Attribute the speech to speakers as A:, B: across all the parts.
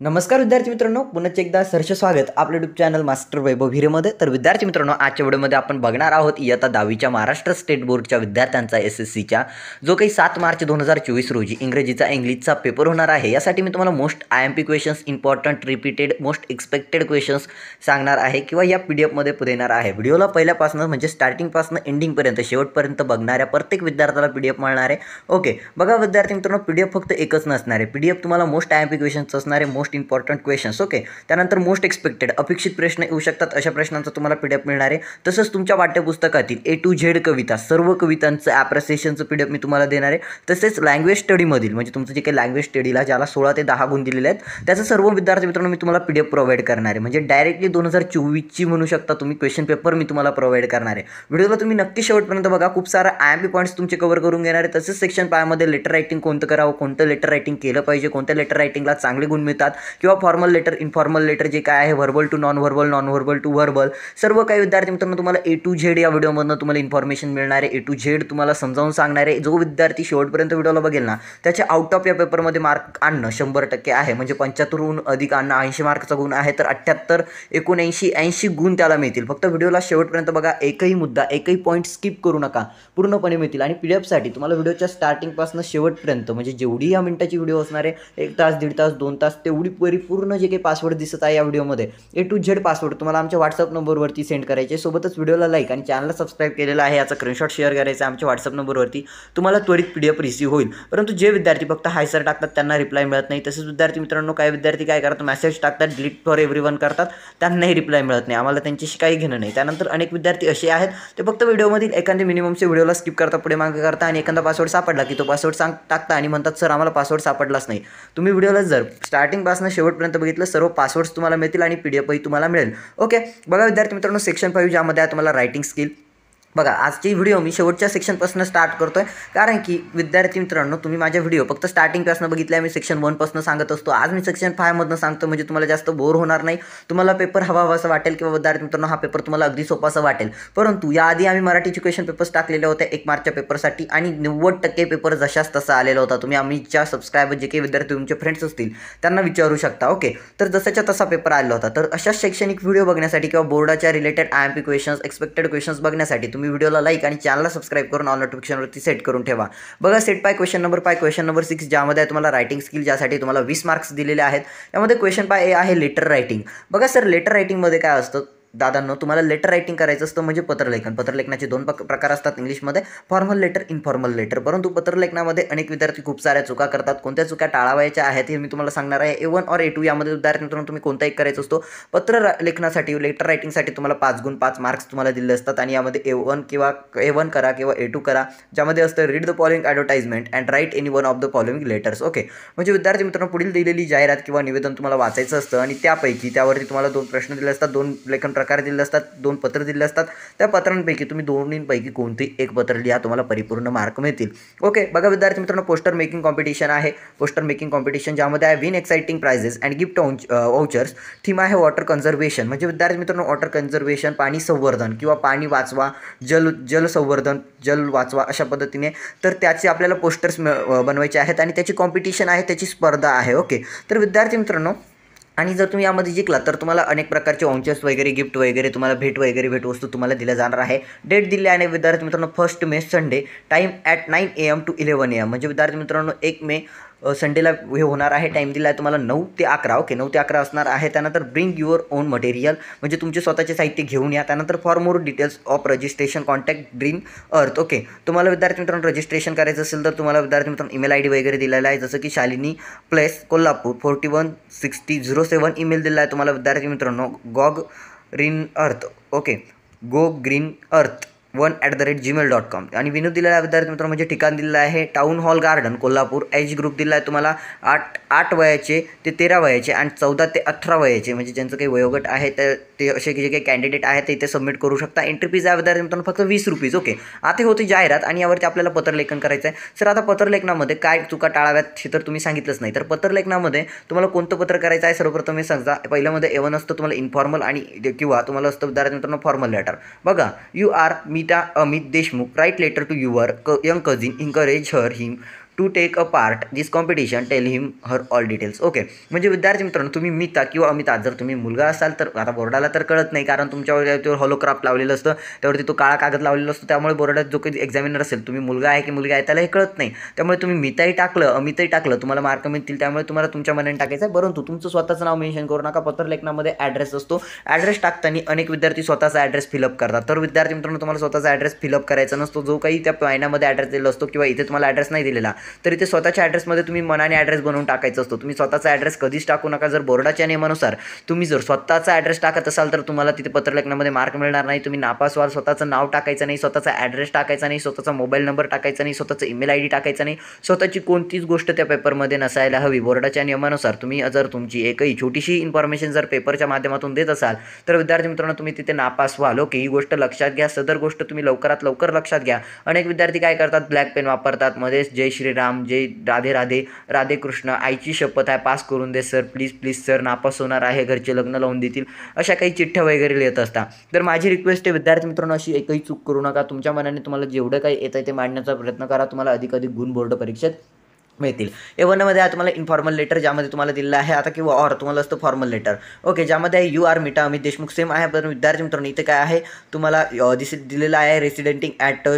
A: नमस्कार विद्यार्थी मित्रांनो, पुन्हा एकदा सहर्ष स्वागत आपल्या यूट्यूब चॅनल मास्टर वैभव हिरेमध्ये. तर विद्यार्थी मित्रांनो, आजच्या व्हिडिओमध्ये आपण बघणार आहोत इयत्ता 10वीच्या महाराष्ट्र स्टेट बोर्डच्या विद्यार्थ्यांचा SSCच्या जो काही 7 मार्च 2024 रोजी इंग्लिशचा पेपर होणार आहे. यासाठी मी तुम्हाला most IMP questions, important, repeated, most expected questions सांगणार आहे किंवा या PDF देणार आहे. व्हिडिओला पहिल्यापासून म्हणजे स्टार्टिंगपासून एंडिंगपर्यंत शेवटपर्यंत बघणाऱ्या प्रत्येक विद्यार्थ्याला PDF मिळणार आहे. ओके, बघा विद्यार्थी मित्रांनो, PDF फक्त एकच नसणार आहे. PDF तुम्हाला मोस्ट IMP क्वेश्चन्स असणार आहे, मोस्ट इम्पॉर्टंट क्वेश्चन्स. ओके, त्यानंतर मोस्ट एक्सपेक्टेड, अपेक्षित प्रश्न येऊ शकतात अशा प्रश्नांचा तुम्हाला PDF मिळणार आहे. तसंच तुमच्या पाठ्यपुस्तकातील A to Z कविता, सर्व कवितांचं ॲप्रिसिएशनचं PDF मी तुम्हाला देणार आहे. तसेच लँग्वेज स्टडीमधील म्हणजे तुमचं जे काही लँग्वेज स्टडीला ज्याला 16 ते 10 गुण दिलेले आहेत त्याचं सर्व विद्यार्थी मित्रांनो मी तुम्हाला PDF प्रोव्हाइड करणार आहे. म्हणजे डायरेक्टली 2024ची म्हणू शकता तुम्ही क्वेश्चन पेपर मी तुम्हाला प्रोव्हाइड करणार आहे. व्हिडिओला तुम्ही नक्की शेवटपर्यंत बघा, खूप सारा IMP पॉईंट्स तुमचे कव्हर करून घेणार आहे. तसेच सेक्शन 5 मध्ये लेटर रायटिंग कोणतं करावं, कोणतं लेटर रायटिंग केलं पाहिजे, कोणत्या लेटर रायटिंगला चांगले गुण मिळतात किंवा फॉर्मल लेटर, इनफॉर्मल लेटर जे काय आहे, verbal to non verbal, non verbal to verbal, सर्व काही विद्यार्थी मित्रांनो तुम्हाला A to Z या व्हिडिओमधून तुम्हाला इन्फॉर्मेशन मिळणार आहे. A to Z तुम्हाला समजावून सांगणार आहे. जो विद्यार्थी शेवटपर्यंत व्हिडिओला बघेल ना त्याचे आउट ऑफ या पेपरमध्ये मार्क आणणं 100% आहे. म्हणजे 75हून अधिक आणणं, 80 मार्कचा गुण आहे तर 78, 79, 80 गुण त्याला मिळतील. फक्त व्हिडिओला शेवटपर्यंत बघा, एकही मुद्दा, एकही पॉईंट स्किप करू नका, पूर्णपणे मिळतील. आणि PDF तुम्हाला व्हिडिओच्या स्टार्टिंगपासून शेवटपर्यंत म्हणजे जेवढी या मिनिटाची व्हिडिओ असणार आहे, 1 तास, 1.5 तास, 2 तास, तेवढी परिपूर्ण जे काही पासवर्ड दिसत आहे या व्हिडिओमध्ये A to Z पासवर्ड तुम्हाला आमच्या WhatsApp नंबरवरती सेंड करायचे. सोबतच व्हिडिओला लाईक आणि चॅनलला सबस्क्राईब केलेला आहे याचा स्क्रीनशॉट शेअर करायचा आमच्या WhatsApp नंबरवरती. तुम्हाला त्वरित PDF रिसीव्ह होईल. परंतु जे विद्यार्थी फक्त हाय सर टाकतात त्यांना रिप्लाय मिळत नाही. तसेच विद्यार्थी मित्रांनो, काही विद्यार्थी काय करतात, मेसेज टाकतात, डिलीट फॉर एव्हरीवन करतात, त्यांनाही रिप्लाय मिळत नाही. आम्हाला त्यांच्याशी काही घेणं नाही. त्यानंतर अनेक विद्यार्थी असे आहेत ते फक्त व्हिडिओमधील एखादे मिनिममचे व्हिडिओला स्किप करता, पुढे मागे करता आणि एखादा पासवर्ड सापडला की तो पासवर्ड टाकता आणि म्हणतात सर आम्हाला पासवर्ड सापडलाच नाही. तुम्ही व्हिडिओला जर स्टार्टिंगपासून शेवटपर्यंत बघितलं, सर्व पासवर्ड्स तुम्हाला मिळतील आणि PDF तुम्हाला मिळेल. ओके, बघा विद्यार्थी मित्रांनो, सेक्शन 5 ज्यामध्ये आहे तुम्हाला रायटिंग स्किल. बघा, आजची व्हिडिओ मी शेवटच्या सेक्शनपासून स्टार्ट करतोय कारण की विद्यार्थी मित्रांनो तुम्ही माझ्या व्हिडिओ फक्त स्टार्टिंगपासून बघितल्या, मी सेक्शन 1 पासून सांगत असतो. आज मी सेक्शन 5 मधनं सांगतो म्हणजे तुम्हाला जास्त बोर होणार नाही, तुम्हाला पेपर हवा असं वाटेल किंवा विद्यार्थी मित्रांनो हा पेपर तुम्हाला अगदी सोपा असं वाटेल. परंतु याआधी आम्ही मराठीचे क्वेश्चन पेपर्स टाकलेले होते 1 मार्चच्या पेपरसाठी आणि 90% पेपर जशाच तसा आलेला होता. तुम्ही आमच्या सबस्क्रायबर जे काही विद्यार्थी तुमचे फ्रेंड्स असतील त्यांना विचारू शकता. ओके, तर जसाच्या तसा पेपर आलेला होता. तर अशा शैक्षणिक व्हिडिओ बघण्यासाठी किंवा बोर्डाच्या related IMP questions, expected questions बघण्यासाठी तुम्ही व्हिडिओला लाईक आणि चॅनलला सबस्क्राईब करून ऑल नोटिफिकेशनवरती सेट करून ठेवा. बघा, सेट पाय क्वेश्चन नंबर 5, क्वेश्चन नंबर 6 ज्यामध्ये आहे तुम्हाला रायटिंग स्किल, ज्यासाठी तुम्हाला 20 मार्क्स दिलेले आहेत. यामध्ये क्वेश्चन पाय आहे लेटर रायटिंग. बघा सर, लेटर रायटिंगमध्ये काय असतं दादांनो, तुम्हाला लेटर रायटिंग करायचं असतं म्हणजे पत्रलेखन. पत्रलेखनाचे 2 प्रकार असतात इंग्लिशमध्ये, फॉर्मल लेटर, इनफॉर्मल लेटर. परंतु पत्रलेखनामध्ये अनेक विद्यार्थी खूप साऱ्या चुका करतात. कोणत्या चुका टाळावायच्या आहेत हे मी तुम्हाला सांगणार आहे. A1 और A2 यामध्ये विद्यार्थी मित्रांनो तुम्ही कोणताही करायचं असतो. पत्र लेखनासाठी, लेटर रायटिंगसाठी तुम्हाला 5 गुण, 5 मार्क्स तुम्हाला दिले असतात आणि यामध्ये A1 किंवा A1 करा किंवा A2 करा, ज्यामध्ये असतं read the following advertisement and write any one of the following letters. Okay, म्हणजे विद्यार्थी मित्रांनो पुढील दिलेली जाहिरात किंवा निवेदन तुम्हाला वाचायचं असतं आणि त्यापैकी त्यावरती तुम्हाला 2 प्रश्न दिले असतात, 2 लेखन प्रकार दिले असतात, 2 पत्र दिले असतात. त्या पत्रांपैकी तुम्ही दोन्हींपैकी कोणतेही एक पत्र लिहा, तुम्हाला परिपूर्ण मार्क मिळतील. ओके, बघा विद्यार्थी मित्रांनो, पोस्टर मेकिंग कॉम्पिटिशन आहे. पोस्टर मेकिंग कॉम्पिटिशन ज्यामध्ये आहे win exciting prices and gift vouchers. Theme आहे वॉटर कन्झर्वेशन. म्हणजे विद्यार्थी मित्रांनो वॉटर कन्झर्वेशन, पाणी संवर्धन किंवा पाणी वाचवा, जल संवर्धन, जल वाचवा अशा पद्धतीने. तर त्याचे आपल्याला पोस्टर्स बनवायचे आहेत आणि त्याची कॉम्पिटिशन आहे, त्याची स्पर्धा आहे. ओके, तर विद्यार्थी मित्रांनो, आणि जर तुम्ही यामध्ये जिंकला तर तुम्हाला अनेक प्रकारचे वाउचर्स वगैरे, गिफ्ट वगैरे, तुम्हाला भेटवस्तू तुम्हाला दिल्या जाणार आहे. डेट दिली आहे विद्यार्थी मित्रांनो 1 May Sunday, time at 9 AM to 11 AM. म्हणजे विद्यार्थी मित्रांनो 1 मे संडेला हे होणार आहे. टाईम दिला आहे तुम्हाला 9 ते 11. ओके, 9 ते 11 असणार आहे. त्यानंतर ब्रिंग युअर ओन मटेरियल, म्हणजे तुमचे स्वतःचे साहित्य घेऊन या. त्यानंतर for more details of registration contact dream अर्थ. ओके, तुम्हाला विद्यार्थी मित्रांनो रजिस्ट्रेशन करायचं असेल तर तुम्हाला विद्यार्थी मित्रांनो ईमेल ID वगैरे दिलेला आहे, जसं की शालिनी प्लेस कोल्हापूर 416007 ईमेल दिला आहे तुम्हाला विद्यार्थी मित्रांनो Gogh green earth. Okay, go green earth 1@gmail.com. आणि विनोद दिलेला आहे विद्यार्थी मित्रांनो, म्हणजे ठिकाण दिलेलं आहे town hall garden Kolhapur. Age group दिला आहे तुम्हाला 8 वयाचे ते 13 वयाचे आणि 14 ते 18 वयाचे, म्हणजे ज्यांचं काही वयोगट आहे तर ते असे जे काही कॅन्डिडेट आहेत ते इथे सबमिट करू शकता. एंट्री फीज आहे विद्यार्थी मित्रांनो फक्त ₹20. ओके, आता होती जाहिरात आणि यावरती आपल्याला पत्रलेखन करायचं आहे. सर आता पत्रलेखनामध्ये काय चुका टाळाव्यात हे तर तुम्ही सांगितलंच नाही. तर पत्रलेखनामध्ये तुम्हाला कोणतं पत्र करायचं आहे सर्वप्रथम हे सांगा. पहिल्यामध्ये A1 असतं तुम्हाला इन्फॉर्मल आणि किंवा तुम्हाला असतं विद्यार्थी मित्रांनो फॉर्मल लेटर. बघा, you are Meeta Amit Deshmukh, write letter to your young cousin, encourage her him to take a part this competition tell him her all details. Okay, म्हणजे विद्यार्थी मित्रांनो तुम्ही मिता किंवा अमिता जर तुम्ही मुलगा असाल तर आता बोर्डाला तर कळत नाही कारण तुमच्यावर हॉलोक्राफ्ट लावलेलं असतं, त्यावरती तो काळा कागद लावलेला असतो, त्यामुळे बोर्डात जो काही एक्झामिनर असेल तुम्ही मुलगा आहे की मुलगा आहे त्याला हे कळत नाही. त्यामुळे तुम्ही मिताही टाकलं अमितही टाकलं तुम्हाला मार्क मिळतील, त्यामुळे तुम्हाला तुमच्या मनाने टाकायचं आहे. परंतु तुमचं स्वतःचं नाव मेन्शन करू नका. पत्रलेखनामध्ये ॲड्रेस असतो. ॲड्रेस टाकताना अनेक विद्यार्थी स्वतःचा ॲड्रेस फिलअप करतात, तर विद्यार्थी मित्रांनो तुम्हाला स्वतःचा ॲड्रेस फिलअप करायचा नसतो. जो काही त्या महिन्यामध्ये ॲड्रेस दिलेला असतो किंवा इथे तुम्हाला ॲड्रेस नाही दिलेला तर इथे स्वतःच्या ॲड्रेसमध्ये तुम्ही मनाने ॲड्रेस बनवून टाकायचा असतो. तुम्ही स्वतःचा ॲड्रेस कधीच टाकू नका. जर बोर्डाच्या नियमानुसार तुम्ही जर स्वतःचा ॲड्रेस टाकत असाल तर तुम्हाला तिथे पत्रलेखनामध्ये मार्क मिळणार नाही. तुम्ही नापास व्हाल. स्वतःचं नाव टाकायचं नाही, स्वतःचा ॲड्रेस टाकायचा नाही, स्वतःचा मोबाईल नंबर टाकायचा नाही, स्वतःचं ईमेल आय डी टाकायचा नाही, स्वतःची कोणतीच गोष्ट त्या पेपरमध्ये नसायला हवी. बोर्डाच्या नियमानुसार तुम्ही जर तुमची एकही छोटीशी इन्फॉर्मेशन जर पेपरच्या माध्यमातून देत असाल तर विद्यार्थी मित्रांनो तुम्ही तिथे नापास व्हाल. ओके, ही गोष्ट लक्षात घ्या. सदर गोष्ट तुम्ही लवकरात लवकर लक्षात घ्या. अनेक विद्यार्थी काय करतात, ब्लॅक पेन वापरतात, मध्येच जय श्रीराम, जय राधे राधे, राधे कृष्ण, आईची शपथ आहे पास करून दे सर, प्लीज प्लीज सर, नापास होणार आहे, घरचे लग्न लावून देतील, अशा काही चिठ्ठ्या वगैरे लिहित असतात. तर माझी रिक्वेस्ट आहे विद्यार्थी मित्रांनो अशी एकही चूक करू नका. तुमच्या मनाने तुम्हाला जेवढं काही येतं ते मांडण्याचा प्रयत्न करा. तुम्हाला अधिक गुण बोर्ड परीक्षेत मिळतील. A1मध्ये आहे तुम्हाला इन्फॉर्मल लेटर ज्यामध्ये तुम्हाला दिलेलं आहे आता किंवा और तुम्हाला असतं फॉर्मल लेटर. ओके, ज्यामध्ये आहे यू आर मिटा अमित देशमुख सेम आहे. पण विद्यार्थी मित्रांनो इथे काय आहे तुम्हाला दिलेलं आहे रेसिडेंटिंग at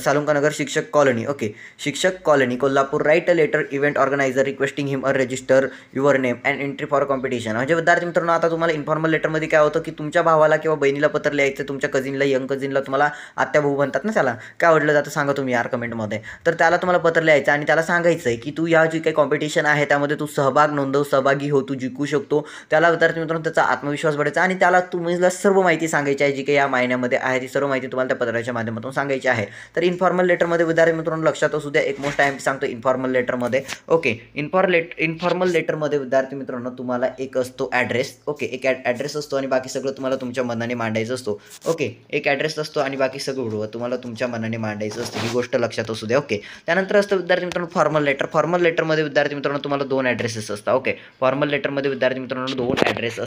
A: Salunka Nagar Shikshak colony. Okay, Shikshak colony Kolhapur. Write a letter event organiser requesting him a register your name and entry for competition. म्हणजे विद्यार्थी मित्रांनो आता तुम्हाला इन्फॉर्मल लेटरमध्ये काय होतं की तुमच्या भावाला किंवा बहिणीला पत्र लिहायचं, तुमच्या कझिनला यंग कझिनला तुम्हाला आत्या भाऊ म्हणतात ना त्याला, काय आवडलं जातं सांगा तुम्ही यार कमेंटमध्ये. तर त्याला तुम्हाला पत्र लिहायचं आणि त्याला सांगायचं आहे की तू या जी काही कॉम्पिटिशन आहे त्यामध्ये तू सहभागी हो, तू जिंकू शकतो. त्याला विद्यार्थी मित्रांनो त्याचा आत्मविश्वास वाढायचा आणि त्याला तुम्हाला सर्व माहिती सांगायची आहे जी काही या महिन्यामध्ये आहे ती सर्व माहिती तुम्हाला त्या पत्राच्या माध्यमातून सांगायची आहे. तर इन्फॉर्मल लेटरमध्ये विद्यार्थी मित्रांनो लक्षात असू द्या एक मोस्ट टाइम सांगतो इन्फॉर्मल लेटरमध्ये. ओके, इन्फॉर्मल लेटरमध्ये विद्यार्थी मित्रांनो तुम्हाला एक असतो ॲड्रेस. ओके, एक ॲड्रेस असतो आणि बाकी सगळं तुम्हाला तुमच्या मनाने मांडायचं असतो. ओके, एक ॲड्रेस असतो आणि बाकी सगळं तुम्हाला तुमच्या मनाने मांडायचं असतं, ही गोष्ट लक्षात असू द्या. ओके, त्यानंतर असतं विद्यार्थी मित्रांनो फॉर्मल लेटर. फॉर्मल लेटरमध्ये विद्यार्थी मित्रांनो तुम्हाला 2 ॲड्रेसेस असतात. ओके, फॉर्मल लेटरमध्ये विद्यार्थी मित्रांनो 2 ॲड्रेस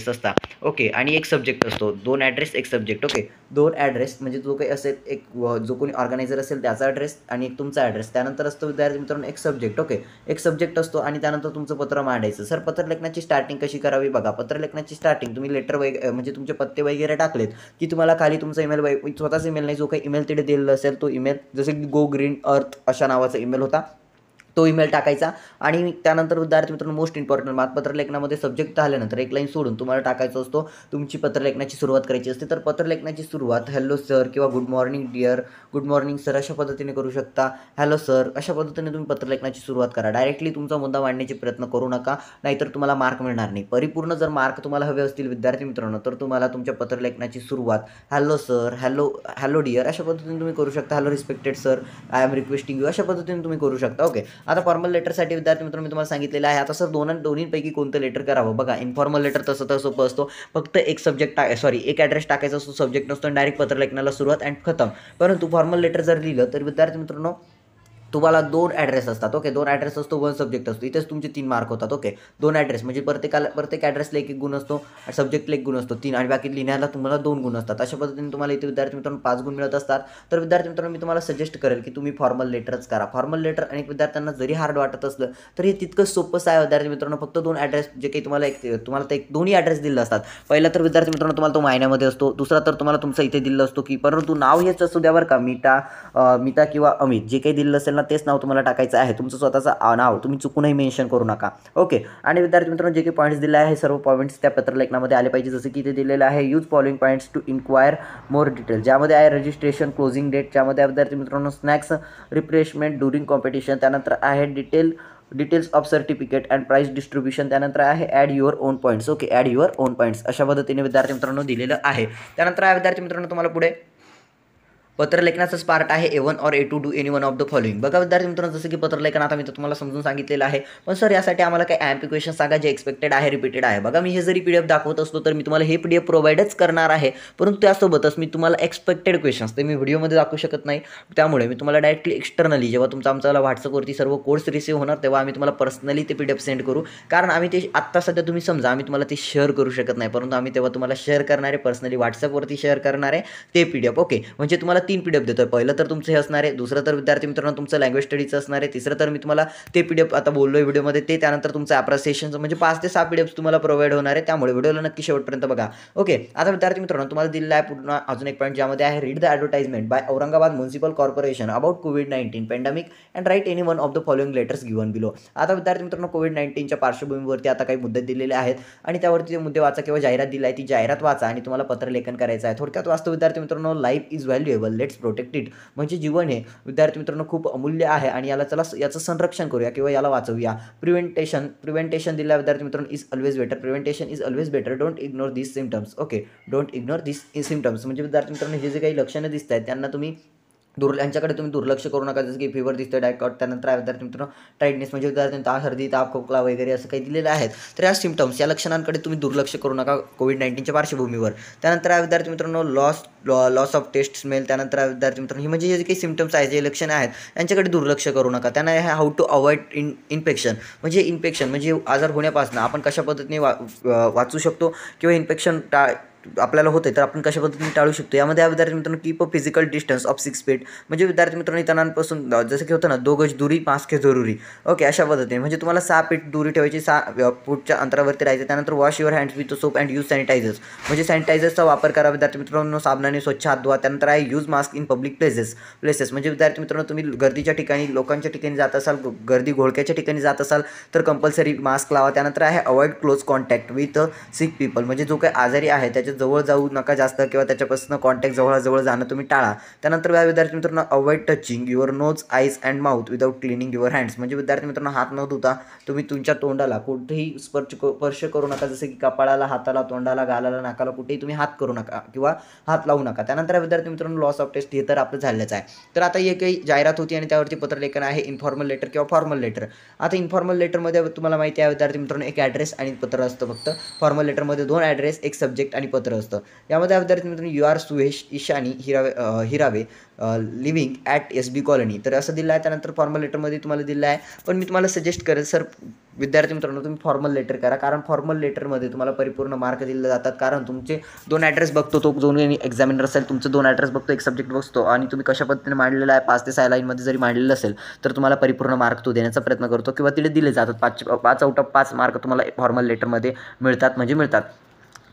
A: असतात. ओके, आणि एक सब्जेक्ट असतो. 2 ॲड्रेस एक सब्जेक्ट. ओके, 2 ॲड्रेस म्हणजे जो काही असेल एक जो कोणी ऑर्गनायझर असेल त्याचा ॲड्रेस आणि एक तुमचा ॲड्रेस. त्यानंतर असतो विद्यार्थी मित्रांनो एक सब्जेक्ट. ओके, एक सब्जेक्ट असतो आणि त्यानंतर तुमचं पत्र मांडायचं. सर पत्रलेखनाची स्टार्टिंग कशी करावी बघा. पत्रलेखनाची स्टार्टिंग तुम्ही लेटर म्हणजे तुमचे पत्ते वगैरे टाकलेत की तुम्हाला खाली तुमचा ईमेल स्वतःचा ईमेल नाही जो काही ईमेल तिथे दिलेला असेल तो ईमेल, जसं की गो ग्रीन अर्थ अशा नावाचा ईमेल होता तो ईमेल टाकायचा. आणि त्यानंतर विद्यार्थी मित्रांनो मोस्ट इम्पॉर्टंट पत्रलेखनामध्ये सब्जेक्ट झाल्यानंतर एक लाईन सोडून तुम्हाला टाकायचं असतो तुमची पत्रलेखनाची सुरुवात करायची असते. तर पत्रलेखनाची सुरुवात हॅलो सर किंवा good morning dear, good morning sir अशा पद्धतीने करू शकता. हॅलो सर अशा पद्धतीने तुम्ही पत्रलेखनाची सुरुवात करा. डायरेक्टली तुमचा मुद्दा मांडण्याचे प्रयत्न करू नका, नाहीतर तुम्हाला मार्क मिळणार नाही. परिपूर्ण जर मार्क तुम्हाला हवे असतील विद्यार्थी मित्रांनो तर तुम्हाला तुमच्या पत्रलेखनाची सुरुवात हॅलो सर, हॅलो डिअर अशा पद्धतीने तुम्ही करू शकता. Hello respected sir, I am requesting you अशा पद्धतीने तुम्ही करू शकता. ओके, आता फॉर्मल लेटरसाठी विद्यार्थी मित्रांनो मी तुम्हाला सांगितलेलं आहे. आता सर दोन्हीपैकी कोणतं लेटर करावं बघा. इन्फॉर्मल लेटर तसं तर सोपं असतो, फक्त एक सब्जेक्ट एक ॲड्रेस टाकायचा असतो, सब्जेक्ट नसतो आणि डायरेक्ट पत्रलेखनाला सुरुवात अँड खतम. परंतु फॉर्मल लेटर जर लिहिलं तर विद्यार्थी मित्रांनो तुम्हाला 2 ॲड्रेस असतात. ओके, 2 ॲड्रेस असतो, 1 सब्जेक्ट असतो. इथेच तुमचे 3 मार्क होतात. ओके, 2 ॲड्रेस म्हणजे प्रत्येक ॲड्रेसला 1 गुण असतो, सब्जेक्टला 1 गुण असतो 3 आणि बाकी लिहिण्याला तुम्हाला 2 गुण असतात. अशा पद्धतीने तुम्हाला इथे विद्यार्थी मित्रांनो 5 गुण मिळत असतात. तर विद्यार्थी मित्रांनो मी तुम्हाला सजेस्ट करेल की तुम्ही फॉर्मल लेटरच करा. फॉर्मल लेटर अनेक विद्यार्थ्यांना जरी हार्ड वाटत असलं तरी हे तितकंच सोपंच आहे विद्यार्थी मित्रांनो. फक्त 2 ॲड्रेस जे काही तुम्हाला ते दोन्ही ॲड्रेस दिले असतात. पहिला तर विद्यार्थी मित्रांनो तुम्हाला तो महिन्यामध्ये असतो, दुसरा तर तुम्हाला तुमचा इथे दिलेला असतो की परंतु नाव हेच असू द्या बरं का, मिता किंवा अमित जे काही दिलेलं असेल ना तेच नाव तुम्हाला टाकायचं आहे. तुमचं स्वतःचं नाव तुम्ही चुकूनही मेन्शन करू नका. ओके, आणि विद्यार्थी मित्रांनो जे काही पॉईंट्स दिले आहे सर्व पॉईंट्स त्या पत्रलेखनामध्ये आले पाहिजे. जसं की इथे दिलेलं आहे use following points to inquire more detail, ज्यामध्ये आहे रजिस्ट्रेशन क्लोजिंग डेट, ज्यामध्ये विद्यार्थी मित्रांनो स्नॅक्स रिफ्रेशमेंट ड्युरिंग कॉम्पिटिशन, त्यानंतर आहे details of certificate and price distribution, त्यानंतर आहे add your own points. Okay, add your own points अशा पद्धतीने विद्यार्थी मित्रांनो दिलेलं आहे. त्यानंतर आहे विद्यार्थी मित्रांनो तुम्हाला पुढे पत्रलेखनाचाच पार्ट आहे A1 और A2 do any one of the following. बघा विद्यार्थी मित्रांनो जसं की पत्रलेखन आता मी तर तुम्हाला समजून सांगितलेलं आहे, पण सर यासाठी आम्हाला काही एमपी क्वेश्चन सांगा जे एक्सपेक्टेड आहे, रिपीटेड आहे. बघा मी हे जरी PDF दाखवत असतो तर मी तुम्हाला हे PDF प्रोव्हाइडच करणार आहे, परंतु त्यासोबतच मी तुम्हाला एक्सपेक्टेड क्वेश्चन्स ते मी व्हिडिओमध्ये दाखवू शकत नाही. त्यामुळे मी तुम्हाला डायरेक्टली एक्सटर्नली जेव्हा आमच्याला व्हॉट्सअपवरती सर्व कोर्स रिसीव्ह होणार तेव्हा आम्ही तुम्हाला पर्सनली ते PDF सेंड करू. कारण आम्ही ते आत्ता सध्या तुम्ही समजा आम्ही तुम्हाला ते शेअर करू शकत नाही, परंतु आम्ही तेव्हा तुम्हाला शेअर करणारे पर्सनली व्हॉट्सअपवरती शेअर करणारे ते PDF. ओके, म्हणजे तुम्हाला 3 PDF देतोय. पहिलं तर तुमचं हे असणार आहे, दुसरं तर विद्यार्थी मित्रांनो तुमचं लँग्वेज स्टडीचं असणार आहे, तिसरं तर मी तुम्हाला ते PDF आता बोललोय व्हिडिओमध्ये ते, त्यानंतर तुमचं अप्रिसिएशनचं म्हणजे 5 ते 6 PDFs तुम्हाला प्रोव्हाइड होणार आहे. त्यामुळे व्हिडिओला नक्की शेवटपर्यंत बघा. ओके, आता विद्यार्थी मित्रांनो तुम्हाला दिलेला आहे पुन्हा अजून एक पॉईंट ज्यामध्ये आहे read the advertisement by Aurangabad municipal corporation about COVID-19 pandemic and write any one of the following letters given below. आता विद्यार्थी मित्रांनो COVID-19च्या पार्श्वभूमीवरती आता काही मुद्दे दिलेले आहेत आणि त्यावरती ते मुद्दे वाचा किंवा जाहिरात दिली आहे ती जाहिरात वाचा आणि तुम्हाला पत्रलेखन करायचं आहे. थोडक्यात वास्तव विद्यार्थी मित्रांनो life is valuable let's protect it. म्हणजे जीवन हे विद्यार्थी मित्रांनो खूप अमूल्य आहे आणि चला याचं संरक्षण करूया किंवा याला वाचवूया. प्रिव्हेंटेशन दिला विद्यार्थी मित्रांनो is always better. Prevention is always better. Don't ignore this symptoms. Okay, don't ignore this symptoms म्हणजे विद्यार्थी मित्रांनो हे जे काही लक्षणं दिसत आहेत त्यांना तुम्ही यांच्याकडे तुम्ही दुर्लक्ष करू नका. जसं की फीवर दिसतं, डायकॉट, त्यानंतर विद्यार्थी मित्रांनो टाइटनेस म्हणजे विद्यार्थी सर्दी, ताप, खोकला वगैरे असं काही दिलेलं आहेत. तर या सिम्पटम्स या लक्षणांकडे तुम्ही दुर्लक्ष करू नका COVID-19च्या पार्श्वभूमीवर. त्यानंतर विद्यार्थी मित्रांनो लॉस ऑफ टेस्ट स्मेल. त्यानंतर विद्यार्थी मित्रांनो ही म्हणजे जे काही सिम्पटम्स आहेत जे लक्षणं आहेत यांच्याकडे दुर्लक्ष करू नका. त्यांना हाऊ टू अवॉइड इन्फेक्शन म्हणजे आजार होण्यापासून आपण कशा पद्धतीने वाचू शकतो किंवा इन्फेक्शन आपल्याला होते तर आपण कशा पद्धतीने टाळू शकतो. यामध्ये विद्यार्थी मित्रांनो keep a physical distance of 6 feet म्हणजे विद्यार्थी मित्रांनो इतरांपासून जसं की होतं ना 2 गज दुरी मास्क है जरुरी. ओके, अशा पद्धतीने म्हणजे तुम्हाला 6 feet दुरी ठेवायची, 6 फूटच्या अंतरावरती राहायचं. त्यानंतर wash your hands with soap and use sanitisers म्हणजे सॅनिटायझरचा वापर करा विद्यार्थी मित्रांनो. साबणाने स्वच्छ हात धुवा. त्यानंतर आहे use mask in public places म्हणजे विद्यार्थी मित्रांनो तुम्ही गर्दीच्या ठिकाणी लोकांच्या ठिकाणी जात असाल, गर्दी घोळक्याच्या ठिकाणी जात असाल तर कंपल्सरी मास्क लावा. त्यानंतर आहे avoid close contact with six people म्हणजे जो काही आजारी आहे त्याच्या जवळ जाऊ नका जास्त किंवा त्याच्यापासून कॉन्टॅक्ट जवळ जाणं तुम्ही टाळा. त्यानंतर विद्यार्थी मित्रांनो avoid touching your nose, eyes and mouth without cleaning your hands म्हणजे विद्यार्थी मित्रांनो हात न धुता तुम्ही तुमच्या तोंडाला कुठेही स्पर्श करू नका. जसं की कपाळाला, हाताला, तोंडाला, गालाला, नाकाला कुठेही तुम्ही हात करू नका किंवा हात लावू नका. त्यानंतर विद्यार्थी मित्रांनो लॉस ऑफ टेस्ट हे तर आपलं झालेलंच आहे. तर आता हे काही जाहिरात होती आणि त्यावरती पत्रलेखन आहे इन्फॉर्मल लेटर किंवा फॉर्मल लेटर. आता इन्फॉर्मल लेटरमध्ये तुम्हाला माहिती आहे विद्यार्थी मित्रांनो एक ॲड्रेस आणि पत्र असतं फक्त. फॉर्मल लेटरमध्ये 2 ॲड्रेस, एक सब्जेक्ट आणि पत्र असतं. यामध्ये विद्यार्थी मित्रांनो you are Suhesh Ishani Hirave living at SB colony तर असं दिलं आहे. त्यानंतर फॉर्मल लेटरमध्ये तुम्हाला दिलं आहे, पण मी तुम्हाला सजेस्ट करेल सर विद्यार्थी मित्रांनो तुम्ही फॉर्मल लेटर करा, कारण फॉर्मल लेटरमध्ये तुम्हाला परिपूर्ण मार्क दिले जातात. कारण तुमचे 2 ॲड्रेस बघतो तो जो एक्झामिनर असेल तुमचं 2 ॲड्रेस बघतो, एक सब्जेक्ट बघतो आणि तुम्ही कशा पद्धतीने मांडलेला आहे 5 ते 6 लाईनमध्ये जरी मांडलेलं असेल तर तुम्हाला परिपूर्ण मार्क तो देण्याचा प्रयत्न करतो किंवा तिथे दिले जातात. 5 आउट ऑफ 5 मार्क तुम्हाला फॉर्मल लेटरमध्ये मिळतात.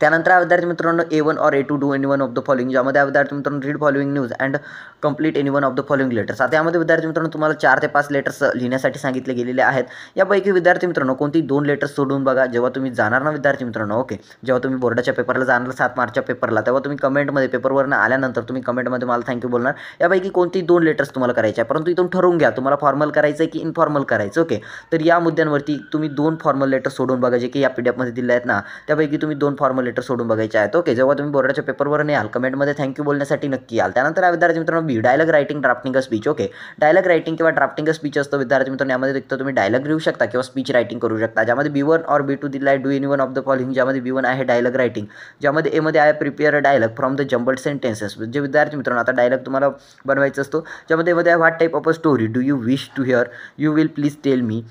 A: त्यानंतर विद्यार्थी मित्रांनो A1 और A2 do any one of the following ज्यामध्ये विद्यार्थी मित्रांनो read following news and complete any one of the following letters. आता यामध्ये विद्यार्थी मित्रांनो तुम्हाला 4 ते 5 लेटर्स लिहिण्यासाठी सांगितले गेलेले आहेत. यापैकी विद्यार्थी मित्रांनो कोणती 2 लेटर्स सोडून बघा. जेव्हा तुम्ही जाणार ना विद्यार्थी मित्रांनो, ओके, जेव्हा तुम्ही बोर्डाच्या पेपरला जाणार 7 मार्चच्या पेपरला, तेव्हा तुम्ही कमेंटमध्ये पेपरवरनं आल्यानंतर तुम्ही कमेंटमध्ये मला थँक्यू बोलणार. यापैकी कोणती 2 लेटर्स तुम्हाला करायचे आहे, परंतु इथून ठरवून घ्या तुम्हाला फॉर्मल करायचं आहे की इनफॉर्मल करायचं. ओके, तर या मुद्द्यांवरती तुम्ही 2 फॉर्मल लेटर सोडून बघा जे की या PDF दिले आहेत ना, त्यापैकी तुम्ही 2 फॉर्मल लेटर सोडून बघायचे आहेत. ओके, जेव्हा तुम्ही बोर्डाच्या पेपरवर याल कमेंटमध्ये थँक्यू बोलण्यासाठी नक्की याल. त्यानंतर विद्यार्थी मित्रांनो B dialogue writing drafting a speech. Okay, dialogue writing किंवा ड्राफ्टिंग अ स्पीच असतं विद्यार्थी मित्रांनो. यामध्ये देखील तुम्ही डायलॉग लिहू शकता किंवा स्पीच रायटिंग करू शकता. ज्यामध्ये B1 और B2 दिला आहे do any one of the following ज्यामध्ये B1 आहे डायलॉग रायटिंग, ज्यामध्ये A मध्ये आहे prepare a dialogue from the jumbled sentences म्हणजे विद्यार्थी मित्रांनो आता डायलॉग तुम्हाला बनवायचा असतो. ज्यामध्ये आहे what type of a story do you wish to hear, you will please tell me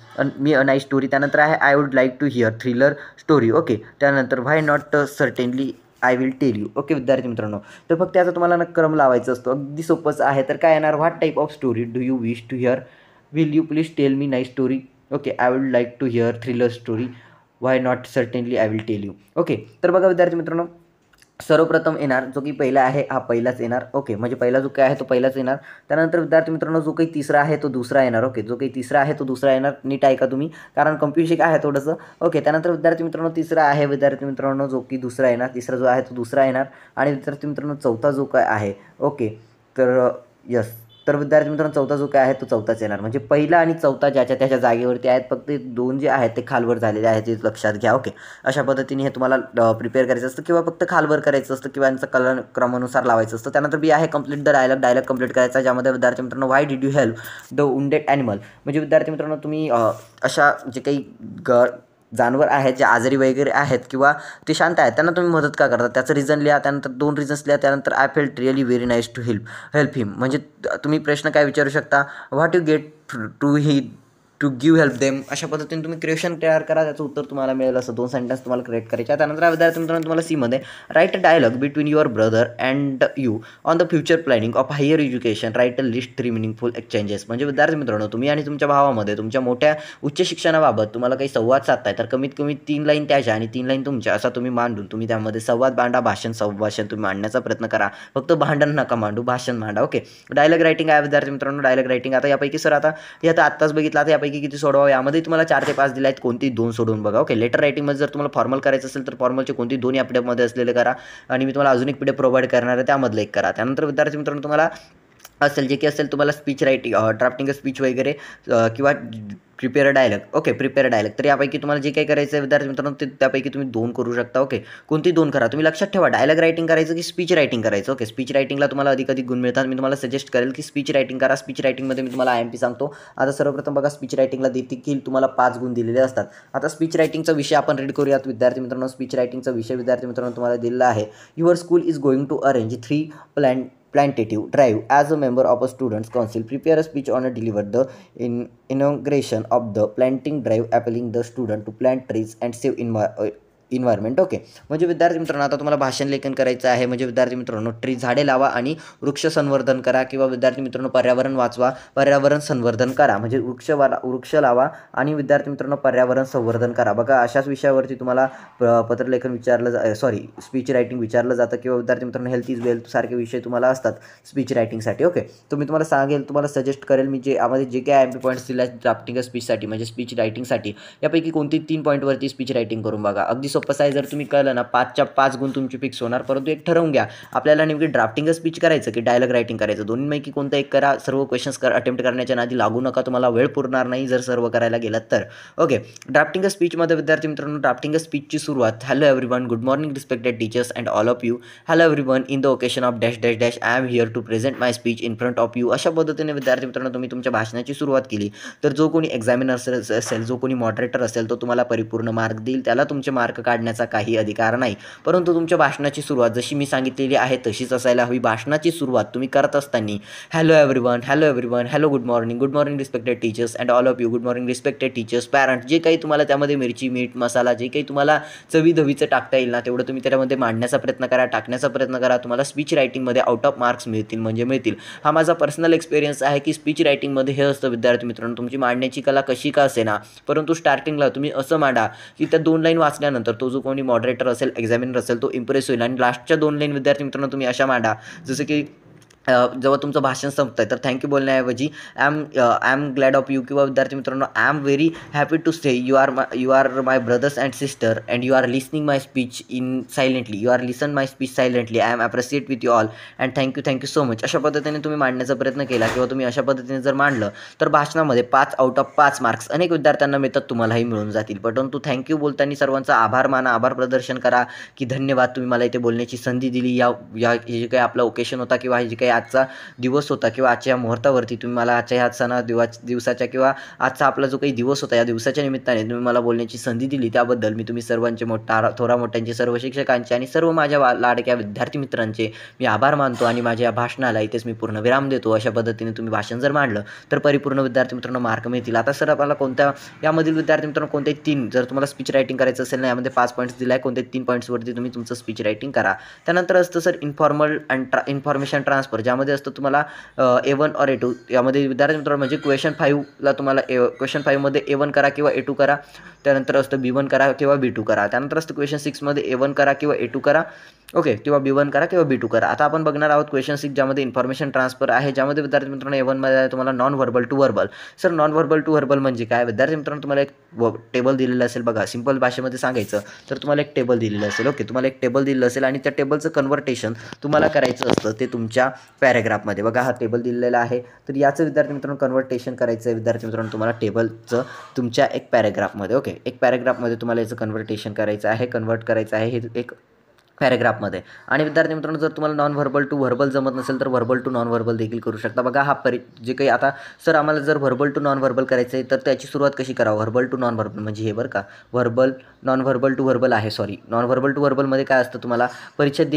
A: a nice story. त्यानंतर आहे I would like to hear thriller story. Okay, त्यानंतर why not certainly I will tell you. Okay विद्यार्थी मित्रांनो, तर फक्त याचा तुम्हाला क्रम लावायचं असतो. अगदी सोपंच आहे. तर काय येणार what type of story do you wish to hear, will you please tell me nice story. Okay, I would like to hear thriller story, why not certainly I will tell you. Okay, तर बघा विद्यार्थी मित्रांनो सर्वप्रथम येणार जो की पहिला आहे हा पहिलाच येणार. ओके, म्हणजे पहिला जो काय आहे तो पहिलाच येणार. त्यानंतर विद्यार्थी मित्रांनो जो काही तिसरा आहे तो दुसरा येणार. ओके, जो काही तिसरा आहे तो दुसरा येणार. नीट ऐका तुम्ही कारण कन्फ्युजिंग आहे थोडंसं. ओके, त्यानंतर विद्यार्थी मित्रांनो तिसरा आहे विद्यार्थी मित्रांनो जो की दुसरा येणार. तिसरा जो आहे तो दुसरा येणार आणि विद्यार्थी मित्रांनो चौथा जो काय आहे ओके तर यस तर विद्यार्थी मित्रांनो चौथा जो काय आहे तो चौथाच येणार. म्हणजे पहिला आणि चौथा ज्याच्या त्याच्या जागेवरती आहेत, फक्त 2 जे आहेत ते खालवर झालेले आहेत ते लक्षात घ्या. ओके, अशा पद्धतीने हे तुम्हाला प्रिपेअर करायचं असतं किंवा फक्त खालवर करायचं असतं किंवा यांचं क्रमानुसार लावायचं असतं. त्यानंतर बी आहे कंप्लीट द डायलॉग कंप्लीट करायचा ज्यामध्ये विद्यार्थी मित्रांनो why did you help the wounded animal म्हणजे विद्यार्थी मित्रांनो तुम्ही अशा जे काही जानवर आहेत जे आजारी वगैरे आहेत किंवा ते शांत आहेत त्यांना तुम्ही मदत का करता त्याचं रिझन लिहा. त्यानंतर 2 रिझन्स लिहा. त्यानंतर I felt really very nice to help him म्हणजे तुम्ही प्रश्न काय विचारू शकता what you get to to give help them, अशा पद्धतीने तुम्ही क्वेश्चन तयार करा, त्याचं उत्तर तुम्हाला मिळेल. असं 2 सेंटेन्स तुम्हाला क्रिएट करायचे आहे. त्यानंतर विद्यार्थी मित्रांनो तुम्हाला सीमध्ये write a dialogue between your brother and you on the future planning of higher education, write a list 3 meaningful exchanges. म्हणजे विद्यार्थी मित्रांनो तुम्ही आणि तुमच्या भावामध्ये तुमच्या मोठ्या उच्च शिक्षणाबाबत तुम्हाला काही संवाद साधताय, तर कमीत कमी 3 लाईन त्याच्या आणि 3 लाईन तुमच्या असा तुम्ही मांडून तुम्ही त्यामध्ये संवाद मांडा, संभाषण तुम्ही मांडण्याचा प्रयत्न करा. फक्त भांडण नका मांडू, भाषण मांडा. ओके, डायलॉग रायटिंग आहे विद्यार्थी मित्रांनो. डायलॉग रायटिंग आता यापैकी सर आता हे आता आत्ताच बघितलं, आता यापैकी किती सोडवा, यामध्ये तुम्हाला 4 ते 5 दिले आहेत, कोणती 2 सोडून बघा. ओके, लेटर रायटिंगमध्ये जर तुम्हाला फॉर्मल करायचं असेल तर फॉर्मलचे कोणती 2 या पीडीएफमध्ये असलेले करा, आणि मी तुम्हाला अजून एक पीडीएफ प्रोव्हाइड करणार आहे, त्यामधलं एक करा. त्यानंतर विद्यार्थी मित्रांनो तुम्हाला असेल जे की असेल तुम्हाला स्पीच रायटिंग, ड्राफ्टिंग स्पीच वगैरे किंवा prepare dialogue. Okay, prepare dialogue, तर यापैकी तुम्हाला जे काही करायचं आहे विद्यार्थी मित्रांनो ते त्यापैकी तुम्ही 2 करू शकता. ओके, कोणती 2 करा, तुम्ही लक्षात ठेवा डायलॉग रायटिंग करायचं की स्पीच रायटिंग करायचं. ओके, स्पीच रायटिंगला तुम्हाला अधिक गुण मिळतात. मी तुम्हाला सजेस्ट करेल की स्पीच रायटिंग करा. स्पीच रायटिंगमध्ये मी तुम्हाला IMP सांगतो. आता सर्वप्रथम बघा, स्पीच रायटिंगला देखील तुम्हाला 5 गुण दिलेले असतात. आता स्पीच रायटिंगचा विषय आपण रीड करूयात विद्यार्थी मित्रांनो. स्पीच रायटिंगचा विषय विद्यार्थी मित्रांनो तुम्हाला दिलेला आहे. Your school is going to arrange 3 plantative drive as a member of a students council. Prepare a speech on a deliver the inauguration of the planting drive, appealing the student to plant trees and save environment. Okay, म्हणजे विद्यार्थी मित्रांनो आता तुम्हाला भाषण लेखन करायचं आहे. म्हणजे विद्यार्थी मित्रांनो झाडे लावा आणि वृक्ष संवर्धन करा, किंवा विद्यार्थी मित्रांनो पर्यावरण वाचवा, पर्यावरण संवर्धन करा. म्हणजे वृक्ष लावा आणि विद्यार्थी मित्रांनो पर्यावरण संवर्धन करा. बघा, अशाच विषयावरती तुम्हाला पत्रलेखन विचारलं स्पीच रायटिंग विचारलं जातं, किंवा विद्यार्थी मित्रांनो हेल्थ इज वेल्थ सारखे विषय तुम्हाला असतात स्पीच रायटिंगसाठी. ओके, तर मी तुम्हाला सांगेल, तुम्हाला सजेस्ट करेल मी जे यामध्ये जे काही IMP पॉईंट्स दिले आहेत ड्राफ्टिंग स्पीचसाठी म्हणजे स्पीच रायटिंगसाठी, यापैकी कोणती 3 पॉईंटवरती स्पीच रायटिंग करून बघा. अगदी सोपं आहे. जर तुम्ही कळलं ना 5च्या 5 गुण तुमची फिक्स होणार. परंतु एक ठरवून घ्या, आपल्याला नेमकी ड्राफ्टिंग स्पीच करायचं की डायलॉग रायटिंग करायचं, दोन्हीपैकी कोणतं एक करा. सर्व क्वेश्चन्स अटेम्प्ट करण्याच्या नादी लागू नका, तुम्हाला वेळ पुरणार नाही जर सर्व करायला गेलात तर. ओके, ड्राफ्टिंग स्पीचमध्ये विद्यार्थी मित्रांनो ड्राफ्टिंग स्पीचची सुरुवात, hello everyone, good morning respected teachers and all of you, hello everyone, in the occasion of dash dash dash I am here to present my speech in front of you. अशा पद्धतीने विद्यार्थी मित्रांनो तुम्ही तुमच्या भाषणाची सुरुवात केली तर जो कोणी एक्झामिनर असेल, जो कोणी मॉडरेटर असेल, तो तुम्हाला परिपूर्ण मार्क देईल. त्याला तुमचे मार्क काढण्याचा काही अधिकार नाही. परंतु तुमच्या भाषणाची सुरुवात जशी मी सांगितलेली आहे तशीच असायला हवी. भाषणाची सुरुवात तुम्ही करत असताना hello everyone, hello good morning respected teachers and all of you, good morning respected teachers, parent, जे काही तुम्हाला त्यामध्ये मिरची, मीठ, मसाला जे काही तुम्हाला चवीधवीचं टाकता येईल ना तेवढं तुम्ही त्यामध्ये मांडण्याचा प्रयत्न करा, टाकण्याचा प्रयत्न करा. तुम्हाला स्पीच रायटिंगमध्ये आउट ऑफ मार्क्स मिळतील. हा माझा पर्सनल एक्सपिरियन्स आहे की स्पीच रायटिंगमध्ये हे असतं विद्यार्थी मित्रांनो, तुमची मांडण्याची कला कशी का असेना, परंतु स्टार्टिंगला तुम्ही असं मांडा की त्या 2 लाईन वाचल्यानंतर तो जो कोणी मॉडरेटर असेल, एक्झामिनर असेल, तो इम्प्रेस होईल. आणि लास्टच्या 2 लाईन विद्यार्थी मित्रांनो तुम्ही अशा मांडा जसं की जेव्हा तुमचं भाषण संपतं आहे तर थँक्यू बोलण्याऐवजी I am glad of you, किंवा विद्यार्थी मित्रांनो I am very happy to stay, you are my brothers and sister and you are listening my speech in silently, you are listen my speech silently, I am appreciate with you all and thank you so much. अशा पद्धतीने तुम्ही मांडण्याचा प्रयत्न केला, किंवा तुम्ही अशा पद्धतीने जर मांडलं तर भाषणामध्ये 5 आउट ऑफ 5 मार्क्स अनेक विद्यार्थ्यांना मिळतात, तुम्हालाही मिळून जातील. परंतु थँक्यू बोलताना सर्वांचा आभार माना, आभार प्रदर्शन करा की धन्यवाद, तुम्ही मला इथे बोलण्याची संधी दिली. या हे जे काही आपला ओकेशन होता, किंवा हे जे काही आजचा दिवस होता, किंवा आजच्या मुहूर्तावरती तुम्ही मला आजच्या ह्या दिवसाच्या किंवा आजचा आपला जो काही दिवस होता या दिवसाच्या निमित्ताने तुम्ही मला बोलण्याची संधी दिली, त्याबद्दल मी तुम्ही सर्वांचे थोरा मोठ्यांचे, सर्व शिक्षकांचे आणि सर्व माझ्या लाडक्या विद्यार्थी मित्रांचे मी आभार मानतो. आणि माझ्या या भाषणाला इथेच मी पूर्ण विराम देतो. अशा पद्धतीने तुम्ही भाषण जर मांडलं तर परिपूर्ण विद्यार्थी मित्रांनो मार्क मिळतील. आता सर आपल्याला कोणत्या यामधील विद्यार्थी मित्रांनो कोणते 3 जर तुम्हाला स्पीच रायटिंग करायचं असेल ना, यामध्ये 5 पॉईंट्स दिले आहे, कोणते 3 पॉईंट्सवरती तुम्ही तुमचं स्पीच रायटिंग करा. त्यानंतर असतं सर इन्फॉर्मेशन ट्रान्सफर, ज्यामध्ये असतं तुम्हाला A1 और A2. यामध्ये विद्यार्थी मित्रांनो म्हणजे क्वेश्चन 5ला तुम्हाला क्वेश्चन 5मध्ये A1 करा किंवा A2 करा. त्यानंतर असतं B1 करा किंवा B2 करा. त्यानंतर असतं क्वेश्चन 6मध्ये A1 करा किंवा A2 करा. ओके, किंवा B1 करा किंवा B2 करा. आता आपण बघणार आहोत क्वेश्चन 6 ज्यामध्ये इन्फॉर्मेशन ट्रान्सफर आहे, ज्यामध्ये विद्यार्थी मित्रांनो A1मध्ये तुम्हाला non verbal to verbal. Sir non verbal to verbal म्हणजे काय? विद्यार्थी मित्रांनो तुम्हाला एक टेबल दिलेलं असेल, बघा सिंपल भाषेमध्ये सांगायचं तर तुम्हाला एक टेबल दिलेलं असेल. ओके, तुम्हाला एक टेबल दिलेलं असेल आणि त्या टेबलचं कन्व्हर्टेशन तुम्हाला करायचं असतं ते तुमच्या पॅरेग्राफमध्ये. बघा हा टेबल दिलेला आहे, तर याचं विद्यार्थी मित्रांनो कन्व्हर्टेशन करायचं आहे विद्यार्थी मित्रांनो तुम्हाला टेबलचं तुमच्या एक पॅरेग्राफमध्ये. ओके, एक पॅरेग्राफमध्ये तुम्हाला याचं कन्व्हर्टेशन करायचं आहे, कन्व्हर्ट करायचं आहे. हे एक पॅरेग्राफमध्ये. आणि विद्यार्थी मित्रांनो, जर तुम्हाला नॉन व्हर्बल टू व्हर्बल जमत नसेल तर व्हर्बल टू नॉन व्हर्बल देखील करू शकता. बघा हा जे काही आता सर आम्हाला जर व्हर्बल टू नॉन व्हर्बल करायचं आहे तर त्याची सुरुवात कशी करावं. व्हर्बल टू नॉन व्हर्बल म्हणजे हे बरं का, verbal non verbal to verbal आहे. सॉरी, नॉन व्हर्बल टू व्हर्बलमध्ये काय असतं, तुम्हाला परिच्छेद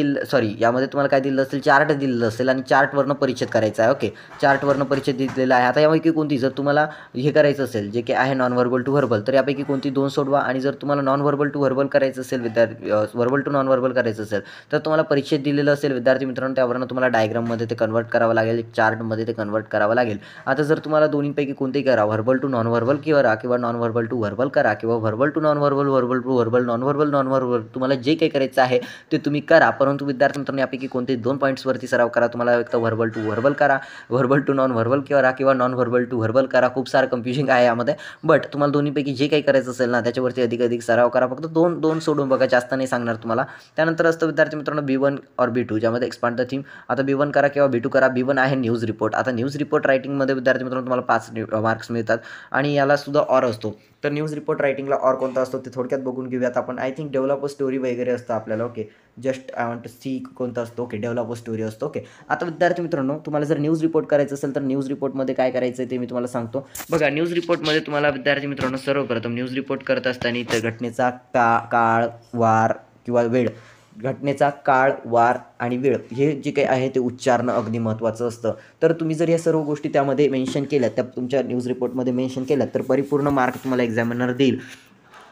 A: यामध्ये तुम्हाला काय दिलं असेल, चार्ट दिलेलं असेल आणि चार्टवरनं परिच्छेद करायचा आहे. ओके, चार्टवरनं परिच्छेद दिलेला आहे. आता यापैकी कोणती जर तुम्हाला हे करायचं असेल जे काही आहे नॉन व्हर्बल टू व्हर्बल, तर यापैकी कोणती 2 सोडवा. आणि जर तुम्हाला नॉन व्हर्बल टू व्हर्बल करायचं असेल व्हर्बल टू नॉन व्हर्बल करायचं असेल तर तुम्हाला परिच्छेद दिलेलं असेल विद्यार्थी मित्रांनो, त्यावरनं तुम्हाला डायग्राममध्ये ते कन्वर्ट करावं लागेल, चार्टमध्ये ते कन्वर्ट करावं लागेल. आता जर तुम्हाला दोन्हीपैकी कोणतेही करा, व्हर्बल टू नॉन व्हर्बल किंवा नॉन व्हर्बल टू व्हर्बल करा किंवा verbal to non verbal, verbal to verbal, non verbal, तुम्हाला जे काही करायचं आहे ते तुम्ही करा. परंतु विद्यार्थी मित्रांनो, यापैकी कोणते 2 पॉईंट्सवरती सराव करा. तुम्हाला एक तर व्हर्बल टू व्हर्बल करा, व्हर्बल टू नॉन व्हर्बल किंवा नॉन व्हर्बल टू व्हर्बल करा. खूप सारं कन्फ्युजिंग आहे यामध्ये, बट तुम्हाला दोन्हीपैकी जे काही करायचं असेल ना त्याच्यावरती अधिक सराव करा. फक्त दोन सोडून बघा, जास्त नाही सांगणार तुम्हाला. त्यानंतर असतं विद्यार्थी मित्रांनो B1 और B2, ज्यामध्ये एक्सपांड द थीम. आता B1 करा किंवा B2 करा. B1 आहे न्यूज रिपोर्ट. आता न्यूज रिपोर्ट रायटिंगमध्ये विद्यार्थी मित्रांनो तुम्हाला 5 मार्क्स मिळतात आणि याला सुद्धा ऑर असतो. तर न्यूज रिपोर्ट रायटिंगला ऑर कोणता असतो ते थोडक्यात बघून घेऊयात आपण. I think develop a story वगैरे असतं आपल्याला. Okay, just I want to see कोणता असतो. ओके, डेव्हलप अ स्टोरी असतो. ओके, आता विद्यार्थी मित्रांनो तुम्हाला जर न्यूज रिपोर्ट करायचं असेल तर न्यूज रिपोर्टमध्ये काय करायचं आहे ते मी तुम्हाला सांगतो. बघा, न्यूज रिपोर्टमध्ये तुम्हाला विद्यार्थी मित्रांनो सर्वप्रथम न्यूज रिपोर्ट करत असताना इथं घटनेचा काळ, वार किंवा वेळ, घटनेचा काळ, वार आणि वेळ हे जे काही आहे ते उच्चारणं अगदी महत्त्वाचं असतं. तर तुम्ही जर या सर्व गोष्टी त्यामध्ये मेन्शन केल्यात, त्या तुमच्या न्यूज रिपोर्टमध्ये मेन्शन केल्यात तर परिपूर्ण मार्क तुम्हाला एक्झामिनर देईल.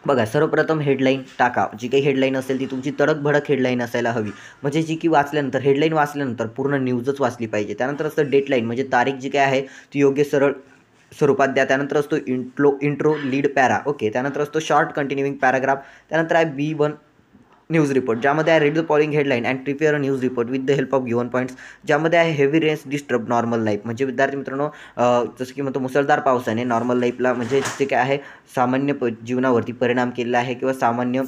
A: बघा, सर्वप्रथम हेडलाईन टाका. जी काही हेडलाईन असेल ती तुमची तडक-भडक हेडलाईन असायला हवी. म्हणजे जी की वाचल्यानंतर, हेडलाईन वाचल्यानंतर पूर्ण न्यूजच वाचली पाहिजे. त्यानंतर असतं डेटलाईन, म्हणजे तारीख जी काय आहे ती योग्य सरळ स्वरूपात द्या. त्यानंतर असतो इंट्रो लीड पॅरा. ओके, त्यानंतर असतो शॉर्ट कंटिन्युइंग पॅराग्राफ. त्यानंतर आहे B1 न्यूज रिपोर्ट, ज्यामध्ये आहे read the following headline and prepare a news report with the help of given points. ज्यामध्ये आहे heavy rains disturb normal life, म्हणजे विद्यार्थी मित्रांनो जसं की म्हणतो मुसळधार पावसाने नॉर्मल लाईफला म्हणजे जे काय आहे सामान्य जीवनावरती परिणाम केलेला आहे किंवा सामान्य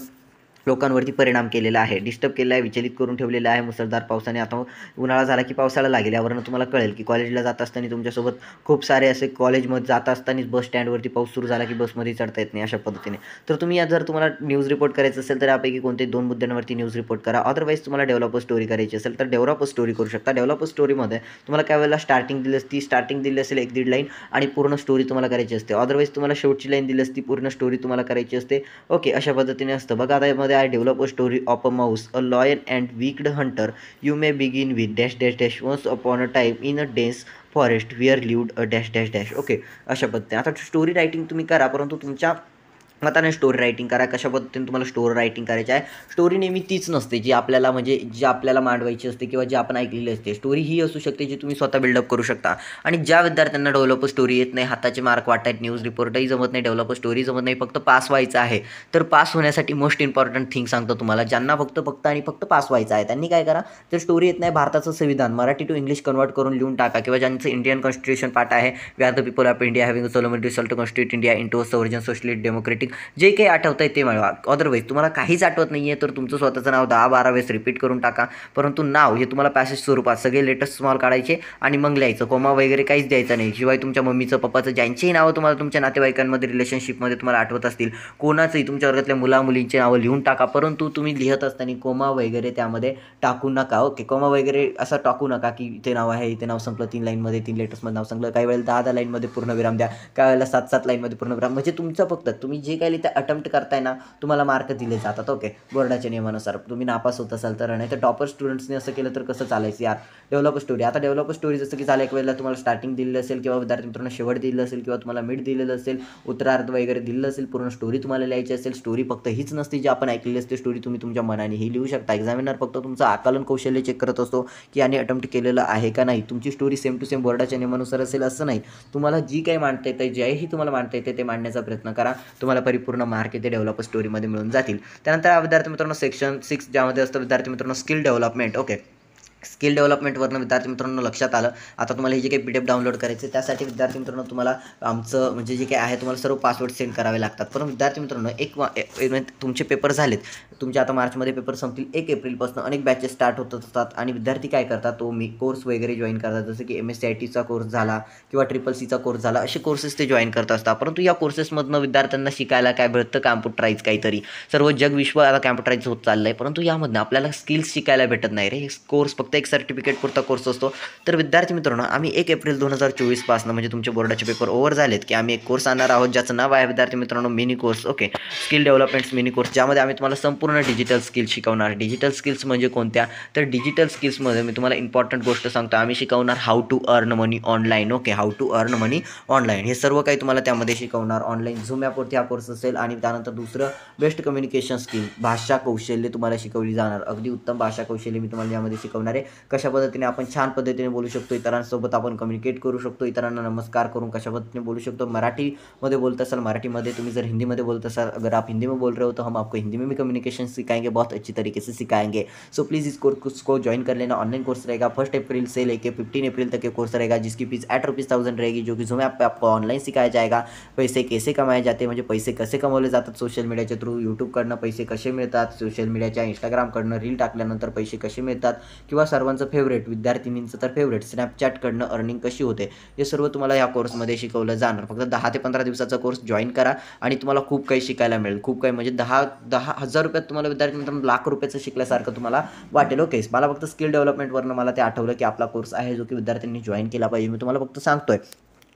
A: लोकांवरती परिणाम केलेला आहे, डिस्टर्ब केलेला आहे, विचलित करून ठेवलेलं आहे मुसळधार पावसाने. आता उन्हाळा झाला की पावसाळा लागेल, यावरनं तुम्हाला कळेल की कॉलेजला जात असताना तुमच्यासोबत खूप सारे असे कॉलेजमध्ये जात असतानाच बस स्टँडवरती पाऊस सुरू झाला की बसमध्ये चढता येत नाही, अशा पद्धतीने. तर तुम्ही जर तुम्हाला न्यूज रिपोर्ट करायचं असेल तर यापैकी कोणते 2 मुद्द्यांवरती न्यूज रिपोर्ट करा. अदरवाईज तुम्हाला डेव्हलप स्टोरी करायची असेल तर डेव्हलप स्टोरी करू शकता. डेव्हलप स्टोरीमध्ये तुम्हाला काय वेळेला स्टार्टिंग दिली असेल 1-1.5 लाईन आणि पूर्ण स्टोरी तुम्हाला करायची असते. अदरवाईज तुम्हाला शेवटची लाईन दिली असती, पूर्ण स्टोरी तुम्हाला करायची असते. ओके, अशा पद्धतीने असतं. बघा, आता यामध्ये आहे develop story of a mouse, a lion and wicked hunter. You may begin with dash dash dash. Once upon a time in a dense forest where lived a dash dash dash. Okay, अशा पद्धतीने. आता story writing तुम्ही करा, परंतु तुमच्या मताने story writing करा. कशा पद्धतीने तुम्हाला स्टोरी रायटिंग करायची आहे. स्टोरी नेहमी तीच नसते जी आपल्याला जी आपल्याला मांडवायची असते किंवा जी आपण ऐकलेली असते. स्टोरी ही असू शकते जी तुम्ही स्वतः बिल्डअप करू शकता. आणि ज्या विद्यार्थ्यांना डेव्हलप स्टोरी येत नाही, हाताचे मार्क वाटतात, न्यूज रिपोर्टही जमत नाही, डेव्हलप स्टोरी जमत नाही, फक्त पास व्हायचं आहे, तर पास होण्यासाठी मोस्ट इम्पॉर्टंट थिंग सांगतो तुम्हाला. ज्यांना फक्त पास व्हायचं आहे त्यांनी काय करा, जर स्टोरी येत नाही, भारताचं संविधान मराठी टू इंग्लिश कन्वर्ट करून लिहून टाका. किंवा ज्यांचं इंडियन कॉन्स्टिट्यूशन पार्ट आहे, we are the people of India having solemn result constitute India into sovereign socialist democratic, जे काही आठवतं आहे ते मिळवा. अदरवाईज तुम्हाला काहीच आठवत नाही आहे तर तुमचं स्वतःचं नाव 10-12 वेळेस रिपीट करून टाका. परंतु नाव हे तुम्हाला पॅसेज स्वरूपात सगळे लेटेस्ट स्मॉल काढायचे आणि मग लिहायचं. कोमा वगैरे काहीच द्यायचं नाही. शिवाय तुमच्या मम्मीचं, पप्पाचं, ज्यांचीही नावं तुम्हाला तुमच्या नातेवाईकांमध्ये रिलेशनशिपमध्ये तुम्हाला आठवत असतील, कोणाचंही तुमच्या वर्गातल्या मुला-मुलींची नावं लिहून टाका. परंतु तुम्ही लिहत असताना कोमा वगैरे त्यामध्ये टाकू नका. ओके, कोमा वगैरे असं टाकू नका की इथे नाव आहे, इथे नाव संपलं, 3 लाईनमध्ये 3 लेटर्समध्ये नाव संपलं. काही वेळेला 10-10 लाईनमध्ये पूर्णविराम द्या, काही वेळेला 7-7 लाईनमध्ये पूर्णविराम. म्हणजे तुमचं फक्त तुम्ही जे काही लिहिता अटेम्प्ट करताय ना, तुम्हाला मार्क दिले जातात. ओके, बोर्डाच्या नियमानुसार. तुम्ही नापास होत असाल तर, नाही तर टॉपर स्टुडंट्सने असं केलं तर कसं चालायचं यार. Develop story. आता डेव्हलप स्टोरी जसं की झालं, एक वेळेला तुम्हाला स्टार्टिंग दिलेलं असेल किंवा विद्यार्थी मित्रांनो शेवट दिलेलं असेल किंवा तुम्हाला मिड दिलेलं असेल, उत्तरार्ध वगैरे दिलेलं असेल, पूर्ण स्टोरी तुम्हाला लिहायची असेल. स्टोरी फक्त हीच नसते जी आपण ऐकलेली असते, स्टोरी तुम्ही तुमच्या मनानेही लिहू शकता. एक्झामिनर फक्त तुमचं आकलन कौशल्य चेक करत असतो की याने अटेम्प्ट केलेलं आहे का नाही. तुमची स्टोरी सेम टू सेम बोर्डाच्या नियमानुसार असेल असं नाही. तुम्हाला जी काही मांडता येते, जेही तुम्हाला मांडता येते ते मांडण्याचा प्रयत्न करा. तुम्हाला परिपूर्ण मार्क ते डेव्हलप स्टोरीमध्ये मिळून जातील. त्यानंतर विद्यार्थी मित्रांनो सेक्शन 6 ज्यामध्ये असतं विद्यार्थी मित्रांनो स्किल डेव्हलपमेंट. ओके, स्किल डेव्हलपमेंटवरनं विद्यार्थी मित्रांनो लक्षात आलं. आता तुम्हाला हे जे काही PDF डाउनलोड करायचे त्यासाठी विद्यार्थी मित्रांनो तुम्हाला आमचं म्हणजे जे काही आहे तुम्हाला सर्व पासवर्ड सेंड करावे लागतात. पण विद्यार्थी मित्रांनो तुमचे पेपर झालेत, तुमचे आता मार्चमध्ये पेपर संपतील. 1 एप्रिलपासून अनेक बॅचेस स्टार्ट होत असतात आणि विद्यार्थी काय करतात, कोर्स वगैरे जॉईन करतात. जसं की MSc-ITचा कोर्स झाला किंवा CCCचा कोर्स झाला, असे कोर्सेस ते जॉईन करत असतात. परंतु या कोर्सेसमधनं विद्यार्थ्यांना शिकायला काय भेटतं, कॅम्प्युटराईज काहीतरी. सर्व जग विश्व आता कॅम्प्युटराईज होत चाललं आहे, परंतु यामधनं आपल्याला स्किल्स शिकायला भेटत नाही रे. कोर्स फक्त एक सर्टिफिकेट पुरता कोर्स असतो. तर विद्यार्थी मित्रांनो आम्ही 1 एप्रिल 2024 पासून म्हणजे तुमचे बोर्डाचे पेपर ओव्हर झालेत की आम्ही एक कोर्स आणणार आहोत ज्याचं नाव आहे विद्यार्थी मित्रांनो mini course. Okay, skill developments mini course, ज्यामध्ये आम्ही तुम्हाला संपूर्ण डिजिटल स्किल्स शिकवणार. डिजिटल स्किल्स म्हणजे कोणत्या, तर डिजिटल स्किल्समध्ये मी तुम्हाला इम्पॉर्टंट गोष्ट सांगतो, आम्ही शिकवणार how to earn money online. Okay, how to earn money online हे सर्व काही तुम्हाला त्यामध्ये शिकवणार. ऑनलाईन झूम ॲपवरती हा कोर्स असेल. आणि त्यानंतर दुसरं बेस्ट कम्युनिकेशन स्किल, भाषा कौशल्य तुम्हाला शिकवली जाणार. अगदी उत्तम भाषा कौशल्य मी तुम्हाला यामध्ये शिकवणार आहे. कशा पद्धतीने आपण छान पद्धतीने बोलू शकतो, इतरांसोबत आपण कम्युनिकेट करू शकतो, इतरांना नमस्कार करून कशा पद्धतीने बोलू शकतो. मराठीमध्ये बोलत असाल मराठीमध्ये, तुम्ही जर हिंदीमध्ये बोलत असाल, अगर आप हिंदी में बोल रहे हो तो हम आपको हिंदी में भी कम्युनिकेशन सिखाएंगे, बहुत अच्छी तरीके से सिखाएंगे. सो प्लीज़ इस कोर्स को ज्वाइन कर लेना. ऑनलाइन कोर्स रहेगा 1 अप्रैल से लेकर 15 अप्रैल तक ये कोर्स रहेगा, जिसकी फीस 8 रुपीज़ 1000 रहेगी, जो कि ज़ूम ऐप पे आपको ऑनलाइन सिखाया जाएगा. पैसे कैसे कमाए जाते म्हणजे पैसे कसे कमवले जातात सोशल मीडियाच्या थ्रू, यूट्यूबकडनं पैसे कसे मिळतात, सोशल मीडियाच्या इंस्टाग्रामकडनं रील टाकल्यानंतर पैसे कसे मिळतात, किंवा सर्वांचं फेवरेट विद्यार्थिनींचं तर फेवरेट स्नॅपचॅटकडनं अर्निंग कशी होते, हे सर्व तुम्हाला या कोर्समध्ये शिकवलं जाणार. फक्त 10 ते 15 दिवसाचा कोर्स जॉईन करा आणि तुम्हाला खूप काही शिकायला मिळेल. खूप काही म्हणजे 10,000 रुपयात तुम्हाला विद्यार्थी मित्रांनो लाख रुपयाचं शिकल्यासारखं तुम्हाला वाटेल. ओके, मला फक्त स्किल डेव्हलपमेंटवरनं मला ते आठवलं की आपला कोर्स आहे जो की विद्यार्थ्यांनी जॉईन केला पाहिजे. मी तुम्हाला फक्त सांगतोय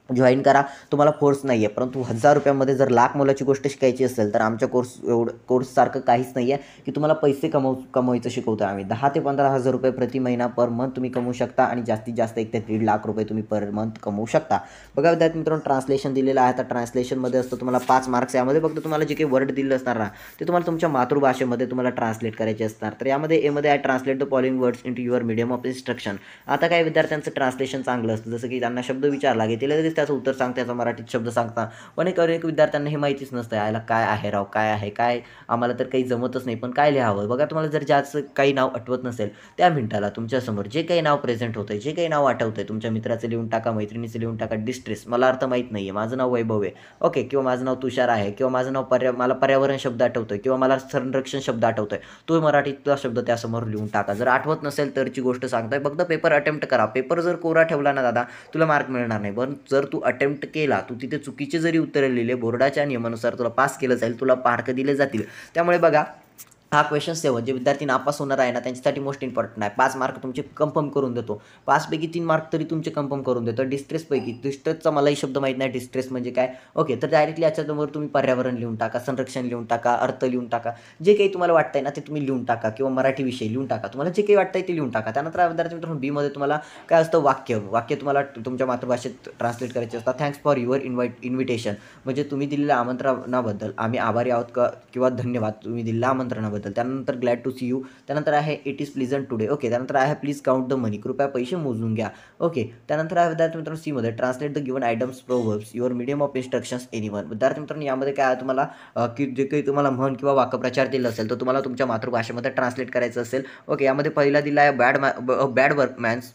A: जॉईन करा, तुम्हाला फोर्स नाही आहे. परंतु 1000 रुपयामध्ये जर लाख मोलाची गोष्ट शिकायची असेल तर आमच्या कोर्ससारखं काहीच नाही आहे की तुम्हाला पैसे कमवायचं शिकवतो आम्ही. 10 ते 15,000 रुपये प्रति महिना पर मंथ तुम्ही कमवू शकता आणि जास्तीत जास्त 1 ते 1.5 लाख रुपये तुम्ही पर मंथ कमवू शकता. बघा विद्यार्थी मित्रांनो, ट्रान्सलेशन दिलेलं आहे. आता ट्रान्सलेशनमध्ये असतं तुम्हाला 5 मार्क्स. यामध्ये फक्त तुम्हाला जे काही वर्ड दिलेलं असणार ना ते तुम्हाला तुमच्या मातृभाषेमध्ये तुम्हाला ट्रान्सलेट करायचे असणार. तर यामध्ये एमध्ये आहे translate the following words into your medium of instruction. आता काय विद्यार्थ्यांचं ट्रान्सलेशन चांगलं असतं, जसं की त्यांना शब्द विचारला की ते त्याचं उत्तर सांगता, त्याचा मराठीत शब्द सांगता. पण अनेक विद्यार्थ्यांना हे माहितीच नसतं, याला काय आहे राव, काय आहे काय, आम्हाला तर काही जमतच नाही, पण काय लिहावं. बघा, तुम्हाला जर ज्याचं काही नाव आठवत नसेल त्या मिनिटाला तुमच्यासमोर जे काही नाव प्रेझेंट होतं, जे काही नाव आठवतंय, तुमच्या मित्राचं लिहून टाका, मैत्रिणीचं लिहून टाका. डिस्ट्रेस, मला अर्थ माहीत नाही आहे, माझं नाव वैभव आहे. ओके, किंवा माझं नाव तुषार आहे, किंवा माझं नाव मला पर्यावरण शब्द आठवतोय, किंवा मला संरक्षण शब्द आठवतोय, तो मराठीतला शब्द त्यासमोर लिहून टाका. जर आठवत नसेल तरची गोष्ट सांगतोय, फक्त पेपर अटेम्प्ट करा. पेपर जर कोरा ठेवला ना दादा, तुला मार्क मिळणार नाही. पण जर तू अटेम्प्ट केला, तू तिथे चुकीचे जरी उत्तरे लिहिले, बोर्डाच्या नियमानुसार तुला पास केलं जाईल, तुला मार्क दिले जातील. त्यामुळे बघा, हा क्वेश्चन 7 जे विद्यार्थी नापास होणार आहे ना त्यांच्यासाठी मोस्ट इम्पॉर्टंट आहे. 5 मार्क तुमचे कन्फर्म करून देतो, 5 पैकी 3 मार्क तरी तुमचे कन्फर्म करून देतो. डिस्ट्रेसचा मलाही शब्द माहीत नाही, डिस्ट्रेस म्हणजे काय. ओके, तर डायरेक्टली याच्यावर तुम्ही पर्यावरण लिहून टाका, संरक्षण लिहून टाका, अर्थ लिहून टाका, जे काही तुम्हाला वाटतंय ना ते तुम्ही लिहून टाका, किंवा मराठी विषय लिहून टाका, तुम्हाला जे काही वाटतंय ते लिहून टाका. त्यानंतर विद्यार्थी मित्रांनो बीमध्ये तुम्हाला काय असतं, वाक्य तुम्हाला तुमच्या मातृभाषेत ट्रान्सलेट करायचे असतात. थँक्स फॉर युअर इन्व्हिटेशन म्हणजे तुम्ही दिलेल्या आमंत्रणाबद्दल आम्ही आभारी आहोत, किंवा धन्यवाद तुम्ही दिलेल्या आमंत्रणाबद्दल. त्यानंतर ग्लॅड टू सी यू. त्यानंतर आहे it is pleasant today. Okay, त्यानंतर आहे प्लीज काउंट द मनी, कृपया पैसे मोजून घ्या. ओके, त्यानंतर आहे विद्यार्थी मित्रांनो सीमध्ये translate the given items proverbs your medium of instructions anyone. विद्यार्थी मित्रांनो यामध्ये काय आहे, तुम्हाला की जे काही तुम्हाला म्हण किंवा वाक्प्रचार दिलं असेल तर तुम्हाला तुमच्या मातृभाषेमध्ये ट्रान्सलेट करायचं असेल. ओके, यामध्ये पहिला दिला आहे bad workmans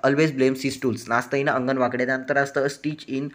A: always blames his tools. नाचता येईना अंगण वाकडे. त्यानंतर असतं stitch in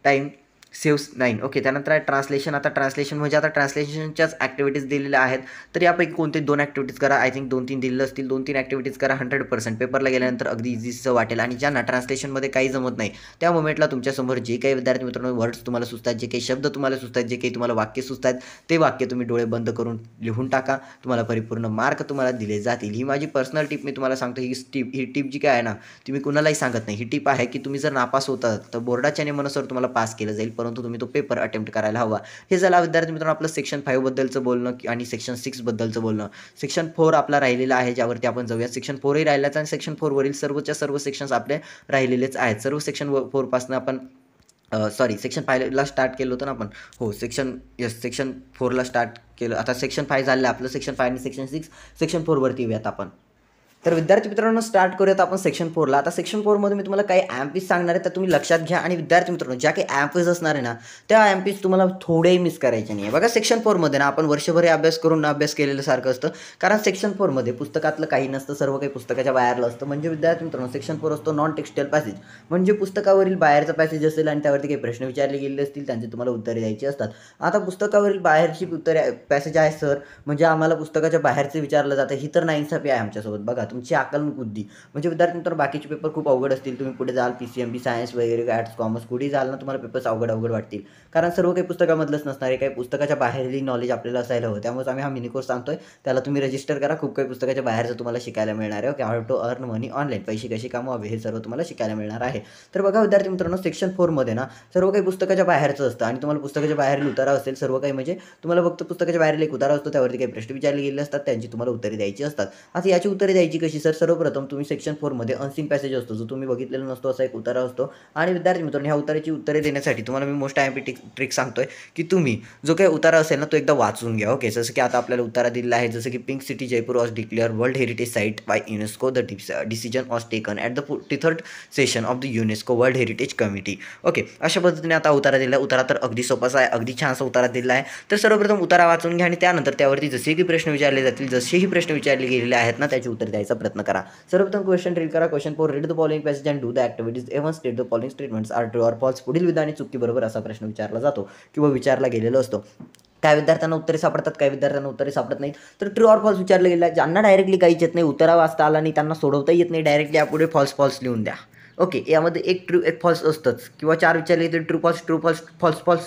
A: time saves 9. Okay, त्यानंतर आहे ट्रान्सलेशन. आता ट्रान्सलेशन म्हणजे आता ट्रान्सलेशनच्याच ॲक्टिव्हिटीज दिलेल्या आहेत, तर यापैकी कोणते 2 ॲक्टिव्हिटीज करा. आय थिंक 2-3 दिलेलं असतील, 2-3 ॲक्टिव्हिटीज करा. 100% पेपरला गेल्यानंतर अगदी इझीचं वाटेल. आणि ज्यांना ट्रान्सलेशनमध्ये काही जमत नाही त्या मोमेंटला तुमच्यासमोर जे काही विद्यार्थी मित्रांनो वर्ड्स तुम्हाला सुचतात, जे काही शब्द तुम्हाला सुचतात, जे काही तुम्हाला वाक्य सुचतात, ते वाक्य तुम्ही डोळे बंद करून लिहून टाका. तुम्हाला परिपूर्ण मार्क तुम्हाला दिले जातील. ही माझी पर्सनल टिप मी तुम्हाला सांगतो. ही टिप जी काय आहे ना ती मी कुणालाही सांगत नाही. ही टिप आहे की तुम्ही जर नापास होतात तर बोर्डाच्या नियमानुसार तुम्हाला पास केलं जाईल, परंतु तुम्ही तो पेपर अटेम्प्ट करायला हवा. हे झालं विद्यार्थी मित्रांनो आपलं सेक्शन 5 बद्दलचं बोलणं आणि सेक्शन 6 बद्दलचं बोलणं. सेक्शन 4 आपला राहिलेला आहे, ज्यावरती आपण जाऊया. सेक्शन 4ही राहिलाच आणि सेक्शन 4 वरील सर्वच्या सर्व सेक्शन्स आपले राहिलेलेच आहेत. सर्व सेक्शन 4 पासून आपण सेक्शन 5ला स्टार्ट केलं होतं ना आपण. हो, सेक्शन 4ला स्टार्ट केलं. आता सेक्शन 5 झालं आपलं. सेक्शन 5 आणि सेक्शन 6 सेक्शन 4 वरती येऊयात आपण. तर विद्यार्थी मित्रांनो स्टार्ट करूयात आपण सेक्शन 4ला. आता सेक्शन 4मध्ये मी तुम्हाला काही ॲम्पीज सांगणार आहे, तर तुम्ही लक्षात घ्या. आणि विद्यार्थी मित्रांनो ज्या काही ॲम्पीज असणार आहे ना, त्या ॲम्पीज तुम्हाला थोडेही मिस करायचे नाही आहे. बघा सेक्शन 4मध्ये ना आपण वर्षभर अभ्यास करून अभ्यास केलेलं सारखं असतं, कारण सेक्शन 4मध्ये पुस्तकातलं काही नसतं, सर्व काही पुस्तकाच्या बाहेरलं असतं. म्हणजे विद्यार्थी मित्रांनो सेक्शन 4 असतो नॉन टेक्स्टाईल पॅसेज, म्हणजे पुस्तकावरील बाहेरचा पॅसेज असेल आणि त्यावरती काही प्रश्न विचारले गेले असतील, त्यांचे तुम्हाला उत्तरे द्यायची असतात. आता पुस्तकावरील बाहेरची उत्तरे पॅसेज आहे सर, म्हणजे आम्हाला पुस्तकाच्या बाहेरचे विचारलं जातं, ही तर नाइंसाफी आहे आमच्यासोबत. बघा तुमची अकल बुद्धी, म्हणजे विद्यार्थी मित्रांनो बाकीचे पेपर खूप अवघड असतील, तुम्ही पुढे जाल PCMB सायन्स वगैरे आर्ट्स कॉमर्स कुठेही जाल ना, तुम्हाला पेपर्स अवघड वाटतील, कारण सर्व काही पुस्तकामधलंच नसणार आहे. काही पुस्तकाच्या बाहेरही नॉलेज आपल्याला असायला हवं. त्यामुळे आम्ही हा मिनी कोर्स सांगतोय, त्याला तुम्ही रजिस्टर करा. खूप काही पुस्तकाच्या बाहेरचं तुम्हाला शिकायला मिळणार आहे. Okay, how to earn money online, पैसे कसे कमवावे हे सर्व तुम्हाला शिकायला मिळणार आहे. तर बघा विद्यार्थी मित्रांनो सेक्शन 4मध्ये ना सर्व काही पुस्तकाच्या बाहेरचं असतं, आणि तुम्हाला पुस्तकाच्या बाहेरील उतारा असेल, सर्व काही म्हणजे तुम्हाला फक्त पुस्तकाच्या बाहेरील एक उतारा असतो, त्यावरती काही प्रश्न विचारले गेले असतात, त्यांची तुम्हाला उत्तरे द्यायची असतात. आता याची उत्तरे द्यायची कशी सर? सर्वप्रथम तुम्ही सेक्शन 4मध्ये अनसीन पॅसेज असतो, जो तुम्ही बघितलेला नसतो, असा एक उतारा असतो. आणि विद्यार्थी मित्रांनो ह्या उताराची उत्तरे देण्यासाठी तुम्हाला मी मोस्ट IMP ट्रिक सांगतोय, की तुम्ही जो काही उतारा असेल ना तो एकदा वाचून घ्या. ओके, जसं की आता आपल्याला उतारा दिलेला आहे, जसं की pink city Jaipur was declare world heritage site by UNESCO. The decision was taken at the 43rd session of the UNESCO world heritage committee. Okay, अशा पद्धतीने आता उतारा दिला. उतारा तर अगदी सोपाच आहे, अगदी छानसा उतारा दिला आहे. तर सर्वप्रथम उतारा वाचून घ्या, आणि त्यानंतर त्यावरती जसेही प्रश्न विचारले जातील, जसेही प्रश्न विचारले गेलेले आहेत ना, त्याची उत्तर द्यायचा प्रयत्न करा. सर्वप्रथम क्वेश्चन रीड करा. Question 4, read the following passage and do the activities. Even state the following statements are true or false. पुढील विधाने चुकी बरोबर असा प्रश्न विचारला जातो किंवा विचारला गेलेला असतो. काही विद्यार्थ्यांना उत्तरे सापडतात, काही विद्यार्थ्यांना उत्तरे सापडत नाहीत. तर ट्रू ऑर फॉल्स विचारलं गेलं, ज्यांना डायरेक्टली काहीच येत नाही, उत्तरा वाचता आला नाही, त्यांना सोडवता येत नाही, डायरेक्टली यापुढे फॉल्स लिहून द्या. ओके, यामध्ये एक ट्रू एक फॉल्स असतंच, किंवा 4 विचारले तर ट्रू फॉल्स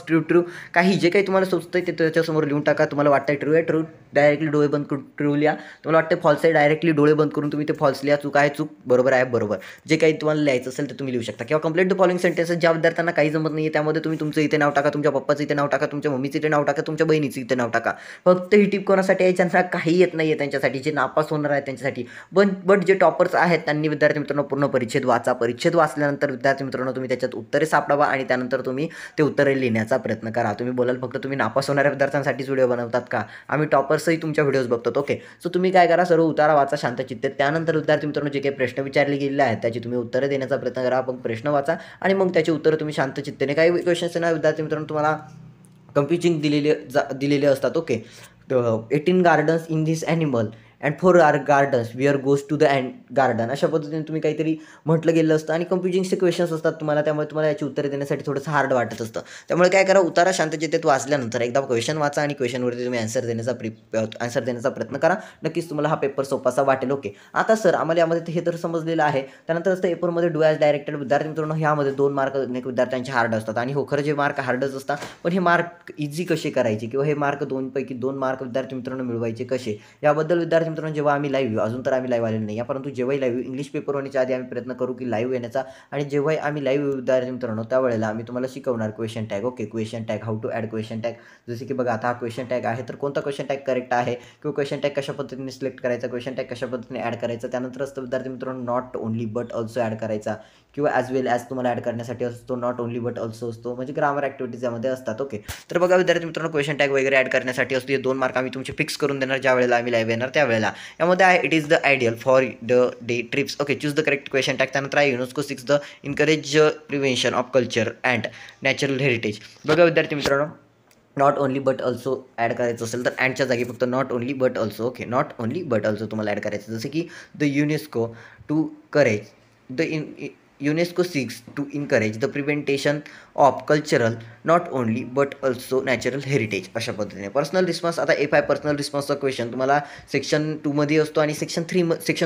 A: ट्रू काही जे काही तुम्हाला सुचतंय ते त्याच्यासमोर लिहून टाका. तुम्हाला वाटतं ट्रू आहे, ट्रू डायरेक्टली डोळे बंद करून ट्रू लिहा. तुम्हाला वाटतं फॉल्स आहे, डायरेक्टली डोळे बंद करून तुम्ही ते फॉल्स लिहा. चूक आहे चूक, बरोबर आहे बरोबर. जे काही तुम्हाला लिहायचं असेल ते तुम्ही लिहू शकता. किंवा कंप्लीट द फॉलोइंग सेंटेन्सेस. ज्या विद्यार्थ्यांना काही जमत नाही आहे त्यामध्ये तुम्ही तुमचं इथे नाव टाका, तुमच्या पप्पाचं इथे नाव टाका, तुमच्या मम्मीचं इथे नाव टाका, तुमच्या बहिणीचं इथे नाव टाका. फक्त ही टिप कोणासाठी आहे? ज्यांना काही येत नाही आहे त्यांच्यासाठी, जे नापास होणार आहे त्यांच्यासाठी. बट जे टॉपर्स आहेत त्यांनी विद्यार्थी मित्रांनो पूर्ण परिच्छेद वाचा. परिच्छेद वाचल्यानंतर विद्यार्थी मित्रांनो तुम्ही त्याच्यात उत्तरे सापडावा, आणि त्यानंतर तुम्ही ते उत्तरे लिहिण्याचा प्रयत्न करा. तुम्ही बोलाल फक्त तुम्ही नापास होणाऱ्या विद्यार्थ्यांसाठीच व्हिडिओ बनवतात का? आम्ही टॉपर्सही तुमच्या व्हिडिओज बघतो. ओके, सो तुम्ही काय करा, सर्व उतारा वाचा शांतचित्ते. त्यानंतर विद्यार्थी मित्रांनो जे काही प्रश्न विचारले गेलेले आहेत त्याची तुम्ही उत्तरे देण्याचा प्रयत्न करा. पण प्रश्न वाचा आणि मग त्याची उत्तरं तुम्ही शांतचित्तेने. काही क्वेश्चन्स ना विद्यार्थी मित्रांनो तुम्हाला कन्फ्युजिंग दिलेले असतात. Okay, 18 gardens in this animal and 4 gardens where goes to the garden. अशा पद्धतीने तुम्ही काहीतरी म्हटलं गेलं असतं, आणि कन्फ्युजिंगचे क्वेश्चन्स असतात तुम्हाला, त्यामुळे तुम्हाला याची उत्तरे देण्यासाठी थोडंसं हार्ड वाटत असतं. त्यामुळे काय करा, उतारा शांतचित्तेत वाचल्यानंतर एकदा क्वेश्चन वाचा, आणि क्वेश्चनवरती तुम्ही आन्सर देण्याचा प्रयत्न करा. नक्कीच तुम्हाला हा पेपर सोपासा वाटेल. ओके, आता सर आम्हाला यामध्ये हे तर समजलेलं आहे. त्यानंतर असतं पेपरमध्ये डू ॲज डायरेक्टेड. विद्यार्थी मित्रांनो ह्यामध्ये 2 मार्क अनेक विद्यार्थ्यांचे हार्ड असतात, आणि हो खरं जे मार्क हार्डच असतात, पण हे मार्क इझी कसे करायचे, किंवा हे मार्क 2पैकी 2 मार्क विद्यार्थी मित्रांनो मिळवायचे कसे, याबद्दल विद्यार्थी मित्रांनो जेव्हा आम्ही लाईव्ह येऊ, अजून तर आम्ही लाईव्ह आलेलो नाही आहे, परंतु जेव्हाही लाईव्ह इंग्लिश पेपर होण्याच्या आधी आम्ही प्रयत्न करू की लाईव्ह येण्याचा. आणि जेव्हाही आम्ही लाईव्ह येऊ विद्यार्थी मित्रांनो त्यावेळेला आम्ही तुम्हाला शिकवणार question tag. Okay, question tag, how to add question tag. जसे की बघा आता हा क्वेश्चन टॅग आहे, तर कोणता क्वेश्चन टॅग करेक्ट आहे, किंवा क्वेश्चन टॅग कशा पद्धतीने सिलेक्ट करायचा, क्वेश्चन टॅग कशा पद्धतीने ॲड करायचा. त्यानंतर असतं विद्यार्थी मित्रांनो not only but also add करायचा, किंवा ॲज वेल ॲज तुम्हाला ॲड करण्यासाठी असतो. नॉट ओनली बट ऑल्सो असतो, म्हणजे ग्रामर ॲक्टिव्हिटीज यामध्ये असतात. ओके, तर बघा विद्यार्थी मित्रांनो क्वेश्चन टॅग वगैरे ॲड करण्यासाठी असतो. हे 2 मार्क आम्ही तुमचे फिक्स करून देणार ज्या वेळेला आम्ही लाईव्ह येणार त्यावेळेला. यामध्ये आहे it is the ideal for the day trips. Okay, choose the correct question tag. त्यानंतर आहे UNESCO 6 the encourage prevention of culture and natural heritage. बघा विद्यार्थी मित्रांनो not only but also add करायचं असेल तर अँडच्या जागी फक्त not only but also. Okay, not only but also तुम्हाला ॲड करायचं. जसं की the UNESCO to courage UNESCO seeks to encourage the prevention of cultural not only but also natural heritage. अशा पद्धतीने पर्सनल रिस्पॉन्स. आता F5 पर्सनल रिस्पॉन्सचा क्वेश्चन तुम्हाला section 2मध्ये असतो आणि सेक्शन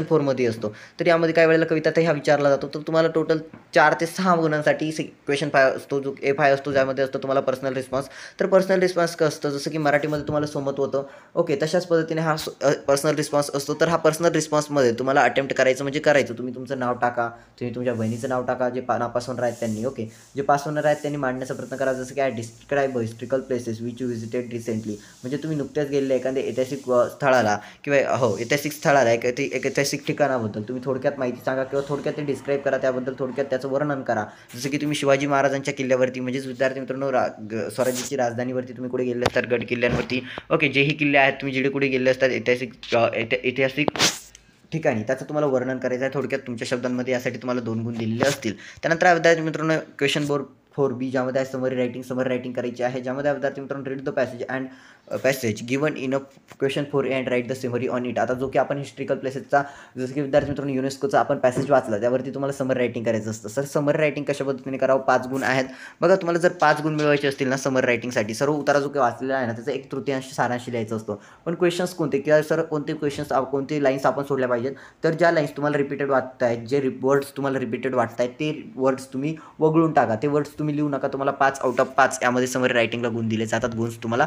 A: 4मध्ये असतो. तर यामध्ये काही वेळेला कविता ह्या विचारला जातो, तर तुम्हाला टोटल 4 ते 6 गुणांसाठी क्वेश्चन 5 असतो, जो F5 असतो, ज्यामध्ये असतो तुम्हाला पर्सनल रिस्पॉन्स. तर पर्सनल रिस्पॉन्स कसं असतं, जसं की मराठीमध्ये तुम्हाला सोमत होतं. ओके, तशाच पद्धतीने हा पर्सनल रिस्पॉन्स असतो. तर हा पर्सनल रिस्पॉन्समध्ये तुम्हाला अटेम्प्ट करायचं म्हणजे करायचं. तुम्ही तुमचं नाव टाका, तुम्ही तुमच्या बहिणीचं नाव टाका, जे नापास होणार आहेत त्यांनी. ओके, जे पास होणार आहेत त्यांनी मांडण्याचा प्रयत्न करा. जसं की I describe historical places which you visited recently. म्हणजे तुम्ही नुकत्याच गेलेल्या एखाद्या ऐतिहासिक स्थळाला किंवा ऐतिहासिक स्थळाला एक ऐतिहासिक ठिकाणाबद्दल तुम्ही थोडक्यात माहिती सांगा, किंवा थोडक्यात ते डिस्क्राईब करा, त्याबद्दल थोडक्यात त्याचं वर्णन करा. जसं की तुम्ही शिवाजी महाराजांच्या किल्ल्यावरती, म्हणजेच विद्यार्थी मित्रांनो स्वराज्याची राजधानीवरती तुम्ही कुठे गेले असतात, गड किल्ल्यांवरती. ओके, जेही किल्ले आहेत तुम्ही जिकडे कुठे गेले असतात ऐतिहासिक ठिकाणी त्याचं तुम्हाला वर्णन करायचं आहे थोडक्यात तुमच्या शब्दांमध्ये. यासाठी तुम्हाला 2 गुण दिलेले असतील. त्यानंतर विद्यार्थी मित्रांनो क्वेश्चन 4B ज्यामध्ये आहे समरी रायटिंग करायची आहे, ज्यामध्ये विद्यार्थी मित्रांनो read the passage given in a question 4A and write the summary on it. आता जो की आपण हिस्ट्रिकल प्लेसेसचा जसं की विद्यार्थी मित्रांनो युनेस्कोचा आपण पॅसेज वाचला त्यावरती तुम्हाला समरी रायटिंग करायचं असतं. सर समरी रायटिंग कशा पद्धतीने करावं? 5 गुण आहेत बघा. तुम्हाला जर 5 गुण मिळवायचे असतील ना समरी रायटिंगसाठी, सर्व उतारा जो काही वाचलेला आहे ना त्याचा 1/3 सारांश लिहायचा असतो. पण क्वेश्चन्स कोणते किंवा सर कोणते क्वेश्चन्स कोणते लाईन्स आपण सोडल्या पाहिजेत, तर ज्या लाईन्स तुम्हाला रिपीटेड वाटत आहेत, जे वर्ड्स तुम्हाला रिपीटेड वाटत आहेत ते वर्ड्स तुम्ही वगळून टाका. ते वर्ड्स तुम्ही लिहू नका. तुम्हाला 5 आउट ऑफ 5 यामध्ये समरी रायटिंगला गुण दिले जातात. गुण तुम्हाला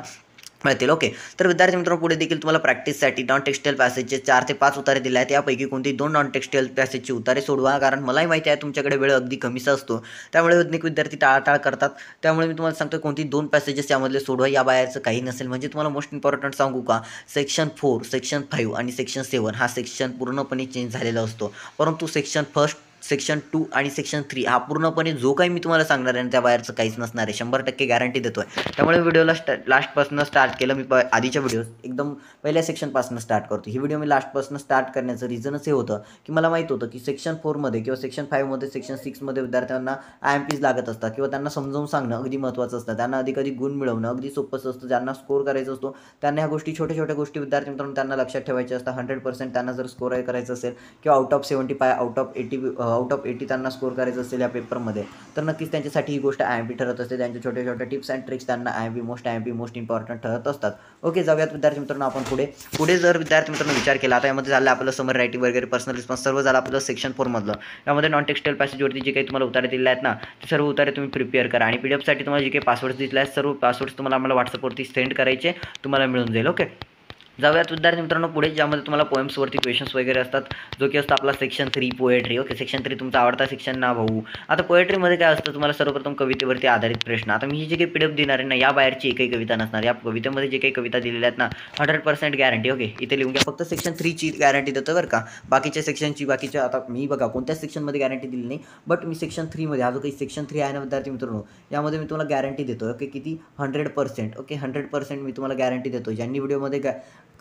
A: मिळतील. ओके. तर विद्यार्थी मित्रांनो पुढे देखील तुम्हाला प्रॅक्टिससाठी नॉन टेक्स्टाईल पॅसेजचे 4 ते 5 उतारे दिले आहेत. यापैकी कोणती 2 नॉन टेक्स्टाईल पॅसेजची उतारे सोडवा, कारण मलाही माहिती आहे तुमच्याकडे वेळ अगदी कमीचा असतो, त्यामुळे अनेक विद्यार्थी टाळाटाळ करतात. त्यामुळे मी तुम्हाला सांगतो कोणती 2 पॅसेजेस यामधले सोडवा. या बाहेरचं काही नसेल. म्हणजे तुम्हाला मोस्ट इम्पॉर्टंट सांगू का, सेक्शन 4, सेक्शन 5 आणि सेक्शन 7 हा सेक्शन पूर्णपणे चेंज झालेला असतो, परंतु सेक्शन 1, सेक्शन 2 आणि सेक्शन 3 हा पूर्णपणे जो काही मी तुम्हाला सांगणार आहे त्या बाहेरचं काहीच नसणार आहे. 100% गॅरंटी देतो आहे. त्यामुळे व्हिडिओला लास्टपासून स्टार्ट केलं मी. आधीच्या व्हिडिओज एकदम पहिल्या सेक्शनपासून स्टार्ट करतो. ही व्हिडिओ मी लास्टपासून स्टार्ट करण्याचं रिझनच हे होतं की मला माहीत होतं की सेक्शन 4मध्ये किंवा सेक्शन 5मध्ये सेक्शन 6मध्ये विद्यार्थ्यांना IMPs लागत असतात किंवा त्यांना समजावून सांगणं अगदी महत्त्वाचं असतं. त्यांना अधिक गुण मिळवणं अगदी सोपं असतं. ज्यांना स्कोर करायचा असतो त्यांना ह्या गोष्टी छोट्या गोष्टी विद्यार्थी मित्रांनो त्यांना लक्षात ठेवायच्या असतात. 100% त्यांना जर स्कोर करायचं असेल किंवा आउट ऑफ 75 आउट ऑफ 80 त्यांना स्कोर करायचं असेल या पेपरमध्ये, तर नक्कीच त्यांच्यासाठी ही गोष्ट IMP ठरत असते. त्यांच्या छोट्या टिप्स अँड ट्रिक्स त्यांना IMP मोस्ट इम्पॉर्टंट ठरत असतात. ओके, जाऊयात विद्यार्थी मित्रांनो आपण पुढे जर विद्यार्थी मित्रांनो विचार केला, आता यामध्ये झालं आपलं समरी रायटिंग वगैरे पर्सनल रिस्पॉन्स सर्व झालं आपलं सेक्शन 4मधलं. यामध्ये नॉन टेक्स्टाईल पॅसेजवरती जे काही तुम्हाला उतारे दिले आहेत ना ते सर्व उतारे तुम्ही प्रिपेअर करा आणि PDF साठी तुम्हाला जे काही पासवर्ड्स दिले आहेत सर्व पासवर्ड्स तुम्हाला आम्हाला व्हॉट्सअपवरती सेंड करायचे, तुम्हाला मिळून जाईल. ओके, जाऊयात विद्यार्थी मित्रांनो पुढे, ज्यामध्ये तुम्हाला पोएम्सवरती क्वेश्चन्स वगैरे असतात, जो की असतो आपला सेक्शन 3 पोएट्री. ओके, सेक्शन 3 तुमचा आवडता सेक्शन ना भाऊ. आता पोएट्रीमध्ये काय असतं, तुम्हाला सर्वप्रथम कवितेवरती आधारित प्रश्न. आता मी ही जे काही PDF देणार आहे ना या बाहेरची एकही कविता नसणार. या कवितेमध्ये जे काही कविता दिलेल्या आहेत ना 100% गॅरंटी. ओके, इथे लिहून घ्या. फक्त सेक्शन 3ची गॅरंटी देतो बरं का, बाकीच्या सेक्शनची आता मी बघा कोणत्याच सेक्शनमध्ये गॅरंटी दिली नाही, बट मी सेक्शन 3मध्ये हा जो काही सेक्शन 3 आहे ना विद्यार्थी मित्रांनो यामध्ये मी तुम्हाला गॅरंटी देतो. ओके, किती 100%. ओके, 100% मी तुम्हाला गॅरंटी देतो. ज्यांनी व्हिडिओमध्ये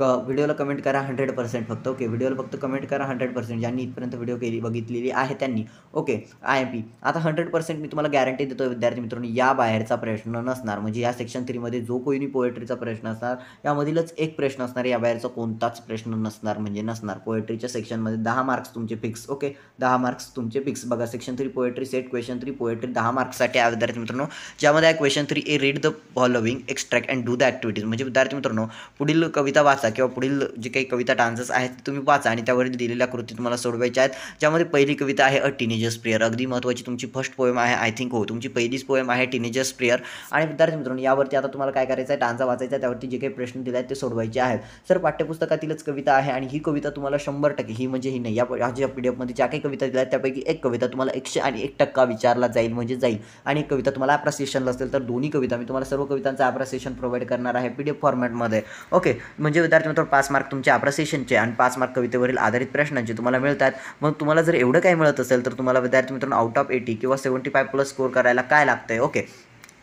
A: व्हिडिओला कमेंट करा 100% फक्त. ओके, व्हिडिओला फक्त कमेंट करा 100%. ज्यांनी इथपर्यंत व्हिडिओ बघितलेली आहे त्यांनी. ओके, IMP आता 100% मी तुम्हाला गॅरंटी देतो विद्यार्थी मित्रांनो, या बाहेरचा प्रश्न नसणार. म्हणजे या सेक्शन 3मध्ये जो कोणी पोएट्रीचा प्रश्न असणार यामधीलच एक प्रश्न असणार, या बाहेरचा कोणताच प्रश्न नसणार म्हणजे नसणार. पोएट्रीच्या सेक्शनमध्ये 10 मार्क्स तुमचे फिक्स. ओके, 10 मार्क्स तुमचे फिक्स. बघा section 3 poetry set question 3 poetry 10 मार्क्ससाठी आहे विद्यार्थी मित्रांनो, ज्यामध्ये आहे question 3A read the following extract and do the activities. म्हणजे विद्यार्थी मित्रांनो पुढील कविता वाचा किंवा पुढील जे काही कविता डान्सेस आहेत तुम्ही वाचा आणि त्यावरील दिलेल्या कृती तुम्हाला सोडवायच्या आहेत. ज्यामध्ये पहिली कविता आहे अ टीनेजर्स प्रेयर, अगदी महत्त्वाची तुमची फर्स्ट पोएम आहे. आय थिंक तुमची पहिलीच पोएम आहे टीनेजर्स प्रेयर. आणि विद्यार्थी मित्रांनो यावरती आता तुम्हाला काय करायचं आहे, डान्सा वाचायचा आहे, त्यावरती जे काही प्रश्न दिले आहेत ते सोडवायचे आहेत. सर पाठ्यपुस्तकातीलच कविता आहे आणि ही कविता तुम्हाला 100% ही म्हणजे ही नाही, या ज्या PDF मध्ये ज्या काही कविता दिल्या आहेत त्यापैकी एक कविता तुम्हाला 101% विचारला जाईल म्हणजे जाईल, आणि एक कविता तुम्हाला ॲप्रिसिएशनला असेल. तर दोन्ही कविता मी तुम्हाला सर्व कवितांचं ॲप्रिसिएशन प्रोव्हाइड करणार आहे PDF फॉर्मॅटमध्ये. ओके, म्हणजे विद्यार्थी मित्रांनो 5 मार्क तुमच्या ॲप्रिसिएशनचे आणि 5 मार्क कवितेवरील आधारित प्रश्नांचे तुम्हाला मिळतात. मग तुम्हाला जर एवढं काही मिळत असेल तर तुम्हाला विद्यार्थी मित्रांनो आउट ऑफ 80 किंवा 75+ स्कोर करायला काय लागतंय. ओके,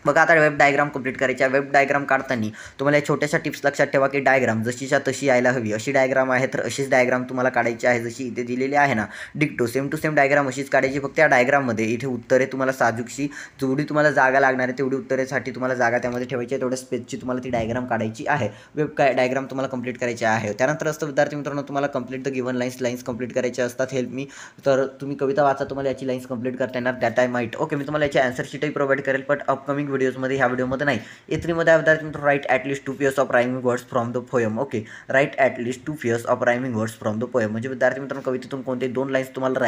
A: बघा आता वेब डायग्राम कंप्लीट करायची आहे. वेब डायग्राम काढताना तुम्हाला या छोट्याशा टिप्स लक्षात ठेवा की डायग्राम जशीच्या तशी यायला हवी. अशी डायग्राम आहे तर अशीच डायग्राम तुम्हाला काढायची आहे जशी इथे दिलेली आहे ना, डिक्टो सेम टू सेम डायग्राम अशीच काढायची. फक्त या डायग्राममध्ये इथे उत्तरे तुम्हाला साजूकशी जेवढी तुम्हाला जागा लागणार आहे तेवढी उत्तरेसाठी तुम्हाला जागा त्यामध्ये ठेवायची आहे, तेवढ्या स्पेसची तुम्हाला ती डायग्राम काढायची आहे. वेब डायग्राम तुम्हाला कंप्लीट करायची आहे. त्यानंतर असतं विद्यार्थी मित्रांनो तुम्हाला complete the given lines complete करायचे असतात. हेल्प मी, तर तुम्ही कविता वाचा, तुम्हाला याची लाईन्स कंप्लीट करता येणार दॅट आय माईट. ओके, मी तुम्हाला याची आन्सर शीटही प्रोव्हाइड करेल, बट अपकमिंग व्हिडिओजमध्ये ह्या व्हिडिओ नाही. A3मध्ये विद्यार्थी मित्रांनो write at least 2 pairs of rhyming words from the poem. Okay, write at least 2 pairs of rhyming words from the poem. म्हणजे विद्यार्थी मित्रांनो कवितेतून कोणते 2 लाईन्स तुम्हाला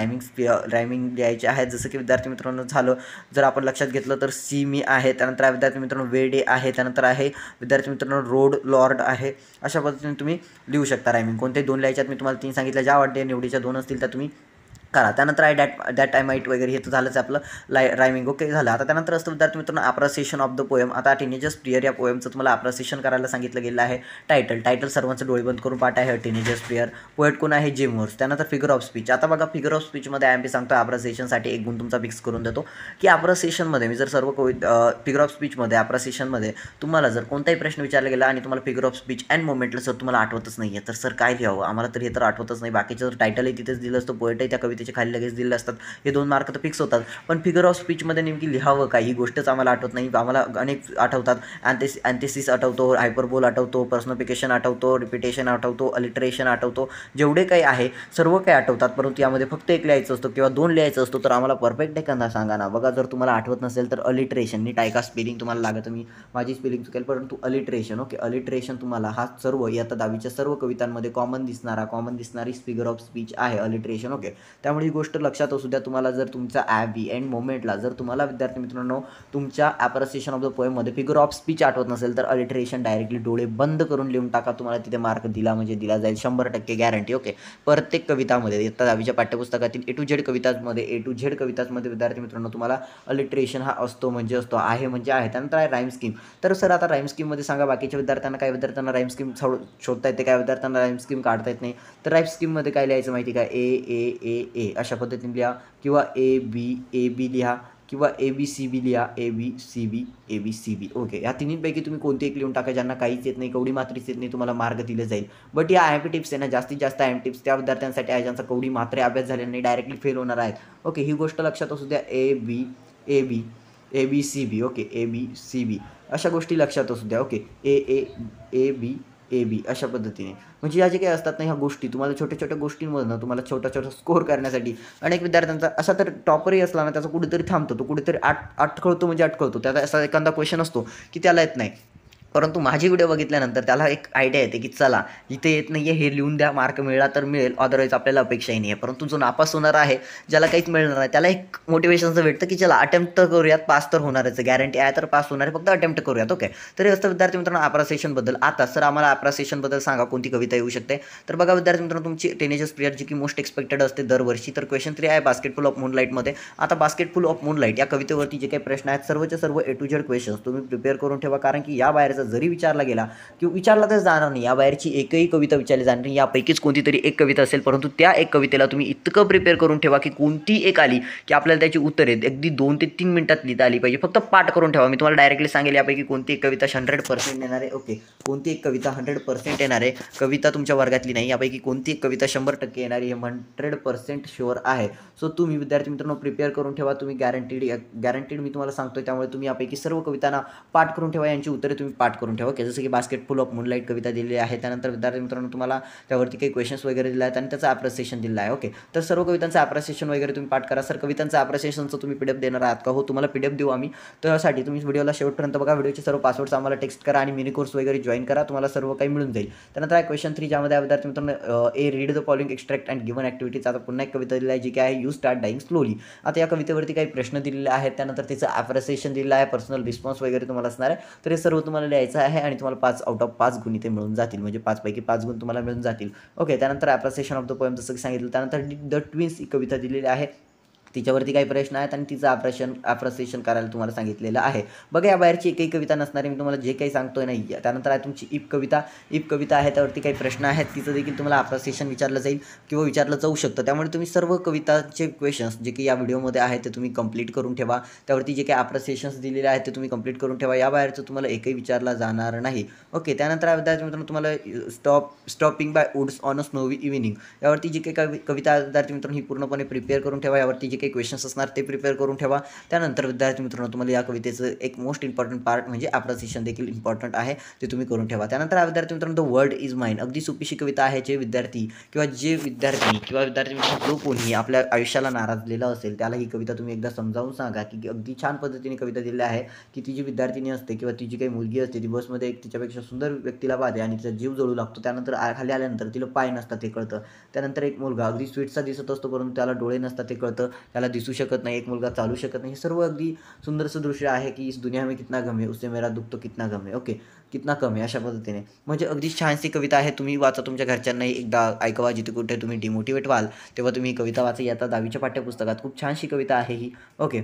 A: रायमिंग द्यायचे आहेत. जसं की विद्यार्थी मित्रांनो झालं, जर आपण लक्षात घेतलं तर सी मी आहे, त्यानंतर विद्यार्थी मित्रांनो वे डे आहे, त्यानंतर आहे विद्यार्थी मित्रांनो रोड लॉर्ड आहे. अशा पद्धतीने तुम्ही लिहू शकता रायमिंग. कोणते 2 लिहायच्यात मी तुम्हाला 3 सांगितलं, ज्या वाटते निवडीच्या 2 असतील त्या तुम्ही करा. त्यानंतर आय दॅट आय माईट वगैरे हे तर झालंच आपलं रायमिंग ओके झालं. आता त्यानंतर असतं विद्यार्थी मित्रांनो अप्रिसिएशन ऑफ द पोएम. आता टीनेजर्स प्रियर या पोएमचं तुम्हाला अप्रिसिएशन करायला सांगितलं गेलं आहे. टायटल सर्वांचं डोळे बंद करून पाठ आहे टीनेजर्स प्रियर. पोएट कोण आहे जेम मोर्स. त्यानंतर फिगर ऑफ स्पीच. आता बघा फिगर ऑफ स्पीचमध्ये आय एम पी सांगतो अप्रिसिएशनसाठी एक गुण तुमचा फिक्स करून देतो की अप्रिसिएशनमध्ये मी जर सर्व फिगर ऑफ स्पीचमध्ये अप्रिसिएशनमध्ये तुम्हाला जर कोणताही प्रश्न विचारला गेला आणि तुम्हाला फिगर ऑफ स्पीच अँड मोमेंटला सर तुम्हाला आठवतच नाही आहे तर सर काय लिहावं. आम्हाला तर हे तर आठवतच नाही. बाकीचं जर टायटलही तिथेच दिलं असतं पोएटही त्या कवितेच्या खाली लगेच दिलेलं असतात. हे 2 मार्क तर फिक्स होतात. पण फिगर ऑफ स्पीचमध्ये नेमकी लिहावं काय ही गोष्टच आम्हाला आठवत नाही. आम्हाला अनेक आठवतात. अँथेसिस आठवतो, हायपरबोल आठवतो, पर्सनिफिकेशन आठवतो, रिपिटेशन आठवतो, अलिटरेशन आठवतो. जेवढे काही आहे सर्व काही आठवतात. परंतु यामध्ये फक्त एक लिहायचं असतो किंवा 2 लिहायचं असतो. तर आम्हाला परफेक्ट एखादा सांगा ना. बघा जर तुम्हाला आठवत नसेल तर अलिटरेशन नीट ऐका. स्पेलिंग तुम्हाला लागतं. मी माझी स्पेलिंग चुकेल परंतु अलिटरेशन ओके. अलिटरेशन तुम्हाला हा सर्व इयत्ता 10वीच्या सर्व कवितांमध्ये कॉमन दिसणारी फिगर ऑफ स्पीच आहे अलिटरेशन ओके. त्यामुळे ही गोष्ट लक्षात असू द्या. तुम्हाला जर तुमच्या ॲबी अँड मोमेंटला जर तुम्हाला विद्यार्थी मित्रांनो तुमच्या अप्रिसिएशन ऑफ द पोएममध्ये फिगर ऑफ स्पीच आठवत नसेल तर अलिटरेशन डायरेक्टली डोळे बंद करून लिहून टाका. तुम्हाला तिथे मार्क दिला म्हणजे दिला जाईल 100% गॅरंटी ओके. प्रत्येक कवितामध्ये इयत्ता 10वीच्या पाठ्यपुस्तकातील ए टू झेड कवितांमध्ये विद्यार्थी मित्रांनो तुम्हाला अलिटरेशन हा असतो म्हणजे असतो, आहे म्हणजे आहे. त्यानंतर आहे राईम स्कीम. तर सर आता राईम स्कीममध्ये सांगा बाकीच्या विद्यार्थ्यांना, काही विद्यार्थ्यांना राईम स्कीम शोधता येते, काही विद्यार्थ्यांना राईम स्कीम काढता येत नाही. तर राईम स्कीममध्ये काय लिहायचं माहिती का, ए अशा पद्धतीने लिहा किंवा ए बी लिहा किंवा ABCB लिहा, ABCB ओके. या तिन्हीपैकी तुम्ही कोणती एक लिहून टाका. ज्यांना काहीच येत नाही, कवडी मात्रेच येत नाही, तुम्हाला मार्क दिले जाईल. बट या IMP टिप्स आहे ना, जास्तीत जास्त IMP टिप्स त्या विद्यार्थ्यांसाठी आहे ज्यांचा कवडी मात्रे अभ्यास झालेला नाही, डायरेक्टली फेल होणार आहेत ओके. ही गोष्ट लक्षात असू द्या. ABCB okay. ABCB अशा गोष्टी लक्षात असू द्या ओके. AB अशा पद्धतीने म्हणजे या जे काही असतात ना ह्या गोष्टी तुम्हाला छोट्या गोष्टींमधून तुम्हाला छोटा स्कोअर करण्यासाठी. अनेक विद्यार्थ्यांचा असा तर टॉपरही असला ना त्याचा कुठेतरी थांबतो, तो कुठेतरी अटकळतो म्हणजे अटकळतो. त्याचा असा एखादा क्वेश्चन असतो की त्याला येत नाही. परंतु माझी व्हिडिओ बघितल्यानंतर त्याला एक आयडिया येते की चला इथे येत नाही आहे, हे लिहून द्या, मार्क मिळाला तर मिळेल, अदरवाईज आपल्याला अपेक्षाही नाही आहे. परंतु जो नापास होणार आहे, ज्याला काहीच मिळणार नाही, त्याला एक मोटिवेशनचं भेटतं की चला अटेम्प्ट तर करूयात, पास तर होणारच, गॅरंटी आहे तर पास होणार आहे, फक्त अटेम्प्ट करूयात ओके. तर हे असतं विद्यार्थी मित्रांनो अप्रिसिएशनबद्दल. आता सर आम्हाला अप्रिसिएशनबद्दल सांगा कोणती कविता येऊ शकते. तर बघा विद्यार्थी मित्रांनो तुमची टीनेजर्स प्रियर जी की मोस्ट एक्सपेक्टेड असते दरवर्षी. तर क्वेश्चन 3 आहे बास्केटफुल ऑफ मूनलाईटमध्ये. आता बास्केटफुल ऑफ मूनलाईट या कवितेवरती जे काही प्रश्न आहेत सर्वचे सर्व A to Z क्वेश्चन्स तुम्ही प्रिपेअर करून ठेवा. कारण की या बाहेरचा जरी विचारला गेला किंवा विचारला तर जाणार नाही, या बाहेरची एकही कविता विचारली जाणार नाही, यापैकीच कोणती तरी एक कविता असेल. परंतु त्या एक कवितेला तुम्ही इतकं प्रिपेअर करून ठेवा की कोणती एक आली की आपल्याला त्याची उत्तरे अगदी 2 ते 3 मिनिटात लिहिता आली पाहिजे. फक्त पाठ करून ठेवा. मी तुम्हाला डायरेक्टली सांगेल यापैकी कोणती एक कविता 100% येणार आहे ओके. कोणती एक कविता 100% येणार आहे. कविता तुमच्या वर्गातली नाही, यापैकी कोणती एक कविता 100% येणार आहे, हे 100% शुअर आहे. सो तुम्ही विद्यार्थी मित्रांनो प्रिपेअर करून ठेवा. तुम्ही गॅरंटीड मी तुम्हाला सांगतोय. त्यामुळे तुम्ही यापैकी सर्व कवितांना पाठ करून ठेवा. यांची उत्तरे तुम्ही पाठ करून ठेवा ओके. जसं की बास्केटफुल ऑफ मूनलाईट कविता दिलेली आहे. त्यानंतर विद्यार्थी मित्रांनो तुम्हाला त्यावरती काही क्वेश्चन्स वगैरे दिले आहेत आणि त्याचं अप्रिसिएशन दिलं आहे ओके. तर सर्व कवितांचं अप्रिसिएशन वगैरे तुम्ही पाठ करा. सर कवितांचं अप्रिसिएशनचं तुम्ही PDF देणार आहात का? हो, तुम्हाला PDF देऊ आम्ही. त्यासाठी तुम्ही व्हिडिओला शेवटपर्यंत बघा. व्हिडिओचे सर्व पासवर्ड्स आम्हाला टेक्स्ट करा आणि मिनी कोर्स वगैरे जॉईन करा. तुम्हाला सर्व काही मिळून जाईल. त्यानंतर आहे क्वेश्चन 3 ज्यामध्ये विद्यार्थी मित्रांनो read the following extract and given activities. आता पुन्हा एक कविता दिली आहे जी काय आहे यू स्टार्ट डाईंग स्लोली. आता या कवितेवरती काही प्रश्न दिलेले आहेत. त्यानंतर त्याचं अप्रिसिएशन दिलेलं आहे, पर्सनल रिस्पॉन्स वगैरे तुम्हाला असणार आहे. तर हे सर्व तुम्हाला लिहायचं आहे आणि तुम्हाला 5 आउट ऑफ 5 गुण इथे मिळून जातील. म्हणजे 5 पैकी 5 गुण तुम्हाला मिळून जातील ओके. त्यानंतर अप्रिसिएशन ऑफ द पोएम जसं की सांगितलं. त्यानंतर द ट्विन्स ही कविता दिलेली आहे. तिच्यावरती काही प्रश्न आहेत आणि तिचं अप्रिसिएशन करायला तुम्हाला सांगितलेलं आहे. बघा या बाहेरची एकही कविता नसणार आहे. मी तुम्हाला जे काही सांगतोय नाही. त्यानंतर आहे तुमची इफ कविता आहे. त्यावरती काही प्रश्न आहेत. तिचं देखील तुम्हाला अप्रिसिएशन विचारलं जाईल किंवा विचारलं जाऊ शकतं. त्यामुळे तुम्ही सर्व कवितांचे क्वेश्चन्स जे की या व्हिडिओमध्ये आहेत ते तुम्ही कंप्लीट करून ठेवा. त्यावरती जे काही अप्रिसिएशन्स दिलेले आहेत ते तुम्ही कंप्लीट करून ठेवा. या बाहेरचं तुम्हाला एकही विचारला जाणार नाही ओके. त्यानंतर विद्यार्थी मित्रांनो तुम्हाला stopping by woods on a snowy evening यावरती जी काही कविता विद्यार्थी मित्रांनो ही पूर्णपणे प्रिपेअर करून ठेवा. यावरती जे काही क्वेश्चन्स असणार ते प्रिपेअर करून ठेवा. त्यानंतर विद्यार्थी मित्रांनो तुम्हाला या कवितेचं एक मोस्ट इम्पॉर्टंट पार्ट म्हणजे अप्रिसिएशन देखील इम्पॉर्टंट आहे, ते तुम्ही करून ठेवा. त्यानंतर विद्यार्थी मित्रांनो द वर्ल्ड इज माइन. अगदी सोपीशी कविता आहे. जे विद्यार्थी मित्रांनो जो कोणी आपल्या आयुष्याला नाराजलेला असेल त्याला ही कविता तुम्ही एकदा समजावून सांगा की अगदी छान पद्धतीने कविता दिलेली आहे की ती जी विद्यार्थिनी असते किंवा ती जी काही मुलगी असते ती बसमध्ये एक तिच्यापेक्षा सुंदर व्यक्तीला पाहते आणि तिचा जीव जळू लागतो. त्यानंतर खाली आल्यानंतर तिला पाय नसतात ते कळतं. त्यानंतर एक मुलगा अगदी स्वीटचा दिसत असतो परंतु त्याला डोळे नसतात ते कळतं. त्याला दिसू शकत नाही, एक मुलगा चालू शकत नाही. हे सर्व अगदी सुंदरसं दृश्य आहे की इस दुनिया में कितना गम है उससे मेरा दुःख तो कितना गम है. ओके, कितना कमी अशा पद्धतीने म्हणजे अगदी छानशी कविता आहे. तुम्ही वाचा, तुमच्या घरच्यांनाही एकदा ऐकवा. जिथे कुठे तुम्ही डिमोटिवेट व्हाल तेव्हा तुम्ही ही कविता वाचा. आता 10वीच्या पाठ्यपुस्तकात खूप छानशी कविता आहे ही. ओके,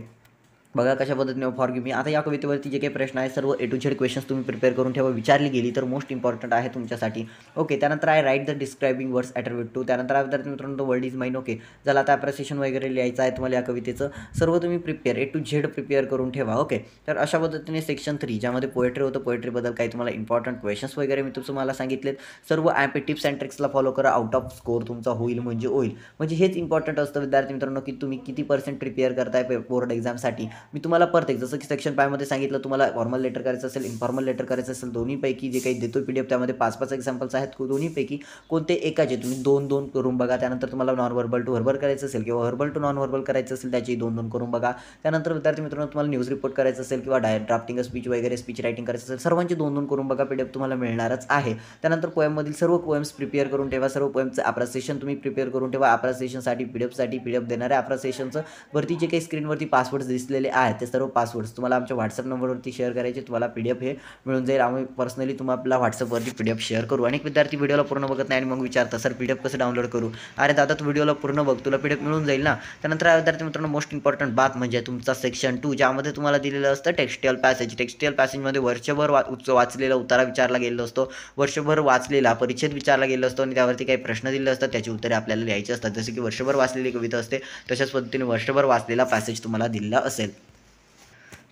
A: बघा कशा पद्धतीने फॉरगिव्ह मी. आता या कवितेवरती जे काही प्रश्न आहेत सर्व ए टू झेड क्वेश्चन्स तुम्ही प्रिपेअर करून ठेवा. विचारली गेली तर मोस्ट इम्पॉर्टंट आहे तुमच्यासाठी. ओके, त्यानंतर आहे write the describing words attribute to. त्यानंतर आहे विद्यार्थी मित्रांनो the world is mine. Okay, ज्याला आता ॲप्रिसिएशन वगैरे लिहायचं आहे तुम्हाला या कवितेचं. सर्व तुम्ही prepare A to Z prepare करून ठेवा. ओके, तर अशा पद्धतीने सेक्शन 3 ज्यामध्ये पोएट्री होतं, पोएट्रीबद्दल काही तुम्हाला इम्पॉर्टंट क्वेश्चन्स वगैरे मी तुम्हाला सांगितलेत. सर्व टिप्स अँड ट्रिक्सला फॉलो करा. आउट ऑफ स्कोर तुमचा होईल म्हणजे होईल. म्हणजे हेच इम्पॉर्टंट असतं विद्यार्थी मित्रांनो की तुम्ही किती % प्रिपेअर करताय बोर्ड एक्झामसाठी. मी तुम्हाला परत जसं की सेक्शन 5 मध्ये सांगितलं, तुम्हाला फॉर्मल लेटर करायचं असेल, इन्फॉर्मल लेटर करायचं असेल, दोन्हीपैकी जे काही देतो PDF त्यामध्ये 5-5 एक्झाम्पल्स आहेत. दोन्हीपैकी कोणते एकाचे तुम्ही 2-2 करून बघा. त्यानंतर तुम्हाला नॉन व्हर्बल टू व्हर्बल करायचं असेल किंवा व्हर्बल टू नॉन व्हर्बल करायचं असेल त्याची 2-2 करून बघा. त्यानंतर विद्यार्थी मित्रांनो तुम्हाला न्यूज रिपोर्ट करायचं असेल किंवा ड्राफ्टिंग स्पीच वगैरे स्पीच रायटिंग करायचं असेल, सर्वांची 2-2 करून बघा. PDF तुम्हाला मिळणारच आहे. त्यानंतर पोएममधील सर्व पोएम्स प्रिपेअर करून ठेवा. सर्व पोएमचं ॲप्रिसिएशन तुम्ही प्रिपेअर करून ठेवा. ॲप्रिसिएशनसाठी PDF देणाऱ्या ॲप्रिसिएशनचं वरती जे काही स्क्रीनवरती पासवर्ड्स दिसलेले आहेत ते सर्व पासवर्ड्स तुम्हाला आमच्या व्हॉट्सअप नंबरवरती शेअर करायचे. तुम्हाला PDF हे मिळून जाईल. आम्ही पर्सनली तुम्हाला व्हॉट्सअपवरती PDF शेअर करू. अनेक विद्यार्थी व्हिडिओला पूर्ण बघत नाही आणि मग विचारतात सर PDF कसं डाउनलोड करू. अरे दादा तू व्हिडिओला पूर्ण बघ, तुला PDF मिळून जाईल ना. त्यानंतर विद्यार्थी मित्रांनो मोस्ट इम्पॉर्टंट बात म्हणजे तुमचा सेक्शन 2 ज्यामध्ये तुम्हाला दिलेलं असतं टेक्स्टियल पॅसेज. टेक्स्टियल पॅसेजमध्ये वर्षभर वाचलेला उतारा विचारला गेलेला असतो, वर्षभर वाचलेला परिच्छेद विचारला गेलेला असतो आणि त्यावरती काही प्रश्न दिले असतात, त्याची उत्तरे आपल्याला लिहायची असतात. जसे की वर्षभर वाचलेली कविता असते तशाच पद्धतीने वर्षभर वाचलेला पॅसेज तुम्हाला दिलेला असेल.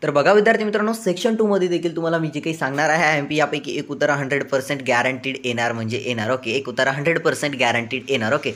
A: तर बघा विद्यार्थी मित्रांनो सेक्शन 2 मध्ये देखील तुम्हाला मी जे काही सांगणार आहे MP यापैकी एक उत्तर 100% गॅरंटीड येणार म्हणजे येणार. ओके, एक उत्तर 100% गॅरंटीड येणार. ओके,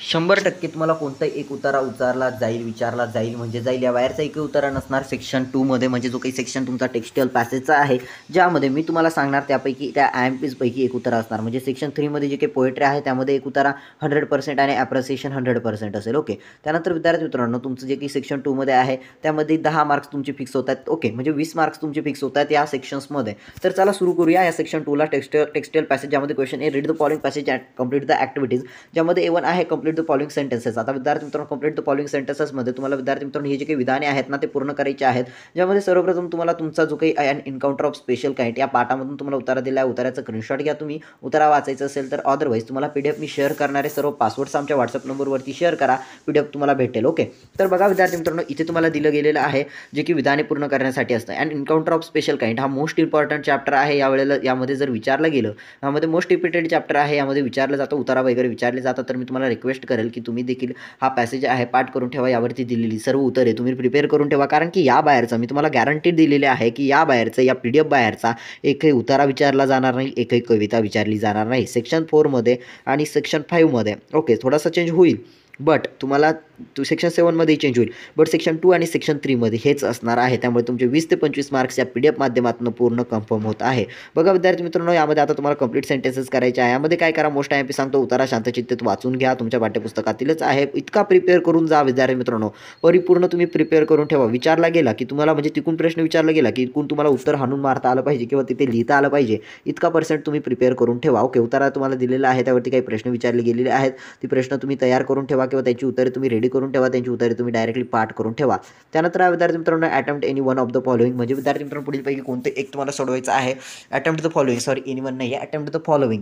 A: 100% तुम्हाला कोणताही एक उतारा विचारला जाईल म्हणजे जाईल. या बाहेरचा एकही उतारा नसणार सेक्शन 2 मध्ये. म्हणजे जो काही सेक्शन तुमचा टेक्स्टियल पॅसेजचा आहे ज्यामध्ये मी तुम्हाला सांगणार त्यापैकी त्या IMPs पैकी एक उतारा असणार. म्हणजे सेक्शन 3 मध्ये जे काही पोएट्री आहे त्यामध्ये एक उतारा 100% आणि ॲप्रिसिएशन 100% असेल. ओके, त्यानंतर विद्यार्थी मित्रांनो तुमचं जे काही सेक्शन 2 मध्ये आहे त्यामध्ये 10 मार्क्स तुमचे फिक्स होत आहेत. ओके, म्हणजे 20 मार्क्स तुमचे फिक्स होत आहेत या सेक्शन्समध्ये. तर चला सुरू करूया या सेक्शन 2 ला. टेक्स्टियल पॅसेज ज्यामध्ये question A read the following passage and complete the activities. ज्यामध्ये A1 आहे कंप्लीट द फॉलोइंग सेंटेन्सेस. आता विद्यार्थी मित्रांनो कंप्लीट द फॉलोइंग सेंटेन्सेसमध्ये तुम्हाला विद्यार्थी मित्रांनो हे जे काही विधाने आहेत ना ते पूर्ण करायचे आहेत. ज्यामध्ये सर्वप्रथम तुम्हाला तुमचा जो काही एन्काउंटर ऑफ स्पेशल काइंड या पाठामधून तुम्हाला उत्तर दिला आहे, उत्तराचं स्क्रीनशॉट घ्या तुम्ही. उत्तरा वाचायचं असेल तर अदरवाईज तुम्हाला PDF मी शेअर करणारे सर्व पासवर्ड्स आमच्या व्हॉट्सअप नंबरवरती शेअर करा, PDF तुम्हाला भेटेल. ओके, तर बघा विद्यार्थी मित्रांनो इथे तुम्हाला दिलं गेलेलं आहे जे की विधाने पूर्ण करण्यासाठी असतं. And encounter of special kind हा मोस्ट इम्पॉर्टंट चॅप्टर आहे. यावेळेला यामध्ये जर विचारलं गेलं, यामध्ये मोस्ट रिपीटेड चॅप्टर आहे, यामध्ये विचारलं जातं उतारा वगैरे विचारले जातात. तर मी तुम्हाला रिक्वेस्ट करेल की तुम्ही देखील हा पॅसेज आहे पाठ करून ठेवा. यावरती दिलेली सर्व उत्तरे तुम्ही प्रिपेअर करून ठेवा. कारण की या बाहेरचा मी तुम्हाला गॅरंटीड दिलेले आहे की या बाहेरचा या PDF बाहेरचा एकही उतारा विचारला जाणार नाही, एकही कविता विचारली जाणार नाही सेक्शन 4 मध्ये आणि सेक्शन 5 मध्ये. ओके, थोडासा चेंज होईल बट तुम्हाला सेक्शन 7 मध्ये चेंज होईल, बट सेक्शन 2 आणि सेक्शन 3 मध्ये हेच असणार आहे. त्यामुळे तुमचे 20 ते 25 मार्क्स या PDF माध्यमातून पूर्ण कन्फर्म होत आहे. बघा विद्यार्थी मित्रांनो यामध्ये आता तुम्हाला कंप्लीट सेंटेन्सेस करायचे आहे. यामध्ये काय करा, मोस्ट IMP सांगतो उतारा शांतचित्तेत वाचून घ्या, तुमच्या पाठ्यपुस्तकातीलच आहे. इतका प्रिपेअर करून जा विद्यार्थी मित्रांनो, परिपूर्ण तुम्ही प्रिपेअर करून ठेवा. विचारला गेला की तुम्हाला म्हणजे तिकून प्रश्न विचारला गेला की इकून तुम्हाला उत्तर हाणून मारता आलं पाहिजे किंवा तिथे लिहिता आलं पाहिजे, इतका % तुम्ही प्रिपेअर करून ठेवा. ओके, उतारा तुम्हाला दिलेला आहे त्यावरती काही प्रश्न विचारले गेलेले आहेत, ती प्रश्न तुम्ही तयार करून ठेवा किंवा त्याची उत्तरे तुम्ही रेडी करून ठेवा, त्यांची उत्तरे तुम्ही डायरेक्टली पाठ करून ठेवा. त्यानंतर विद्यार्थी मित्रांनो attempt any one of the following. म्हणजे विद्यार्थी मित्रांनो पुढीलपैकी कोणते एक तुम्हाला सोडवायचं आहे. Attempt the following, sorry any one नाही, अटेम्प्ट द फॉलोइंग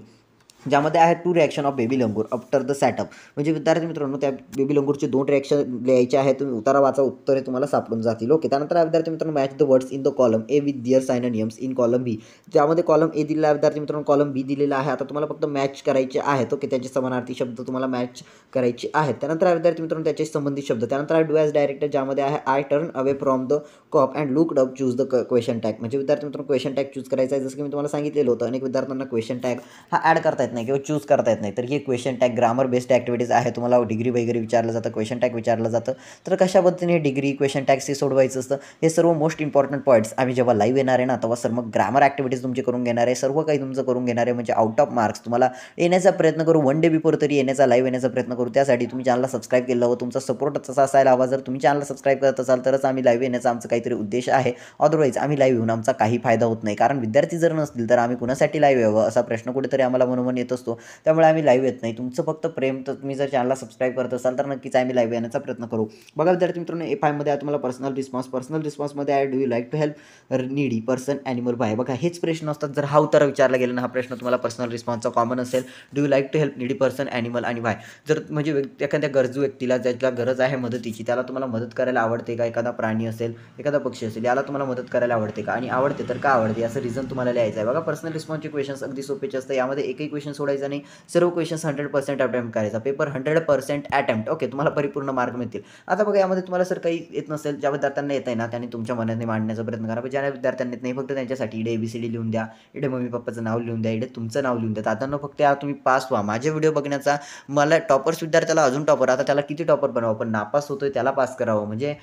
A: ज्यामध्ये आहे 2 reaction of baby langur after the setup. म्हणजे विद्यार्थी मित्रांनो त्या बेबी लंगूरचे 2 रिॲक्शन लिहायचे आहेत. तुम्ही उतारा वाचा, उत्तरे तुम्हाला सापडून जातील. ओके, त्यानंतर विद्यार्थी मित्रांनो match the words in the column A with their synonyms in column B. त्यामध्ये कॉलम ए दिलेला आहे विद्यार्थी मित्रांनो, कॉलम बी दिलेला आहे. आता तुम्हाला फक्त मॅच करायचे आहेत. ओके, त्याचे समानार्थी शब्द तुम्हाला मॅच करायचे आहेत. त्यानंतर विद्यार्थी मित्रांनो त्याचे संबंधित शब्द. त्यानंतर डू ॲज डायरेक्टर ज्यामध्ये आहे I turn away from the cop and looked up choose the question tag. म्हणजे विद्यार्थी मित्रांनो क्वेश्चन टॅग चूज करायचा आहे. जसं की मी तुम्हाला सांगितलेलं होतं अनेक विद्यार्थ्यांना क्वेश्चन टॅग हा ॲड करता येत नाही किंवा चूज करता येत नाही. तर हे question tag grammar based activities आहे. तुम्हाला डिग्री वगैरे विचारलं जातं, क्वेश्चन टॅग विचारलं जातं. तर कशा पद्धतीने डिग्री क्वेश्चन टॅग्स हे सोडवायचं असतं. हे सर्व मोस्ट इम्पॉर्टंट पॉईंट्स आम्ही जेव्हा लाईव्ह येणार आहे ना तेव्हा सर्व ग्रामर ॲक्टिव्हिटीज तुमचे करून घेणार आहे. सर्व काही तुमचं करून घेणार आहे. म्हणजे आउट ऑफ मार्क्स तुम्हाला येण्याचा प्रयत्न करू. 1 डे बिफोर तरी येण्याचा लाईव्ह येण्याचा प्रयत्न करू. त्यासाठी तुम्ही चॅनलला सबस्क्राईब केलं हवं. तुमचा सपोर्ट तसा असायला हवा. जर तुम्ही चॅनलला सबस्क्राईब करत असाल तरच आम्ही लाईव्ह येण्याचा आमचा काहीतरी उद्देश आहे. अदरवाईज आम्ही लाईव्ह येऊन आमचा काही फायदा होत नाही. कारण विद्यार्थी जर नसतील तर आम्ही कुणासाठी लाईव्ह यावं असा प्रश्न कुठेतरी आम्हाला मनोमन येत असतो, त्यामुळे आम्ही लाईव्ह येत नाही. तुमचं फक्त प्रेम, तर तुम्ही जर चॅनलला सबस्क्राईब करत असाल तर नक्कीच आम्ही लाईव्ह येण्याचा प्रयत्न करू. बघा विद्यार्थी मित्रांनो, A5मध्ये आहे तुम्हाला पर्सनल रिस्पॉन्समध्ये आहे do you like to help needy person animal by. बघा हेच प्रश्न असतात. जर हा उत्तर विचारला गेला ना, हा प्रश्न तुम्हाला पर्सनल रिस्पॉन्सचा कॉमन असेल, do you like to help needy person animal आणि वाय. जर म्हणजे एखाद्या गरजू व्यक्तीला ज्याला गरज आहे मदतीची, त्याला तुम्हाला मदत करायला आवडते का? एखादा प्राणी असेल, एखादा पक्षी असेल, याला तुम्हाला मदत करायला आवडते का? आणि आवडते तर का आवडते असं रिझन तुम्हाला लिहायचं आहे. बघा पर्सनल रिस्पॉन्सचे क्वेश्चन्स अगदी सोपेच असतं. यामध्ये एकही क्वेश्चन सोडायचा नाही, सर्व क्वेश्चन्स 100% अटेम्प्ट करायचा. Paper 100% attempt. ओके, तुम्हाला परिपूर्ण मार्क मिळतील. आता बघा यामध्ये तुम्हाला सर काही येत नसेल, ज्या विद्यार्थ्यांना येत आहे ना त्यांनी तुमच्या मनाने मांडण्याचा प्रयत्न करा. ज्या विद्यार्थ्यांना येत नाही फक्त त्यांच्यासाठी इकडे ABCD लिहून द्या, इकडे मम्मी पप्पाचं नाव लिहून द्या, इकडे तुमचं नाव लिहून द्या. दादांनो फक्त या तुम्ही पास व्हा. माझे व्हिडिओ बघण्याचा मला टॉपर्स विद्यार्थ्याला अजून टॉपर, आता त्याला किती टॉपर बनवावं, पण नापास होतोय त्याला पास करावं, म्हणजे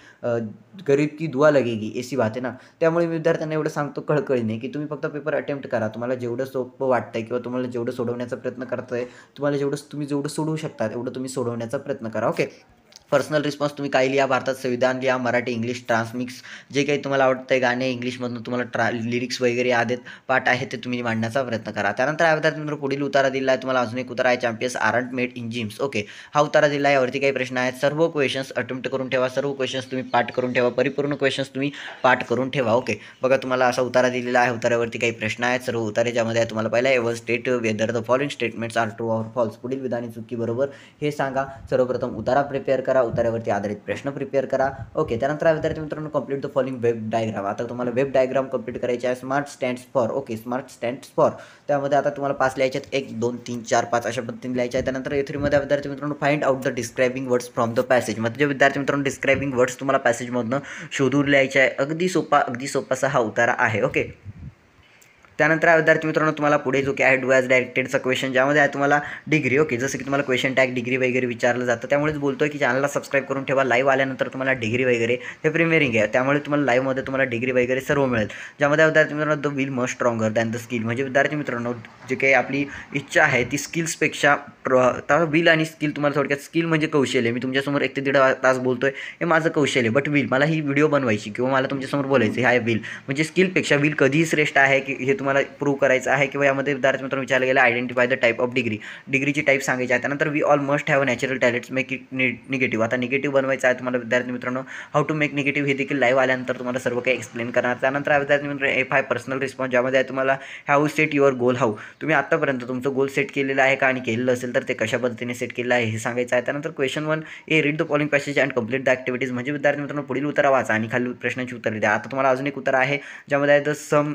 A: गरीब की दुआ लगेगी ऐसी बात आहे ना. त्यामुळे मी विद्यार्थ्यांना एवढं सांगतो कळकळीने की तुम्ही फक्त पेपर अटेम्प्ट करा. तुम्हाला जेवढं सोपं वाटतंय किंवा तुम्हाला जेवढं सोडवण्याचा प्रयत्न करताय, तुम्हाला तुम्ही जेवढं सोडवू शकता तेवढं तुम्ही सोडवण्याचा प्रयत्न करा. ओके, पर्सनल रिस्पॉन्स तुम्ही काही लिहा, भारतात संविधान लिहा, मराठी इंग्लिश ट्रान्समिक्स, जे काही तुम्हाला आवडतं आहे गाणे इंग्लिशमधून तुम्हाला लिरिक्स वगैरे याद आहेत, पाठ आहेत ते तुम्ही मांडण्याचा प्रयत्न करा. त्यानंतर विद्यार्थी पुढील उतारा दिला आहे तुम्हाला. अजून एक उतारा आहे, champions aren't made in gyms. Okay, हा उतारा दिला आहे. यावरती काही प्रश्न आहेत. सर्व क्वेश्चन्स अटेम्प्ट करून ठेवा, सर्व क्वेश्चन्स तुम्ही पाठ करून ठेवा, परिपूर्ण क्वेश्चन्स तुम्ही पाठ करून ठेवा. ओके, बघा तुम्हाला असा उतारा दिलेला आहे. उतारावरती काही प्रश्न आहेत. सर्व उतारे ज्यामध्ये आहे तुम्हाला पहिला ever state whether the following statements are true or false. पुढील विधानी चुकी बरोबर हे सांगा. सर्वप्रथम उतारा प्रिपेअर करा, उतारावरती आधारित प्रश्न प्रिपेअर करा. ओके, त्यानंतर विद्यार्थी मित्रांनो complete the following web diagram. आता तुम्हाला वेब डायग्राम कंप्लीट करायचे आहे. Smart stands for. Okay, smart stands for. त्यामध्ये आता तुम्हाला 5 लिहायचे आहेत. 1 2 3 4 5 अशा पद्धतीने लिहायचे आहे. त्यानंतर A3मध्ये विद्यार्थी मित्रांनो find out the describing words from the passage. म्हणजे विद्यार्थी मित्रांनो डिस्क्रायबिंग वर्ड्स तुम्हाला पॅसेजमधनं शोधून लिहायचे आहे. अगदी सोपासा हा उतारा आहे. ओके, त्यानंतर विद्यार्थी मित्रांनो तुम्हाला पुढे जो की आहे डू ॲज डायरेक्टेडचा क्वेश्चन, ज्यामध्ये आहे तुम्हाला डिग्री. ओके, जसं की तुम्हाला क्वेश्चन टॅग डिग्री वगैरे विचारलं जातं, त्यामुळेच बोलतोय की चॅनलला सबस्क्राईब करून ठेवा. लाईव्ह आल्यानंतर तुम्हाला डिग्री वगैरे हे प्रीमियरिंग आहे, त्यामुळे तुम्हाला लाईव्हमध्ये तुम्हाला डिग्री वगैरे सर्व मिळेल. ज्यामध्ये विद्यार्थी मित्रांनो the will must stronger than the skill. म्हणजे विद्यार्थी मित्रांनो जे काही आपली इच्छा आहे ती स्किल्सपेक्षा विल आणि स्किल. तुम्हाला थोडक्यात स्किल म्हणजे कौशल्य. मी तुमच्यासमोर 1 ते 1.5 तास बोलतोय, हे माझं कौशल्य. बट विल, मला ही व्हिडिओ बनवायची किंवा मला तुमच्यासमोर बोलायचं, हा विल. म्हणजे स्किलपेक्षा विल कधीही श्रेष्ठ आहे की हे तुम्हाला प्रूव्ह करायचं आहे. किंवा यामध्ये विद्यार्थी मित्रांनो विचारलं गेलं identify the type of degree. डिग्रीची टाईप सांगायची आहे. त्यानंतर we all must have natural talents make it negative. आता निगेटिव्ह बनवायचं आहे तुम्हाला विद्यार्थी मित्रांनो. हाऊ टू मेक निगेटिव्ह हे देखील लाईव्ह आल्यानंतर तुम्हाला सर्व काही एक्सप्लेन करणार. त्यानंतर विद्यार्थी मित्रांनो A5 पर्सनल रिस्पॉन्स, ज्यामध्ये आहे तुम्हाला have set your goal. How, तुम्ही आत्तापर्यंत तुमचं गोल सेट केलेलं आहे का, आणि केलेलं असेल तर ते कशा पद्धतीने सेट केलेलं आहे हे सांगायचं आहे. त्यानंतर question 1 A read the following passage and complete the activities. म्हणजे विद्यार्थी मित्रांनो पुढील उत्तर वाचा आणि खाली प्रश्नांची उत्तरे द्या. आता तुम्हाला अजून एक उत्तर आहे, ज्यामध्ये आहे the sun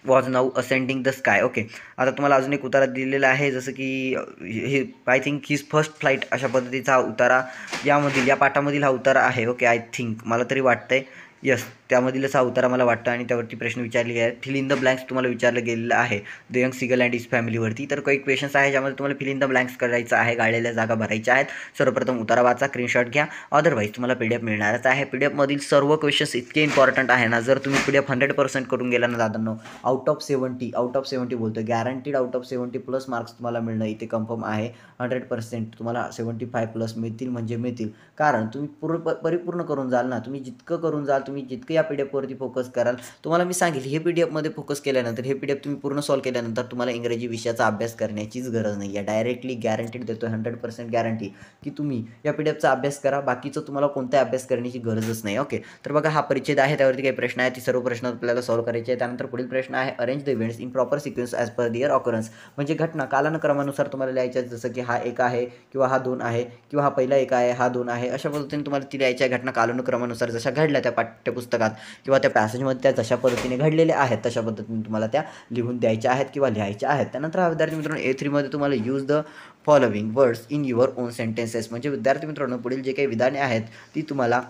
A: was now ascending the sky. Okay, आता तुम्हाला अजून एक उतारा दिलेला आहे, जसं की हे I think his first flight, अशा पद्धतीचा हा उतारा यामधील या पाठामधील हा उतारा आहे. ओके, आय थिंक मला तरी वाटतंय यस त्यामधीलच हा उतारा मला वाटतं. आणि त्यावरती प्रश्न विचारले आहे. फिल इन द ब्लँक्स तुम्हाला विचारलं गेलेलं आहे द यंग सिगल अँड इज फॅमिलीवरती. तर काही क्वेश्चन्स आहे ज्यामध्ये तुम्हाला फिल इन द ब्लँक्स करायचं आहे, गाळलेल्या जागा भरायच्या आहेत. सर्वप्रथम उतारा वाचा, स्क्रीनशॉट घ्या, अदरवाईज तुम्हाला PDF मिळणारच आहे. PDF मधील सर्व क्वेश्चन्स इतके इम्पॉर्टंट आहे ना, जर तुम्ही PDF 100% करून गेला ना दादांनो, आउट ऑफ 70 बोलतो, guaranteed out of 70 plus marks तुम्हाला मिळणं इथे कन्फर्म आहे. 100% तुम्हाला 75 प्लस मिळतील म्हणजे मिळतील. कारण तुम्ही परिपूर्ण करून जाल ना, तुम्ही जितकं करून जाल, तुम्ही जितकं या PDF वरती फोकस कराल. तुम्हाला मी सांगेल हे PDF मध्ये फोकस केल्यानंतर, हे PDF तुम्ही पूर्ण सॉल्व केल्यानंतर तुम्हाला इंग्रजी विषयाचा अभ्यास करण्याचीच गरज नाही आहे. डायरेक्टली गॅरंटीड देतो, 100% गॅरंटी की तुम्ही या PDFचा अभ्यास करा, बाकीचं तुम्हाला कोणता अभ्यास करण्याची गरजच नाही. ओके, तर बघा हा परिच्छेद आहे, त्यावरती काही प्रश्न आहेत, ती सर्व प्रश्न आपल्याला सॉल्व करायचे आहेत. त्यानंतर पुढील प्रश्न आहे arrange the events in proper sequence as per their occurrence. म्हणजे घटना कालानुक्रमानुसार तुम्हाला लिहायच्या आहेत, जसं की हा 1 आहे किंवा हा 2 आहे किंवा हा पहिला 1 आहे, हा 2 आहे, अशा पद्धतीने तुम्हाला ती लिहायच्या घटना कालानुक्रमानुसार जशा घडल्या त्या पाठ्यपुस्तकात किंवा त्या पॅसेजमध्ये त्या जशा पद्धतीने घडलेल्या आहेत तशा पद्धतीने तुम्हाला त्या लिहून द्यायच्या आहेत किंवा लिहायच्या आहेत. त्यानंतर विद्यार्थी मित्रांनो A3मध्ये तुम्हाला use the following words in your on sentences. म्हणजे विद्यार्थी मित्रांनो पुढील जे काही विधाने आहेत ती तुम्हाला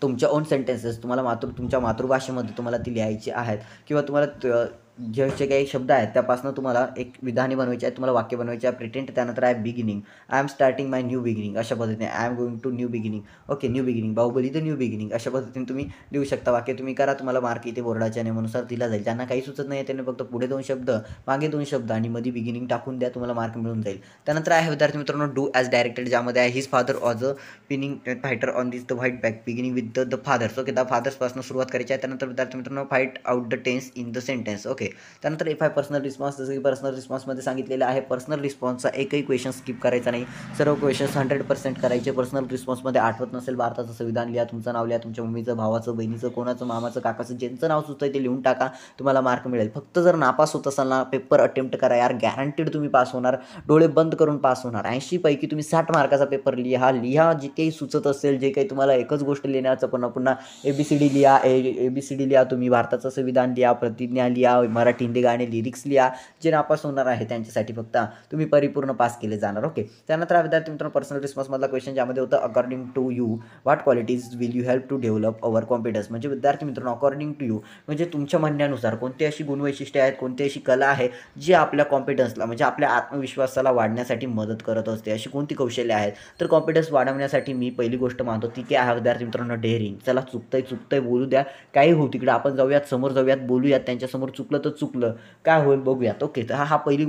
A: तुमच्या ओन सेंटेन्सेस, तुम्हाला तुमच्या मातृभाषेमध्ये तुम्हाला ती लिहायची आहेत किंवा तुम्हाला जे काही शब्द आहेत त्यापासून तुम्हाला एक विधाने बनवायची आहेत, तुम्हाला वाक्य बनवायचे आहे. प्रिटेंट, त्यानंतर आहे beginning, I am starting my new beginning, अशा पद्धतीने I am going to new beginning. Okay, new beginning, Baahubali the new beginning, अशा पद्धतीने तुम्ही लिहू शकता. वाक्य तुम्ही करा, तुम्हाला मार्क इथे बोर्डाच्या नियमानुसार दिला जाईल. ज्यांना काही सुचत नाही त्यांनी फक्त पुढे 2 शब्द, मागे 2 शब्द आणि मध्ये बिगिनिंग टाकून द्या, तुम्हाला मार्क मिळून जाईल. त्यानंतर आहे विद्यार्थी मित्रांनो डू ॲज डायरेक्टेड, ज्यामध्ये आहे his father was a pinning fighter on this the white back, beginning with the fathers. Okay, the फादर्सपासून सुरुवात करायची आहे. त्यानंतर विद्यार्थी मित्रांनो fight out the tense in the sentence. Okay, okay. त्यानंतर F आहे पर्सनल रिस्पॉन्स. जसं की पर्सनल रिस्पॉन्समध्ये सांगितलेलं आहे पर्सनल रिस्पॉन्सचा एकही क्वेश्चन स्किप करायचा नाही, सर्व क्वेश्चन्स 100% करायचे. पर्सनल रिस्पॉन्समध्ये आठवत नसेल भारताचं संविधान लिहा, तुमचं नाव लिहा, तुमच्या मम्मीचं, भावाचं, बहिणीचं, कोणाचं, मामाचं, काकाचं, ज्यांचं नाव सुचतं ते लिहून टाका, तुम्हाला मार्क मिळेल. फक्त जर नापास होत असाल ना, पेपर अटेम्प्ट करा यार, गॅरंटीड तुम्ही पास होणार, डोळे बंद करून पास होणार. 80 पैकी तुम्ही 60 मार्काचा पेपर लिहा. जे काही सुचत असेल, जे काही तुम्हाला एकच गोष्ट लिहिण्याचं पुन्हा पुन्हा ABCD लिहा, ABCD लिहा, तुम्ही भारताचं संविधान लिहा, प्रतिज्ञा लिहा, मराठी हिंदी गाणे लिरिक्स लिहा. जे नापास होणार आहे त्यांच्यासाठी फक्त तुम्ही परिपूर्ण पास केले जाणार. ओके. त्यानंतर विद्यार्थी मित्रांनो पर्सनल रिस्पॉन्समधला क्वेश्चन ज्यामध्ये होतं according to you what qualities will you help to develop our confidence. म्हणजे विद्यार्थी मित्रांनो अकॉर्डिंग टू यू म्हणजे तुमच्या म्हणण्यानुसार कोणती अशी गुणवैशिष्ट्ये आहेत, कोणती अशी कला आहे जी आपल्या कॉन्फिडन्सला म्हणजे आपल्या आत्मविश्वासाला वाढण्यासाठी मदत करत असते. अशी कोणती कौशल्य आहेत. तर कॉन्फिडन्स वाढवण्यासाठी मी पहिली गोष्ट मानतो ती काय आहे विद्यार्थी मित्रांनो, डेअरिंग. चला चुकतंय बोलू द्या, काही होऊ तिकडे, आपण जाऊयात समोर, जाऊयात बोलूयात, त्यांच्यासमोर चुकलं तर चुकलं, काय होईल बघूयात. ओके. तर हा पहिली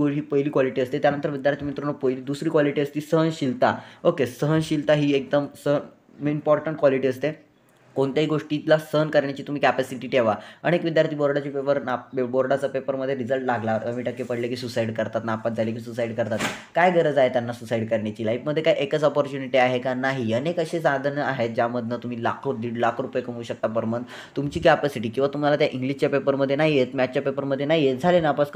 A: क्वालिटी असते. त्यानंतर विद्यार्थी मित्रांनो दुसरी क्वालिटी असते सहनशीलता. ओके. सहनशीलता ही एकदम इम्पॉर्टंट क्वालिटी असते. कोणत्याही गोष्टीला सहन करण्याची तुम्ही कॅपॅसिटी ठेवा. अनेक विद्यार्थी बोर्डाचा पेपरमध्ये रिझल्ट लागला, 10% पडले की सुसाईड करतात, नापास झाले की सुसाईड करतात. काय गरज आहे त्यांना सुसाईड करण्याची? लाईफमध्ये काय एकच अपॉर्च्युनिटी आहे का? नाही. अनेक असे साधनं आहेत ज्यामधनं तुम्ही 1,00,000-1,50,000 रुपये कमवू शकता पर मंथ. तुमची कॅपॅसिटी किंवा तुम्हाला त्या इंग्लिशच्या पेपरमध्ये नाही येत, मॅथच्या पेपरमध्ये नाही येत, झाले नापास,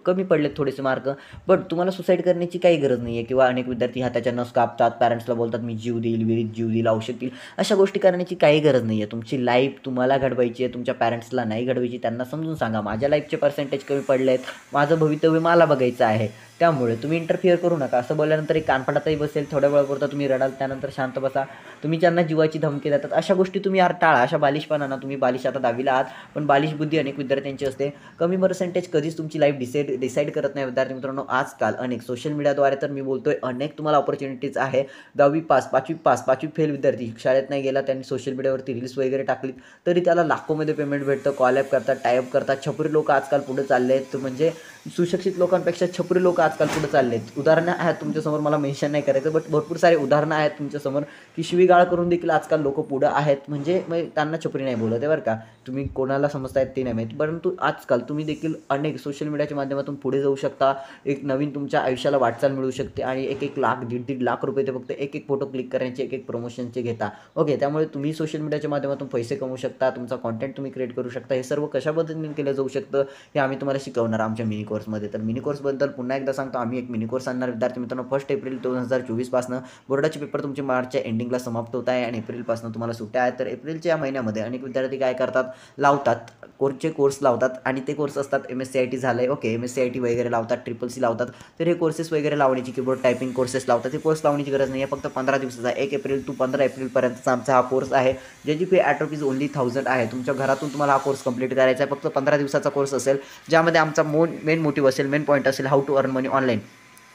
A: कमी पडलेत थोडेसे मार्क, बट तुम्हाला सुसाईड करण्याची काही गरज नाही आहे. किंवा अनेक विद्यार्थी त्याच्या नस कापतात, पॅरेंट्सला बोलतात मी जीव देईल, विहिरीत जीव देईल, औषध देईल. अशा गोष्टी करण्याची काही गरज नाही आहे. तुमची लाईफ तुम्हाला घडवायची आहे, तुमच्या पॅरेंट्सला नाही घडवायची. त्यांना समजून सांगा माझ्या लाईफचे पर्सेंटेज कमी पडले आहेत, माझं भवितव्य मला बघायचं आहे, त्यामुळे तुम्ही इंटरफिअर करू नका. असं बोलल्यानंतर एक कानफटातही बसेल, थोड्या वेळापुरता तुम्ही रडाल, त्यानंतर शांत बसा. तुम्ही ज्यांना जीवाची धमकी देतात अशा गोष्टी तुम्ही टाळा. अशा बालिशपणाना तुम्ही आता 10वीला आहात, पण बालिश बुद्धी अनेक विद्यार्थ्यांची असते. कमी पर्सेंटेज कधीच तुमची लाईफ डिसाईड करत नाही विद्यार्थी मित्रांनो. आजकाल अनेक सोशल मीडियाद्वारे तर मी बोलतोय अनेक तुम्हाला ऑपॉर्च्युनिटीज आहे. 10वी पास, 5वी फेल विद्यार्थी शाळेत नाही गेला, त्यांनी सोशल मीडियावरती रील्स वगैरे टाकलीत तरी त्याला लाखोमध्ये पेमेंट भेटतं. कॉलॅप करतात, टायअप करतात. छपरी लोक आजकाल पुढे चालले आहेत, म्हणजे सुशिक्षित लोकांपेक्षा छपरी लोक आजकाल पुढे चालले आहेत. उदाहरणं आहेत तुमच्यासमोर, मला मेन्शन नाही करायचं, बट भरपूर सारे उदाहरणं आहेत तुमच्यासमोर की शिवीगाळ करून देखील आजकाल लोक पुढं आहेत. म्हणजे त्यांना छपरी नाही बोलत आहे बरं का, तुम्ही कोणाला समजतायत ते नाही माहीत, परंतु आजकाल तुम्ही देखील अनेक सोशल मीडियाच्या माध्यमातून पुढे जाऊ शकता. एक नवीन तुमच्या आयुष्याला वाटचाल मिळू शकते आणि 1-1 लाख, 1.5 लाख रुपये ते फक्त एक फोटो क्लिक करण्याचे, एक प्रमोशनचे घेता. ओके. त्यामुळे तुम्ही सोशल मीडियाच्या माध्यमातून पैसे कमवू शकता, तुमचा कॉन्टेंट तुम्ही क्रिएट करू शकता. हे सर्व कशा पद्धतीने केलं जाऊ शकतं हे आम्ही तुम्हाला शिकवणार आमच्या मिनी कोर्समध्ये. तर मिनी कोर्सबद्दल पुन्हा एकदा सांगतो, आम्ही एक मिनी कोर्स आणणार विद्यार्थी मित्रांनो 1 एप्रिल 2024 पासून. बोर्डाचे पेपर तुमचे मार्चच्या एंडिंगला समाप्त होत आहे आणि एप्रिलपासून तुम्हाला सुट्ट्या आहेत. तर एप्रिलच्या महिन्यामध्ये अनेक विद्यार्थी काय करतात, कोर्स लावतात आणि ते कोर्स असतात MSCIT झालंय. ओके. MSCIT वगैरे लावतात, CCC लावतात. तर हे कोर्सेस वगैरे लावण्याची, कीबोर्ड टायपिंग कोर्सेस लावतात, हे कोर्स लावण्याची गरज नाही आहे. फक्त 15 दिवसाचा 1 एप्रिल टू 15 एप्रिलपर्यंतचा आमचा हा कोर्स आहे, ज्याची फी ॲट रुपीज ओनली 1000 आहे. तुमच्या घरातून तुम्हाला हा कोर्स कंप्लीट करायचा आहे. फक्त 15 दिवसाचा कोर्स असेल, ज्यामध्ये आमचा मेन मोटिव्ह असेल, मेन पॉईंट असेल how to earn money online.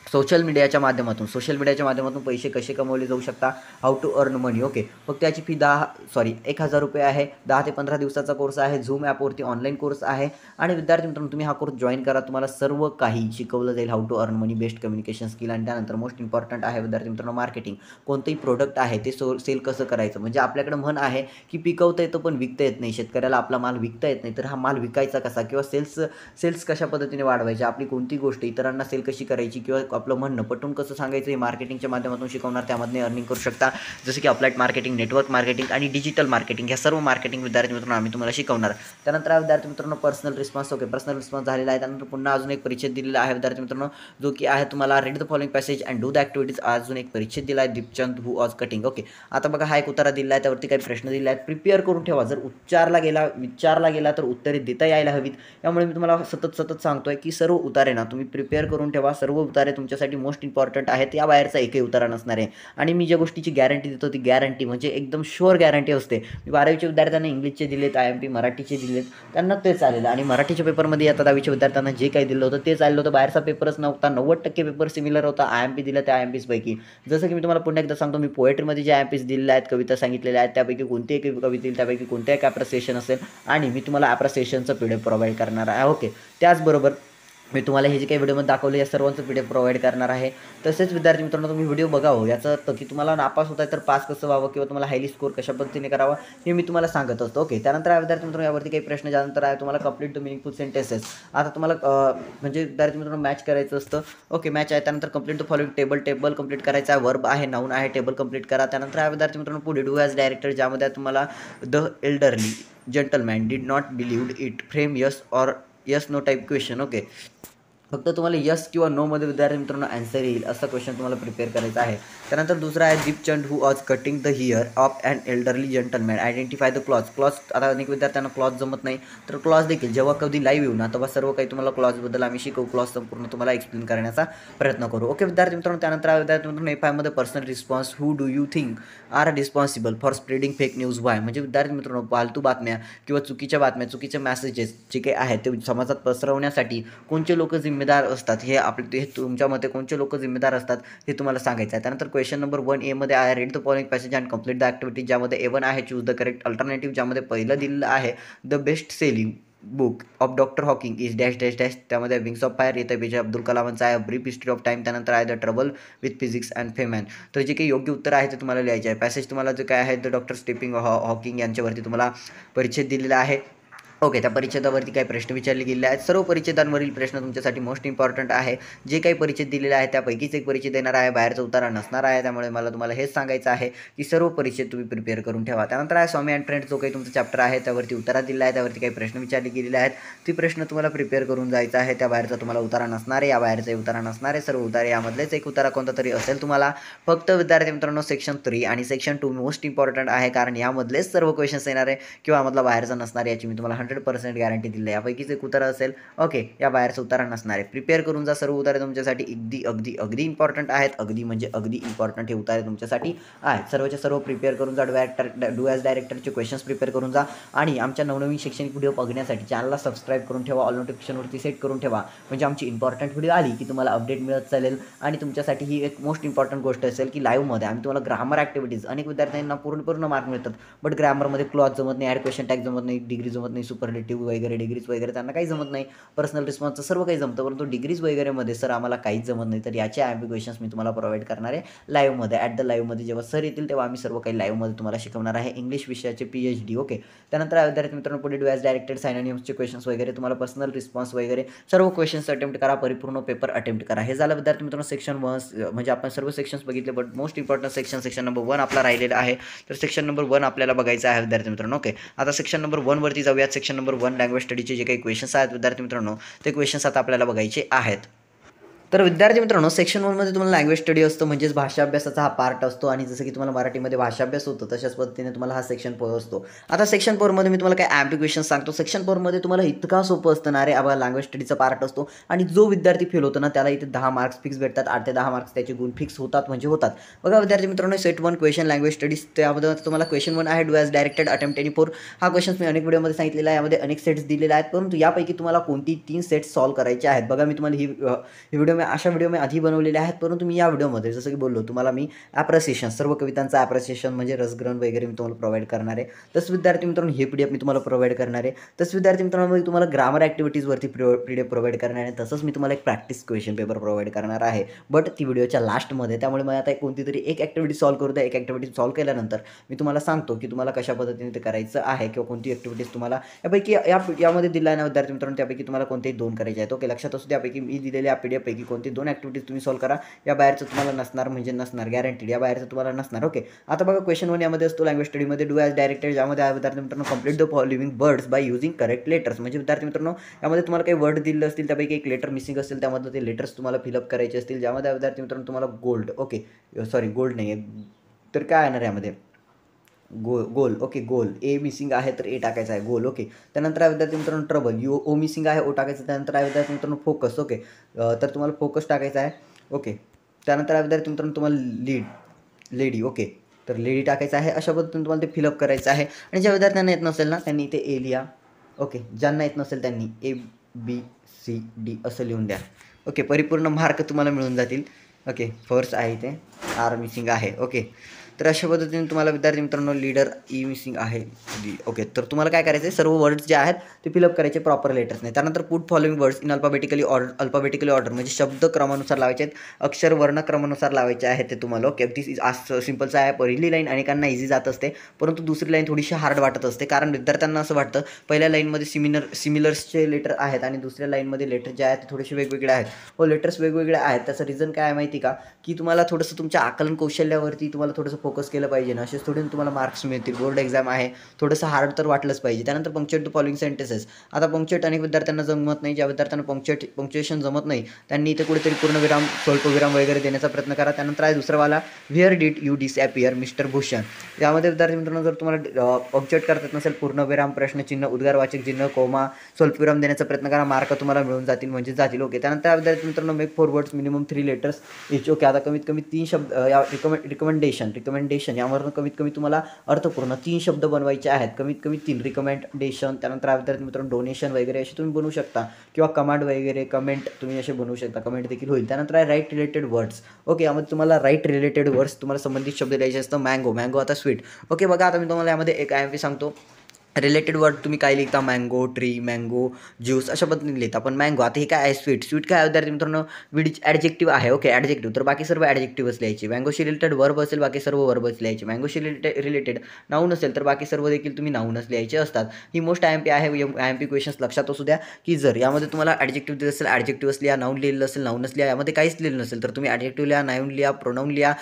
A: Social मीडियाच्या माध्यमातून पैसे कसे कमवले जाऊ शकता, how to earn money. Okay. फक्त याची फी 1000 रुपये आहे. 10 ते 15 दिवसाचा कोर्स आहे. झूम ॲपवरती ऑनलाईन कोर्स आहे. आणि विद्यार्थी मित्रांनो तुम्ही हा कोर्स जॉईन करा, तुम्हाला सर्व काही शिकवलं जाईल, how to earn money, best communication skill. आणि त्यानंतर मोस्ट इम्पॉर्टंट आहे विद्यार्थी मित्रांनो मार्केटिंग. कोणतंही प्रोडक्ट आहे ते सेल कसं करायचं. म्हणजे आपल्याकडे म्हण आहे की पिकवता येतं पण विकता येत नाही. शेतकऱ्याला आपला माल विकता येत नाही, तर हा माल विकायचा कसा, किंवा सेल्स कशा पद्धतीने वाढवायचे, आपली कोणती गोष्ट इतरांना सेल कशी करायची, किंवा आपलं म्हणणं पटवून कसं सांगायचं हे मार्केटिंगच्या माध्यमातून शिकवणार. त्यामध्ये अर्निंग करू शकता, जसं की अप्लाइड मार्केटिंग, नेटवर्क मार्केटिंग आणि डिजिटल मार्केटिंग. ह्या सर्व मार्केटिंग विद्यार्थी मित्रांनो आम्ही तुम्हाला शिकवणार. त्यानंतर विद्यार्थी मित्रांनो personal response. Okay. Personal response झालेला आहे. त्यानंतर पुन्हा अजून एक परिच्छेद दिलेला आहे विद्यार्थी मित्रांनो, जो की आहे तुम्हाला read the following passage and do the activities. अजून एक परिच्छेद दिला आहे, Deepchand who was cutting. Okay. आता बघा हा एक उतारा दिला आहे, त्यावरती काही प्रश्न दिले आहेत, प्रिपेअर करून ठेवा. जर विचारला गेला तर उत्तरे देता यायला हवीत. त्यामुळे मी तुम्हाला सतत सांगतोय की सर्व उतारे ना तुम्ही प्रिपेअर करून ठेवा. सर्व उतारे तुमच्यासाठी मोस्ट इम्पॉर्टंट आहेत. या बाहेरचा एकही उतारा नसणार आहे. आणि मी ज्या गोष्टीची गॅरंटी देतो ती गॅरंटी म्हणजे एकदम शुअर गॅरंटी असते. मी 12वीच्या विद्यार्थ्यांना इंग्लिशचे दिलेत, IMP मराठीचे दिलेत, त्यांना तेच आलेलं. आणि मराठीच्या पेपरमध्ये आता 10वीच्या विद्यार्थ्यांना जे काही दिलं होतं तेच आलेलं होतं. बाहेरचा पेपरच नव्हता. 90% पेपर सिमिलर होता. IMP दिलं त्या IMPs पैकी. जसं की मी तुम्हाला पुन्हा एकदा सांगतो, मी पोएट्रीमध्ये जे IMPs दिलेले आहेत, कविता सांगितलेल्या आहेत, त्यापैकी कोणती एक कविता येईल, त्यापैकी कोणत्या एक ॲप्रिसिएशन असेल, आणि मी तुम्हाला ॲप्रिसिएशनचं PDF प्रोव्हाइड करणार आहे. ओके. त्याचबरोबर मी तुम्हाला हे जे काही व्हिडिओमध्ये दाखवलं या सर्वांचं PDF प्रोव्हाइड करणार आहे. तसेच विद्यार्थी मित्रांनो तुम्ही व्हिडिओ बघावं याचा अर्थ की तुम्हाला नापास होत आहे तर पास कसं व्हावं किंवा तुम्हाला हायली स्कोर कशा पद्धतीने करावा हे मी तुम्हाला सांगत असतो. ओके, त्यानंतर आहे विद्यार्थी मित्रांनो यावरती काही प्रश्न ज्यानंतर आहे तुम्हाला कंप्लीट द मिनिंगफुल सेंटेन्सेस. आता तुम्हाला म्हणजे विद्यार्थी मित्रांनो मॅच करायचं असतं. ओके, मॅच आहे. त्यानंतर complete the following table complete करायचा आहे. वर्ब आहे, नाऊन आहे, टेबल कंप्लीट करा. त्यानंतर आहे विद्यार्थी मित्रांनो पुढे डू ॲज डायरेक्टर ज्यामध्ये तुम्हाला the elderly gentleman did not believed it frame yes or yes no type question. Okay, फक्त तुम्हाला यस किंवा नोमध्ये विद्यार्थी मित्रांनो आन्सर येईल असा क्वेश्चन तुम्हाला प्रिपेअर करायचा आहे. त्यानंतर दुसरा आहे Deepchand who was cutting the here of and elderly gentleman identify the clause. आता अनेक विद्यार्थ्यांना क्लॉज जमत नाही तर क्लॉज देखील जेव्हा कधी लाईव्ह येऊ ना तेव्हा सर्व काही तुम्हाला क्लॉजबद्दल आम्ही शिकवू. क्लॉज संपूर्ण तुम्हाला एक्सप्लेन करण्याचा प्रयत्न करू. ओके विद्यार्थी मित्रांनो, त्यानंतर विद्यार्थी मित्रांनो एफआयमध्ये personal response who do you think are responsible for spreading fake news why. म्हणजे विद्यार्थी मित्रांनो फालतू बातम्या किंवा चुकीच्या बातम्या चुकीचे मेसेजेस जे काही आहेत ते समाजात पसरवण्यासाठी कोणते लोक जिम्मेदार असतात हे तुमच्या मते कोणते लोक जिम्मेदार असतात हे तुम्हाला सांगायचं आहे. त्यानंतर क्वेश्चन नंबर 1A मध्ये आहे read the following passage and complete the activity ज्यामध्ये A1 आहे चूज द करेक्ट अल्टरनेटिव्ह ज्यामध्ये पहिलं दिलेलं आहे the best selling book of doctor Hawking is dash dash dash. त्यामध्ये विंग्स ऑफ फायर येतं APJ अब्दुल कलामांचा आहे ब्रीफ हिस्ट्री ऑफ टाईम. त्यानंतर आहे the trouble with physics and Feynman. तर जे काही योग्य उत्तर आहे ते तुम्हाला लिहायचे आहे. पॅसेज तुम्हाला जे काय आहे द डॉक्टर स्टीफन हॉकिंग यांच्यावरती तुम्हाला परिच्छेद दिलेला आहे. ओके, त्या परिच्छेदावरती काही प्रश्न विचारले गेले आहेत. सर्व परिच्छेदांवरील प्रश्न तुमच्यासाठी मोस्ट इम्पॉर्टंट आहे. जे काही परिच्छेद दिलेले आहे त्यापैकीच एक परिच्छेद देणार आहे, बाहेरचा उतारा नसणार आहे. त्यामुळे मला तुम्हाला हेच सांगायचं आहे की सर्व परिच्छेद तुम्ही प्रिपेअर करून ठेवा. त्यानंतर आहे स्वामी अँड फ्रेंड्स जो काही तुमचा चॅप्टर आहे त्यावरती उतारा दिला आहे, त्यावरती काही प्रश्न विचारले गेलेले आहेत. ती प्रश्न तुम्हाला प्रिपेअर करून जायचा आहे. त्या बाहेरचा तुम्हाला उतारा नसणार आहे, या बाहेरचाही उतारा नसणार आहे. सर्व उतारे यामधलेच एक उतारा कोणता तरी असेल तुम्हाला. फक्त विद्यार्थी मित्रांनो सेक्शन 3 आणि सेक्शन 2 मोस्ट इम्पॉर्टंट आहे कारण यामधलेच सर्व क्वेश्चन्स येणार आहे किंवा यामधला बाहेरचा नसणार याची मी तुम्हाला 100% गॅरंटी दिलं आहे. यापैकीच एक उतारा असेल. ओके, या बाहेरचा उतारा नसणार आहे. प्रिपेअर करून जा. सर्व उतारे तुमच्यासाठी अगदी इम्पॉर्टंट आहेत. अगदी म्हणजे अगदी इम्पॉर्टंट हे उतारे तुमच्यासाठी आहेत. सर्वच्या सर्व प्रिपेअर करून जा. डू ॲज डायरेक्टरचे क्वेश्चन्स प्रिपेअर करून जा आणि आमच्या नवनवीन शैक्षणिक व्हिडिओ बघण्यासाठी चॅनलला सबस्क्राईब करून ठेवा. ऑल नोटिफिकेशनवरती सेट करून ठेवा म्हणजे आमची इम्पॉर्टंट व्हिडिओ आली की तुम्हाला अपडेट मिळत चालेल. आणि तुमच्यासाठी ही एक मोस्ट इम्पॉर्टंट गोष्ट असेल की लाईव्हमध्ये आम्ही तुम्हाला ग्रामर ॲक्टिव्हिटीज अनेक विद्यार्थ्यांना पूर्ण मार्क मिळतात बट ग्रामरमध्ये क्लॉज जमत नाही, ॲड क्वेश्चन टॅग जमत नाही, डिग्री जमत नाही, सुपरलेटिव्ह वगैरे डिग्रीज वगैरे त्यांना काही जमत नाही. पर्सनल रिस्पॉन्सचं सर्व काही जमतं परंतु डिग्रीज वगैरेमध्ये सर आम्हाला काहीच जमत नाही. तर याचे क्वेश्चन्स मी तुम्हाला प्रोव्हाइड करणार आहे लाईव्हमध्ये. ॲट द लाईव्हमध्ये जेव्हा सर येतील तेव्हा आम्ही सर्व काही लाईव्हमध्ये तुम्हाला शिकवणार आहे. इंग्लिश विषयाचे PhD. ओके, त्यानंतर विद्यार्थी मित्रांनो पुढे डू ॲज डायरेक्टेड सायनोनिम्सचे क्वेश्चन्स वगैरे तुम्हाला पर्सनल रिस्पॉन्स वगैरे सर्व क्वेश्चन्स अटेम्प्ट करा. परिपूर्ण पेपर अटेम्प्ट करा. हे झालं विद्यार्थी मित्रांनो सेक्शन 1 म्हणजे आपण सर्व सेक्शन्स बघितले but most important section number 1 आपला राहिलेला आहे. तर सेक्शन नंबर 1 आपल्याला बघायचं आहे विद्यार्थी मित्रांनो. ओके, आता सेक्शन नंबर 1 वरती जाऊयात. सेक्शन नंबर 1 लँग्वेज स्टडीचे जे काही क्वेश्चन्स आहेत विद्यार्थी मित्रांनो ते क्वेश्चन्स आता आपल्याला बघायचे आहेत. तर विद्यार्थी मित्रांनो सेक्शन 1 मध्ये तुम्हाला लँग्वेज स्टडी असतो म्हणजेच भाषा अभ्यासाचा हा पार्ट असतो आणि जसं की तुम्हाला मराठीमध्ये भाषा अभ्यास होतो तशाच पद्धतीने तुम्हाला हा सेक्शन 4 असतो. आता सेक्शन 4 मध्ये मी तुम्हाला काय ॲप्लिकेशन सांगतो. सेक्शन 4 मध्ये तुम्हाला इतका सोपं असतं ना रे आबा, लँग्वेज स्टडीचा पार्ट असतो आणि जो विद्यार्थी फेल होतो ना त्याला इथे 10 मार्क्स फिक्स भेटतात. 8 ते 10 मार्क्स त्याचे गुण फिक्स होतात म्हणजे होतात. बघा विद्यार्थी मित्रांनो सेट 1 क्वेश्चन लँग्वेज स्टडीज त्यामध्ये तुम्हाला क्वेश्चन 1 आहे do as directed attempt any 4. हा क्वेश्चन मी अनेक व्हिडिओमध्ये सांगितलेला आहे. यामध्ये अनेक सेट्स दिलेले आहेत परंतु यापैकी तुम्हाला कोणती 3 सेट्स सॉल्व्ह करायचे आहेत. बघा मी तुम्हाला ही व्हिडिओ मी अशा व्हिडिओ मी आधी बनवलेले आहेत परंतु मी या व्हिडिओमध्ये जसं की बोललो तुम्हाला मी ॲप्रिसिएशन सर्व कवितांचा ॲप्रिसिएशन म्हणजे रसग्रहण वगैरे मी तुम्हाला प्रोव्हाइड करणार आहे. तसं विद्यार्थी मित्रांनो हे PDF मी तुम्हाला प्रोव्हाइड करणार आहे. तसं विद्यार्थी मित्रांनो मी तुम्हाला ग्रामर ॲक्टिव्हिटीजवरती PDF प्रोव्हाइड करणार आहे. तसंच मी तुम्हाला एक प्रॅक्टिस क्वेश्चन पेपर प्रोव्हाइड करणार आहे बट ती व्हिडिओच्या लास्टमध्ये. त्यामुळे मला आता कोणती तरी एक ॲक्टिव्हिटी सॉल्व्ह करू द्या. एक ॲक्टिव्हिटी सॉल्व्ह केल्यानंतर मी तुम्हाला सांगतो की तुम्हाला कशा पद्धतीने ते करायचं आहे किंवा कोणती ॲक्टिव्हिटीज तुम्हाला यापैकी यामध्ये दिला आहे ना विद्यार्थी मित्रांनो त्यापैकी तुम्हाला कोणतेही 2 करायचे आहेत. ओके, लक्षात असू त्यापैकी मी दिलेल्या PDF पैकी कोणती 2 ॲक्टिव्हिटीज तुम्ही सॉल्व्ह करा. या बाहेरचं तुम्हाला नसणार म्हणजे नसणार गॅरंटीड. या बाहेरचं तुम्हाला नसणार. ओके, आता बघा क्वेश्चन 1 यामध्ये असतो लँग्वेज स्टडीमध्ये डू ॲज डायरेक्टेड ज्यामध्ये आहे विद्यार्थी मित्रांनो complete the following words by using correct letters. म्हणजे विद्यार्थी मित्रांनो यामध्ये तुम्हाला काही वर्ड दिले असतील त्यापैकी एक लेटर मिसिंग असेल त्यामध्ये ते लेटर्स तुम्हाला फिलअप करायचे असतील. ज्यामध्ये विद्यार्थी मित्रांनो तुम्हाला गोल्ड गोल्ड नाही आहे तर काय येणार यामध्ये गोल. ओके, गोल ए मिसिंग आहे तर ए टाकायचं आहे गोल. ओके, त्यानंतर आहे विद्यार्थी मित्रांनो ट्रबल ओ मिसिंग आहे ओ टाकायचं. त्यानंतर आहे विद्यार्थी मित्रांनो फोकस. ओके, तर तुम्हाला फोकस टाकायचा आहे. ओके, त्यानंतर आहे विद्यार्थी मित्रांनो तुम्हाला लेडी. ओके, तर लेडी टाकायचं आहे. अशा पद्धतीने तुम्हाला ते फिलअप करायचं आहे. आणि ज्या विद्यार्थ्यांना येत नसेल ना त्यांनी ते ए लिहा. ओके, ज्यांना येत नसेल त्यांनी ABCD असं लिहून द्या. ओके, परिपूर्ण मार्क तुम्हाला मिळून जातील. ओके, फर्स्ट आहे ते आर मिसिंग आहे. ओके, तर अशा पद्धतीने तुम्हाला विद्यार्थी मित्रांनो लीडर ई मिसिंग आहे ओके. तर तुम्हाला काय करायचं आहे, सर्व वर्ड्स जे आहेत ते फिलअप करायचे प्रॉपर लेटर्सने. त्यानंतर put following words in alphabetically order म्हणजे शब्द क्रमानुसार लावायचे आहेत, अक्षर वर्ण क्रमानुसार लावायचे आहेत ते तुम्हाला. ओके, अगदी आज सिम्पलचं आहे. पहिली लाईन अनेकांना इझी जात असते, परंतु दुसरी लाईन थोडीशी हार्ड वाटत असते, कारण विद्यार्थ्यांना असं वाटतं पहिल्या लाईनमध्ये सिमिलर्सचे लेटर आहेत आणि दुसऱ्या लाईनमध्ये लेटर जे आहेत ते थोडेसे वेगवेगळे आहेत. हो, लेटर्स वेगवेगळे आहेत. त्याचं रिझन काय आहे माहिती का, की तुम्हाला थोडंसं तुमच्या आकलन कौशल्यावरती तुम्हाला थोडंसं फोकस केलं पाहिजे ना, असेच थोडे तुम्हाला मार्क्स मिळतील. बोर्ड एक्झाम आहे, थोडंसं हार्ड तर वाटलंच पाहिजे. त्यानंतर पंक्चुएट द फॉलोइंग सेंटेन्सेस. आता पंक्चुएट अनेक विद्यार्थ्यांना जमत नाही. ज्या विद्यार्थ्यांना पंक्चुएशन जमत नाही त्यांनी इथे कुठेतरी पूर्णविराम, स्वल्पविराम वगैरे देण्याचा प्रयत्न करा. त्यानंतर आहे दुसरावाला, where did you disappear mister Bhushan. यामध्ये विद्यार्थी मित्रांनो जर तुम्हाला पंक्चुएट करता येत नसेल, पूर्णविराम, प्रश्नचिन्ह, उद्गारवाचक चिन्ह, कोमा, स्वल्पविराम देण्याचा प्रयत्न करा. मार्क तुम्हाला मिळून जातील, म्हणजे जातील. ओके, त्यानंतर विद्यार्थी मित्रांनो make forwards minimum 3 letters each. Okay, आता कमीत कमी 3 शब्द या रिकमेंडेशन यावरून कमीत कमी तुम्हाला अर्थपूर्ण 3 शब्द बनवायचे आहेत, कमीत कमी 3 रिकमेंडेशन. त्यानंतर विद्यार्थी मित्रांनो डोनेशन वगैरे असे तुम्ही बनवू शकता, किंवा कमांड वगैरे, कमेंट तुम्ही असे बनवू शकता, कमेंट देखील होईल. त्यानंतर आहे राईट रिलेटेड वर्ड्स. ओके, यामध्ये तुम्हाला राईट रिलेटेड वर्ड्स तुम्हाला संबंधित शब्द द्यायचे असतं. मँगो आता स्वीट. ओके, बघा आता मी तुम्हाला यामध्ये एक IMP सांगतो. रिलेटेड वर्ड तुम्ही काय लिहिता, मँगो, ट्री, मँगो, ज्यूस अशा पद्धतीने लिहिता. पण मँगो आता हे काय आहे, स्वीट काय आहे विद्यार्थी मित्रांनो, विच ॲडजेक्टिव्ह आहे. ओके, ॲडजेक्टिव्ह, तर बाकी सर्व ॲडजेक्टिव्हच लिहायचे. मँगोशी रिलेटेड वर्ब असेल, बाकी सर्व वर्बच लिहायचे. मँगोशी रिलेटेड नाऊन असेल तर बाकी सर्व देखील तुम्ही नाऊनच लिहायचे असतात. ही मोस्ट IMP आहे. IMP क्वेश्चन्स लक्षात असू द्या, की जर यामध्ये तुम्हाला ॲडजेक्टिव्ह दिलं असेल ॲडजेक्टिव्हच लिहा, नाऊन लिहिलं असेल नाऊनच लिहा, यामध्ये काहीच लिहिलं नसेल तर तुम्ही ॲडजेक्टिव्ह लिहा, नाऊन लिहा, प्रोनाऊन लिहा,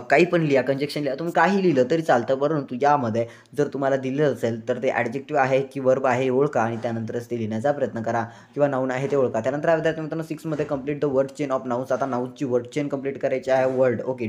A: काही पण लिहा, कंजक्शन लिहा, तुम्ही काही लिहिलं तरी चालतं. परंतु यामध्ये जर तुम्हाला दिलं असेल तर ते ॲडजेक्टिव्ह आहे की वर्ब आहे हे ओळखा आणि त्यानंतरच ते लिहिण्याचा प्रयत्न करा, किंवा नाऊन आहे ते ओळखा. त्यानंतर विद्यार्थी मित्रांनो 6 मध्ये complete the word chain of nouns. आता नाउन्सची वर्ड चेन कंप्लीट करायची आहे. वर्ड ओके,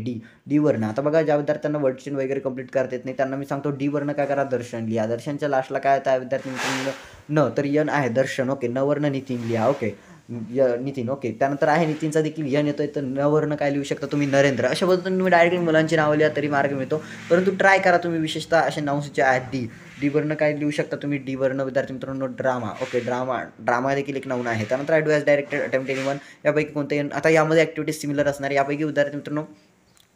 A: डी वर्ण. आता बघा ज्या विद्यार्थ्यांना वर्ड चेन वगैरे कंप्लीट करता येत नाही त्यांना मी सांगतो डी वर्ण काय करा, दर्शन लिहा. दर्शनच्या लास्टला काय येतं विद्यार्थी मित्रांनो, न, तर यन आहे दर्शन. ओके, न वर्ण नितीन लिहा. ओके, नितीन. ओके, त्यानंतर आहे नितीनचा देखील यन येतोय, तर न वर्ण काय लिहू शकता तुम्ही, नरेंद्र. अशा पद्धतीने तुम्ही डायरेक्टली मुलांची नावं लिहा तरी मार्ग मिळतो. परंतु ट्राय करा तुम्ही, विशेषतः असे नाउन्स जे आहेत डी वर्ण काय लिहू शकता तुम्ही, डी वर्ण विद्यार्थी मित्रांनो ड्रामा. ओके, ड्रामा देखील एक नाऊन आहे. त्यानंतर I do has directed attempt anyone. यापैकी कोणते, आता यामध्ये ॲक्टिव्हिटीज सिमिलर असणार. यापैकी विद्यार्थी मित्रांनो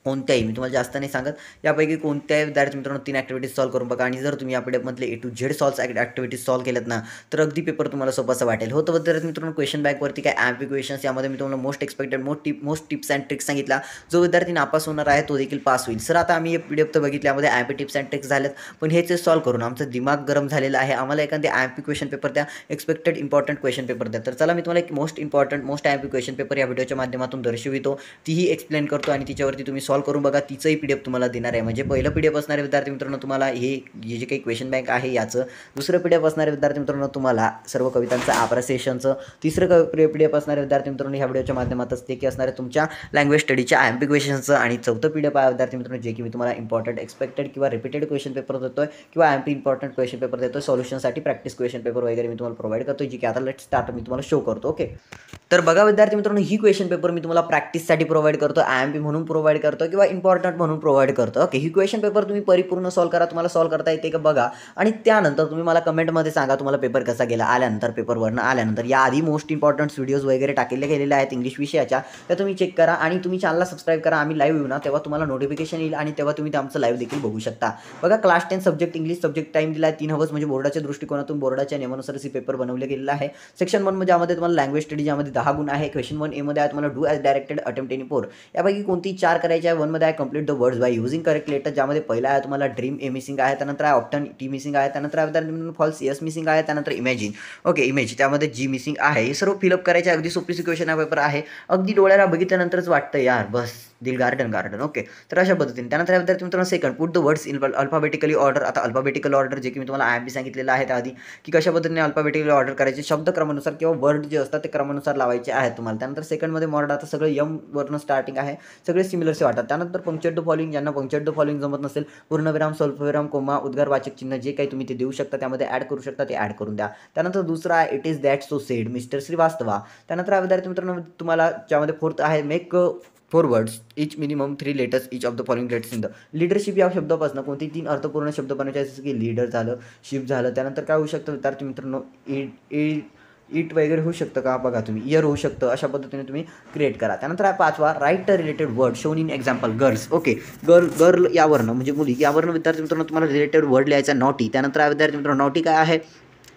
A: कोणत्याही, मी तुम्हाला जास्त नाही सांगत, यापैकी कोणत्याही विद्यार्थी मित्रांनो 3 ॲक्टिव्हिटीज सॉल्व करून बघा. आणि जर तुम्ही या पीडीएफमधले A to Z activities solve केल्यात ना, तर अगदी पेपर तुम्हाला सोपाचं वाटेल. हो, तर विद्यार्थी मित्रांनो क्वेश्चन बँकवरती काय IMP क्वेश्चन्स, यामध्ये मी तुम्हाला most expected most tips and tricks सांगितला. जो विद्यार्थी नापास होणार आहे तो देखील पास होईल. सर आता आम्ही हे PDF तर बघितले, यामध्ये IMP टिप्स अँड ट्रिक्स झालेत, पण हेच सॉल्व करून आमचं दिमाग गरम झालेलं आहे. आम्हाला एखादे IMP क्वेश्चन पेपर द्या, एक्सपेक्टेड इम्पॉर्टंट क्वेश्चन पेपर द्या. तर चला मी तुम्हाला एक मोस्ट IMP क्वेश्चन पेपर या व्हिडिओच्या माध्यमातून दर्शवितो, तीही एक्सप्लेन करतो आणि तिच्यावरती तुम्ही सॉल्व करून बघा. तिचं PDF तुम्हाला देणार आहे. म्हणजे पहिलं PDF असणारे विद्यार्थी मित्रांनो तुम्हाला हे जे काही क्वेश्चन बँक आहे याचं, दुसरं PDF असणारे विद्यार्थी मित्रांनो तुम्हाला सर्व कवितांचं अप्रिसिएशनचं, तिसरं PDF असणारे विद्यार्थी मित्रांनो ह्या व्हिडिओच्या माध्यमातच ते की असणारे तुमच्या लँग्वेज स्टडीच्या IMP क्वेश्चन्सचं, आणि चौथं PDF आहे विद्यार्थी मित्रांनो जे की मी तुम्हाला इम्पॉर्टंट एक्सपेक्टेड किंवा रिपीटेड क्वेश्चन पेपर देतोय, किंवा IMP इम्पॉर्टंट क्वेश्चन पेपर देतोय. सॉल्युशनसाठी प्रॅक्टिस क्वेश्चन पेपर वगैरे मी तुम्हाला प्रोव्हाइड करतो, जी की आता लेट स्टार्ट मी तुम्हाला शो करतो. ओके, तर बघा विद्यार्थी मित्रांनो, ही क्वेश्चन पेपर मी तुम्हाला प्रॅक्टिससाठी प्रोव्हाइड करतो, IMP म्हणून प्रोव्हाइड करतो किंवा इम्पॉर्टंट म्हणून प्रोव्हाइड करतो. ओके, ही क्वेश्चन पेपर तुम्ही परिपूर्ण सॉल्व करा, तुम्हाला सॉल्व करता येते का बघा, आणि त्यानंतर तुम्ही मला कमेंटमध्ये सांगा तुम्हाला पेपर कसा गेला. आल्यानंतर पेपरवरनं आल्यानंतर याआधी मोस्ट इम्पॉर्टंट व्हिडिओज वगैरे टाकले गेलेले आहेत इंग्लिश विषयाच्या, त्या तुम्ही चेक करा. आणि तुम्ही चॅनलला सबस्क्राईब करा. आम्ही लाईव्ह येऊ ना तेव्हा तुम्हाला नोटिफिकेशन येईल, आणि तेव्हा तुम्ही आमचं लाईव्ह देखील बघू शकता. बघा, class 10 subject English subject time दिला आहे 3 आवर्स, म्हणजे बोर्डाच्या दृष्टिकोनातून बोर्डाच्या नियमानुसार ही पेपर बनवले गेलेला आहे. सेक्शन 1 मध्ये यामध्ये तुम्हाला लँग्वेज स्टडी ज्यामध्ये 10 गुण आहे. क्वेश्चन 1A मध्ये आहे तुम्हाला do as directed attempt any 4. यापैकी कोणती 4 करायची आहे. 1 मध्ये आहे complete the words by using correct letter, ज्यामध्ये पहिला आहे तुम्हाला ड्रीम ए मिसिंग आहे, त्यानंतर आहे ऑप्टन टी मिसिंग आहे, त्यानंतर आहे फॉल्स यस मिसिंग आहे, त्यानंतर इमॅजिन. ओके, इमेज त्यामध्ये जी मिसिंग आहे. हे सर्व फिलअप करायचे. अगदी सोपी क्वेश्चन हा पेपर आहे. अगदी डोळ्याला बघितल्यानंतरच वाटतं यार बस दिल गार्डन. ओके, तर अशा पद्धतीने. त्यानंतर विद्यार्थी मित्रांनो second, put the words in alphabetically order. आता अल्फाबेटिकल ऑर्डर जे की मी तुम्हाला IMP सांगितलेलं आहे त्याआधी, की कशा पद्धतीने अल्फाबेटिकली ऑर्डर करायचे, शब्द क्रमानुसार किंवा वर्ड जे असतात ते क्रमानुसार लावायचे आहेत तुम्हाला. त्यानंतर सेकंडमध्ये मॉडर्न, आता सगळं यम वर्ण स्टार्टिंग आहे, सगळे सिमिलरचे वाटतात. त्यानंतर पंक्चुएट द फॉलोइंग, ज्यांना पंक्चुएट द फॉलोइंग जमत नसेल, पूर्णविराम, स्वल्पविराम, कोमा, उद्गारवाचक चिन्ह जे काही तुम्ही ते देऊ शकता त्यामध्ये ॲड करू शकता, ते ॲड करून द्या. त्यानंतर दुसरा आहे it is that so sed mister Srivastava. त्यानंतर विद्यार्थी मित्रांनो तुम्हाला ज्यामध्ये फोर्थ आहे make forwards each minimum 3 letters each of the following letters in the. Leadership या शब्दापासून कोणती 3 अर्थपूर्ण शब्द बनवायचे, जसं की लीडर झालं, शिप झालं. त्यानंतर काय होऊ शकतं विद्यार्थी मित्रांनो, इट वगैरे होऊ शकतं का बघा तुम्ही, इयर होऊ शकतं, अशा पद्धतीने तुम्ही क्रिएट करा. त्यानंतर आहे 5वा, write the related word shown in example. Girls, okay, girl यावरनं म्हणजे मुली यावरनं विद्यार्थी मित्रांनो तुम्हाला रिलेटेड वर्ड लिहायचा. नॉटी, त्यानंतर आहे विद्यार्थी मित्रांनो नॉटी काय आहे,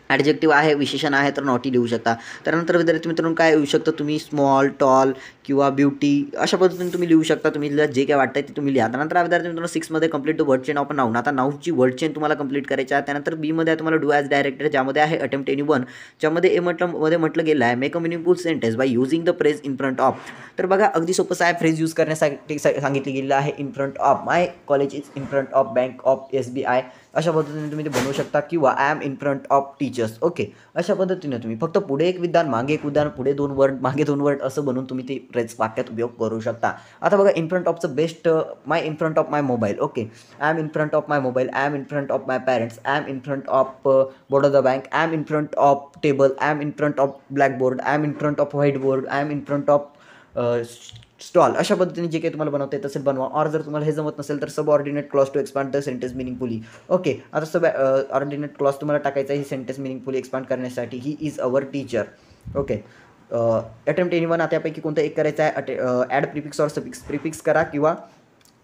A: ॲडजेक्टिव्ह आहे, विशेषण आहे, तर नॉटी लिहू शकता. त्यानंतर विद्यार्थी मित्रांनो काय येऊ शकतं, तुम्ही स्मॉल, टॉल किंवा ब्युटी अशा पद्धतीने तुम्ही लिहू शकता. तुम्ही जे काय वाटतं ते तुम्ही लिहा. त्यानंतर विद्यार्थी मित्रांनो 6मध्ये complete the word chain of noun. आता नाऊनची वर्ड चेन तुम्हाला कंप्लीट करायची आहे. त्यानंतर बीमध्ये आहे तुम्हाला डू ॲज डायरेक्टेड, ज्यामध्ये आहे अटेम्प्ट एनी वन, ज्यामध्ये मध्ये म्हटलं गेलं आहे make a meaningful sentence by using the phrase in front of. तर बघा अगदी सोपंच आहे, फ्रेज यूज करण्यासाठी सांगितलं गेलेलं आहे. In front of, my college is in front of bank of SBI, अशा पद्धतीने तुम्ही ते बनवू शकता. किंवा I am in front of teachers, okay, अशा पद्धतीने तुम्ही फक्त पुढे एक विधान, मागे एक उदाहरण, पुढे 2 वर्ड, मागे 2 वर्ड असं बनवून तुम्ही ते फ्रेज वाक्यात उपयोग करू शकता. आता बघा इन फ्रंट ऑफचं best, my in front of my mobile, okay, I am in front of my mobile, I am in front of my parents, I am in front of Baroda bank, I am in front of table, I am in front of blackboard, I am in front of white board, I am in front of stall. अशा पद्धतीने जे काही तुम्हाला बनवता येत असेल बनवा. और जर तुम्हाला हे जमत नसेल तर subordinate clause to expand the sentence meaningfully, okay. आता सब ऑर्डिनेट क्लॉज तुम्हाला टाकायचा ही सेंटेन्स मिनिंगफुली एक्सपांड करण्यासाठी. He is our teacher, okay. Attempt any one, आता यापैकी कोणतं एक करायचं आहे. ॲड प्रिफिक्स और सफिक्स, प्रिफिक्स करा किंवा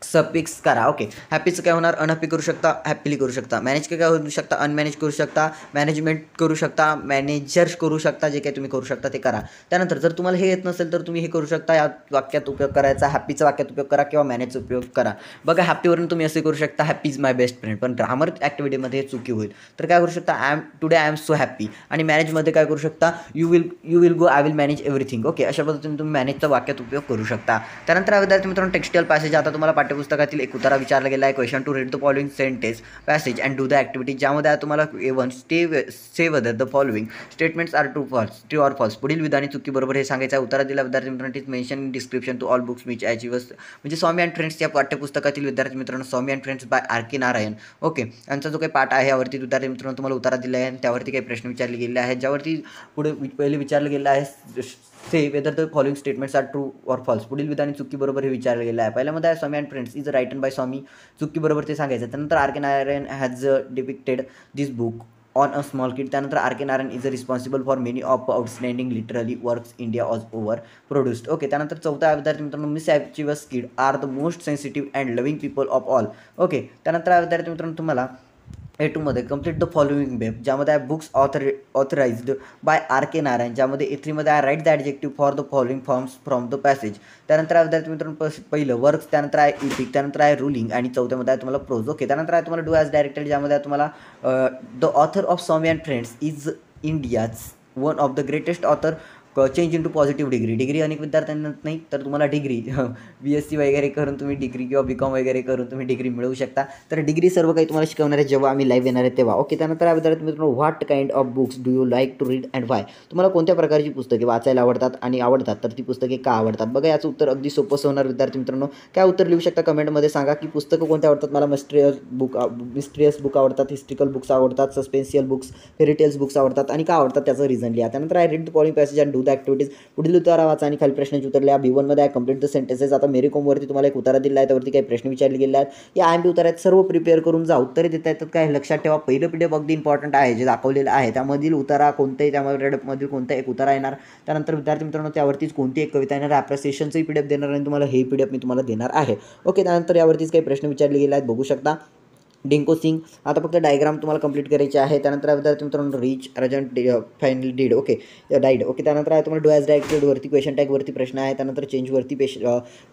A: सफिक्स करा, ओके. हॅपीचं काय होणार, अनहॅपी करू शकता, हॅपीली करू शकता. मॅनेज काय होऊ शकता, अनमॅनेज करू शकता, मॅनेजमेंट करू शकता, मॅनेजर करू शकता. जे काही तुम्ही करू शकता ते करा. त्यानंतर जर तुम्हाला हे येत नसेल तर तुम्ही हे करू शकता, या वाक्यात उपयोग करायचा, हॅपीचा वाक्यात उपयोग करा किंवा मॅनेजचा उपयोग करा. बघा हॅपीवरून तुम्ही असे करू शकता, happy is my best friend, पण ग्रामर ॲक्टिव्हिटीमध्ये हे चुकी होईल. तर काय करू शकता, today I am so happy. आणि मॅनेजमध्ये काय करू शकता, you will go, I will manage everything, okay. अशा पद्धतीने तुम्ही मॅनेजचा वाक्यात उपयोग करू शकता. त्यानंतर विद्यार्थी मित्रांनो टेक्स्टुअल पॅसेज, आता तुम्हाला पाठ्यपुस्तकातील एक उतारा विचारला गेला आहे. Question two read the following sentence passage and do the activity, ज्यामध्ये तुम्हाला A1 say whether the following statements are true or false. पुढील विधानी चुकी बरोबर हे सांगायचं आहे. उत्तरा दिला विद्यार्थी मित्रांनो is mention in description to all books which achieves, म्हणजे स्वामी अँड फ्रेंड्स या पाठ्यपुस्तकातील विद्यार्थी मित्रांनो Swami and friends by R.K. Narayan, okay. यांचा जो काही पाठ आहे यावरती विद्यार्थी मित्रांनो तुम्हाला उत्तरा दिला आहे. त्यावरती काही प्रश्न विचारले गेले आहेत, ज्यावरती पुढे पहिले विचारलं गेलं आहे say whether the following statements are true or false. पुढील विधानी चुकी बरोबर हे विचारलं गेलं आहे. पहिल्यामध्ये आहे Swami and friends is written by Swami, चुकी बरोबर ते सांगायचं. त्यानंतर R.K. Narayan has depicted this book on a small kid. त्यानंतर R.K. Narayan is responsible for many of outstanding literally works India was over produced, okay. त्यानंतर चौथा विद्यार्थी मित्रांनो miss achievers kid are the most sensitive and loving people of all, okay. त्यानंतर विद्यार्थी मित्रांनो तुम्हाला A2मध्ये कंप्लीट द फॉलोइंग वेब, ज्यामध्ये आहे books authorised bye R.K. Narayan, ज्यामध्ये A3मध्ये आहे write the adjective for the following forms from the passage. त्यानंतर आहे विद्यार्थी मित्रांनो पहिलं वर्क्स, त्यानंतर आहे इपिक, त्यानंतर आहे रुलिंग आणि चौथ्यामध्ये आहे तुम्हाला प्रोज, ओके. त्यानंतर आहे तुम्हाला डू ॲज डायरेक्टेड, ज्यामध्ये आहे तुम्हाला the author of Swami and friends is India's one of the greatest author change into positive degree. Degree अनेक विद्यार्थ्यांना नाही, तर तुम्हाला डिग्री BSc वगैरे करून तुम्ही डिग्री किंवा BCom वगैरे करून तुम्ही डिग्री मिळवू शकता. तर डिग्री सर्व काही तुम्हाला शिकवणार आहे जेव्हा आम्ही लाईव्ह येणार आहे तेव्हा, ओके. त्यानंतर विद्यार्थी मित्रांनो what kind of books do you like to read and why, तुम्हाला कोणत्या प्रकारची पुस्तके वाचायला आवडतात आणि आवडतात, तर ती पुस्तके का आवडतात. बघा याचं उत्तर अगदी सोपं होणार विद्यार्थी मित्रांनो. काय उत्तर लिहू शकता कमेंटमध्ये, सांगा की पुस्तकं कोणत्या आवडतात. मला मिस्ट्रियस बुक आवडतात, हिस्ट्रिकल बुक्स आवडतात, सस्पेन्शियल बुक्स, फेरीटेल्स बुक्स आवडतात आणि का आवडतात त्याचं रिझन लिहा. त्यानंतर I read the following passage and do the activities, पुढील उतारा वाचा आणि खाली प्रश्नांची उत्तर लिहा. B1मध्ये आहे कंप्लीट द सेंटेन्सेस. आता मेरी कॉमवरती तुम्हाला एक उतारा दिला आहे, त्यावरती काही प्रश्न विचारले गेले आहेत. या IMP उतारात सर्व प्रिपेअर करून जा, उत्तरे देता येतात काय लक्षात ठेवा. पहिलं PDF अगदी इम्पॉर्टंट आहे, जे दाखवलेलं आहे त्यामधील उतारा कोणताही, त्यामधील कोणता एक उतारा येणार. त्यानंतर विद्यार्थी मित्रांनो त्यावरतीच कोणती एक कविता येणार, ॲप्रिसिएशनचंही PDF देणार आणि तुम्हाला हे PDF मी तुम्हाला देणार आहे, ओके. त्यानंतर यावरतीच काही प्रश्न विचारले गेले आहेत, बघू शकता. डिंको सिंग, आता फक्त डायग्राम तुम्हाला कंप्लीट करायची आहे. त्यानंतर विद्यार्थी मित्रांनो reach regent finally deed, okay, died, okay. त्यानंतर आहे तुम्हाला डू ॲज डायरेक्टेडवरती क्वेश्चन टॅगवरती प्रश्न आहे. त्यानंतर चेंजवरती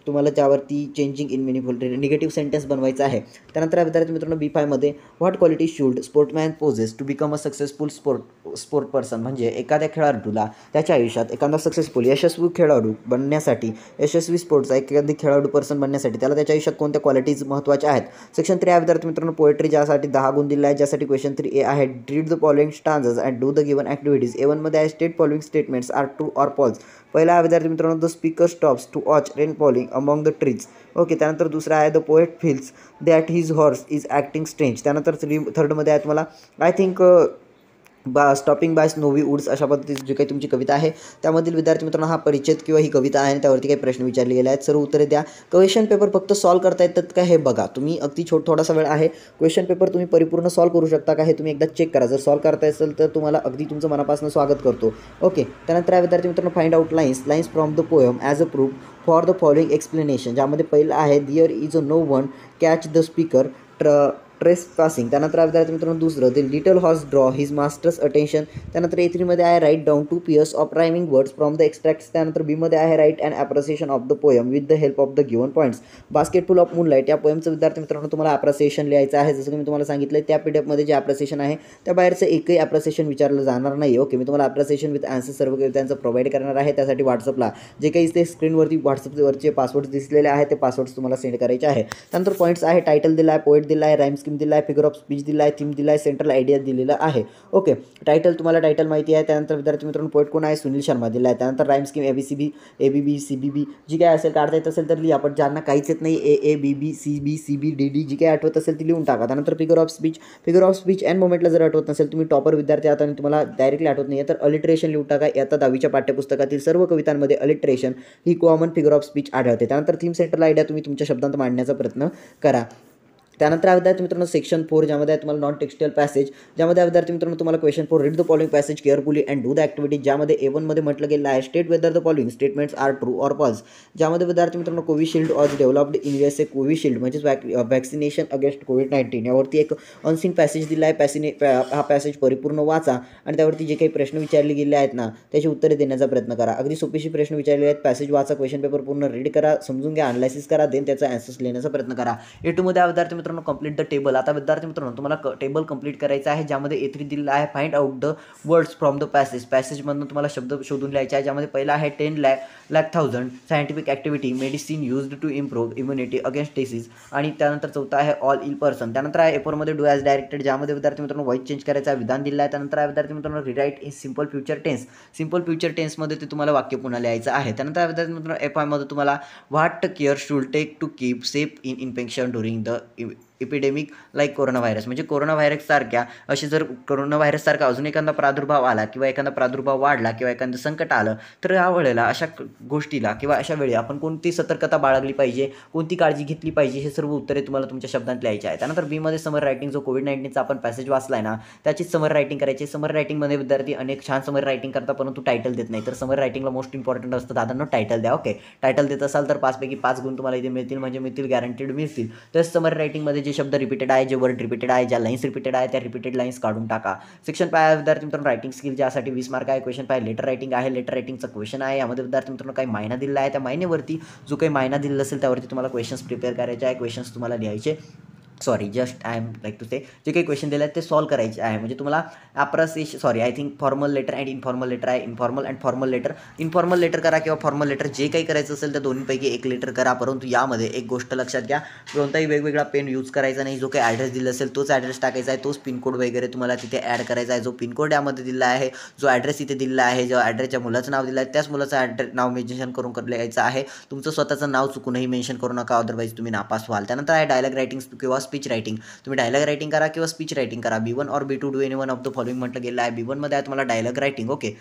A: तुम्हाला ज्यावरती changing in meaningful negative sentence बनवायचा आहे. त्यानंतर विद्यार्थी मित्रांनो B5मध्ये what quality should sportsman possess to become a successful sport person, म्हणजे एखाद्या खेळाडूला त्याच्या आयुष्यात एखादा सक्सेसफुल यशस्वी खेळाडू बनण्यासाठी, यशस्वी स्पोर्ट्सचा एखादी खेळाडू पर्सन बनण्यासाठी त्याला त्याच्या आयुष्यात कोणत्या क्वालिटीज महत्त्वाच्या आहेत. सेक्शन 3 विद्यार्थी मित्रांनो पोएट्री, ज्यासाठी 10 गुण दिले आहेत, ज्यासाठी क्वेश्चन 3A आहे read the following stanzas and do the given activities. A1मध्ये आहे state following statements are true or false. पहिला विद्यार्थी मित्रांनो the speaker stops to watch rain falling among the trees, okay. त्यानंतर दुसरा आहे the poet feels that his horse is acting strange. त्यानंतर थर्डमध्ये आहे तुम्हाला I think stopping by snowy woods अशा पद्धतीची जी काही तुमची कविता आहे त्यामधील विद्यार्थी मित्रांनो हा परिच्छेद किंवा ही कविता आहे आणि त्यावरती काही प्रश्न विचारले गेले आहेत. सर्व उत्तरे द्या. क्वेश्चन पेपर फक्त सॉल्व करता येतात का हे बघा. तुम्ही अगदी थोडासा वेळ आहे. क्वेश्चन पेपर तुम्ही परिपूर्ण सॉल्व करू शकता का हे तुम्ही एकदा चेक करा. जर सॉल्व करता असेल तर तुम्हाला अगदी तुमचं मनापासून स्वागत करतो. ओके. त्यानंतर विद्यार्थी मित्रांनो find out lines from the poem as a proof for the following explanation. ज्यामध्ये पहिलं आहे there is a no one catch the speaker trace passing. त्यानंतर विद्यार्थी मित्रांनो दुसरं the little horse draw his master's attention. त्यानंतर A3मध्ये आहे write down 2 pairs of rhyming words from the extracts. त्यानंतर बीमध्ये आहे write and appreciation of the poem with the help of the given points. बास्केटफुल of moonlight या पोएमचं विद्यार्थी मित्रांनो तुम्हाला ॲप्रिसिएशन लिहायचं आहे. जसं की मी तुम्हाला सांगितलं त्या PDF मध्ये जे ॲप्रिसिएशन आहे त्या बाहेरचं एकही ॲप्रिसिएशन विचारलं जाणार नाही. ओके. मी तुम्हाला ॲप्रिसिएशन विथ आन्सर सर्व कवितांचं प्रोव्हाइड करणार आहे. त्यासाठी व्हॉट्सअपला जे काही ते स्क्रीनवरती व्हॉट्सअपवरचे पासवर्ड्स दिसलेले आहेत ते पासवर्ड्स तुम्हाला सेंड करायचे आहे. त्यानंतर पॉईंट्स आहे टायटल दिला आहे, पोएट दिला आहे, राईम स्कीम दिला आहे, फिगर ऑफ स्पीच दिला आहे, थीम दिला आहे, सेंट्रल आयडिया दिलेला आहे. ओके. तुम्हाला टायटल माहिती आहे. त्यानंतर विद्यार्थी मित्रांनो पोएट कोण आहे? सुनील शर्मा दिला आहे. त्यानंतर राईम स्कीम ABB CBB जी काय असेल काढता येत असेल तर लिहा. पण ज्यांना काहीच येत नाही AABB CB DD जी काही आठवत असेल ती लिहून टाका. त्यानंतर फिगर ऑफ स्पीच अँड मोमेंटला जर आठवत नसेल, तुम्ही टॉपर विद्यार्थी आहात आणि तुम्हाला डायरेक्टली आठवत नाही तर अलिट्रेशन लिहून टाका. आता 10वीच्या पाठ्यपुस्तकातील सर्व कवितांमध्ये अलिट्रेशन ही कॉमन फिगर ऑफ स्पीच आढळते. त्यानंतर थीम सेंट्रल आयडिया तुम्ही तुमच्या शब्दांत मांडण्याचा प्रयत्न करा. त्यानंतर विद्यार्थी मित्रांनो सेक्शन 4 ज्यामध्ये तुम्हाला नॉन टेक्स्टाईल पॅसेज. ज्यामध्ये विद्यार्थी मित्रांनो तुम्हाला question 4 read the following passage carefully and do the activity. ज्यामध्ये A1मध्ये म्हटलं गेलं आहे state whether the following statements are true or false. ज्यामध्ये विद्यार्थी मित्रांनो Covishield was developed in USA. Covishield म्हणजेच वॅक्सिनेशन अगेन्स्ट COVID-19 यावरती एक अनसीन पॅसेज दिला आहे. हा पॅसेज परिपूर्ण वाचा आणि त्यावरती जे काही प्रश्न विचारले गेले आहेत ना त्याची उत्तरे देण्याचा प्रयत्न करा. अगदी सोपीशी प्रश्न विचारले आहेत. पॅसेज वाचा, क्वेश्चन पेपर पूर्ण रीड करा, समजून घ्या, अनालायसिस करा, देन त्याचा आन्सर्स लिहिण्याचा प्रयत्न करा. A2मध्ये विद्यार्थी मित्रांनो कंप्लीट द टेबल. आता विद्यार्थी मित्रांनो तुम्हाला टेबल कंप्लीट करायचं आहे. ज्यामध्ये A3 दिलेला आहे find out the words from the पॅसेजमधून तुम्हाला शब्द शोधून लिहायचे आहे. ज्यामध्ये पहिला आहे 10,00,000 scientific activity medicine used to improve immunity against disease. आणि त्यानंतर चौथा आहे ऑल इल पर्सन. त्यानंतर आहे A4मध्ये डू ॲज डायरेक्टेड. ज्यामध्ये विद्यार्थी मित्रांनो व्हॉइस चेंज करायचा विधान दिला आहे. त्यानंतर विद्यार्थी मित्रांनो रिराईट इन सिम्पल फ्युचर टेन्समध्ये ते तुम्हाला वाक्य पुन्हा लिहायचं आहे. त्यानंतर विद्यार्थी मित्रांनो F5मध्ये तुम्हाला what care should take to keep safe in infection during the epidemic like corona virus. म्हणजे कोरोना व्हायरससारख्या असे जर कोरोना व्हायरससारखा अजून एखादा प्रादुर्भाव आला किंवा एखादा प्रादुर्भाव वाढला किंवा एखादं संकट आलं तर या वेळेला अशा गोष्टीला किंवा अशा वेळी आपण कोणती सतर्कता बाळगली पाहिजे, कोणती काळजी घेतली पाहिजे हे सर्व उत्तरे तुम्हाला तुमच्या शब्दात लिहायचे आहे. त्यानंतर बीमध्ये समर रायटिंग जो COVID-19चा आपण पॅसेज वाचला आहे ना त्याचीच समर रायटिंग करायची. समर रायटिंगमध्ये विद्यार्थी अनेक छान समर रायटिंग करतात परंतु टायटल देत नाही. तर समर रायटिंगला मोस्ट इम्पॉर्टंट असतं दादांनो टायटल द्या. ओके. टायटल देत असाल तर 5 पैकी 5 गुण तुम्हाला इथे मिळतील गॅरंटीड मिळतील. तर समर रायटिंगमध्ये जे शब्द रिपीटेड आहे, जे वर्ड रिपीटेड आहे, ज्या लाईन्स रिपीटेड आहे त्या रिपीटेड लाईन्स काढून टाका. सेक्शन 5 विद्यार्थी मित्रांनो रायटिंग स्किल ज्यासाठी 20 मार्क आहे. क्वेश्चन 5 लेटर रायटिंग आहे. लेटर रायटिंगचा क्वेश्चन आहे. यामध्ये विद्यार्थी मित्रांनो काही महिना दिला आहे. त्या महिन्यावरती जो काही महिना दिलेला असेल त्यावरती तुम्हाला क्वेश्चन्स प्रिपेअर करायचे आहे. क्वेश्चन्स तुम्हाला लिहायचे आय एम लाईक टू से जे काही क्वेश्चन दिले आहेत ते सॉल्व करायचे आहे. म्हणजे तुम्हाला I think formal letter and informal letter आहे. Informal and formal letter. Informal letter करा किंवा फॉर्मल लेटर जे काही करायचं असेल त्या दोन्हीपैकी एक लेटर करा. परंतु यामध्ये एक गोष्ट लक्षात घ्या, कोणताही वेगवेगळा पेन यूज करायचा नाही. जो काही ॲड्रेस दिला असेल तोच ॲड्रेस टाकायचा आहे. तोच पिनकोड वगैरे तुम्हाला तिथे ॲड करायचा आहे. जो पिनकोड यामध्ये दिला आहे, जो ॲड्रेस इथे दिला आहे, जो ॲड्रेसच्या मुलाचं नाव दिलं आहे त्याच मुलाचं नाव मेन्शन करून लिहायचं आहे. तुमचं स्वतःचं नाव चुकूनही मेन्शन करू नका, अदरवाईज तुम्ही नापास व्हाल. त्यानंतर आहे डायलॉग रायटिंग किंवा स्पीच रायटिंग. तुम्ही डायलॉग रायटिंग करा किंवा स्पीच रायटिंग करा. B1 और B2 do any one of the following म्हटलं गेलं आहे. B1 मध्ये आहे तुम्हाला डायलॉग रायटिंग. ओके.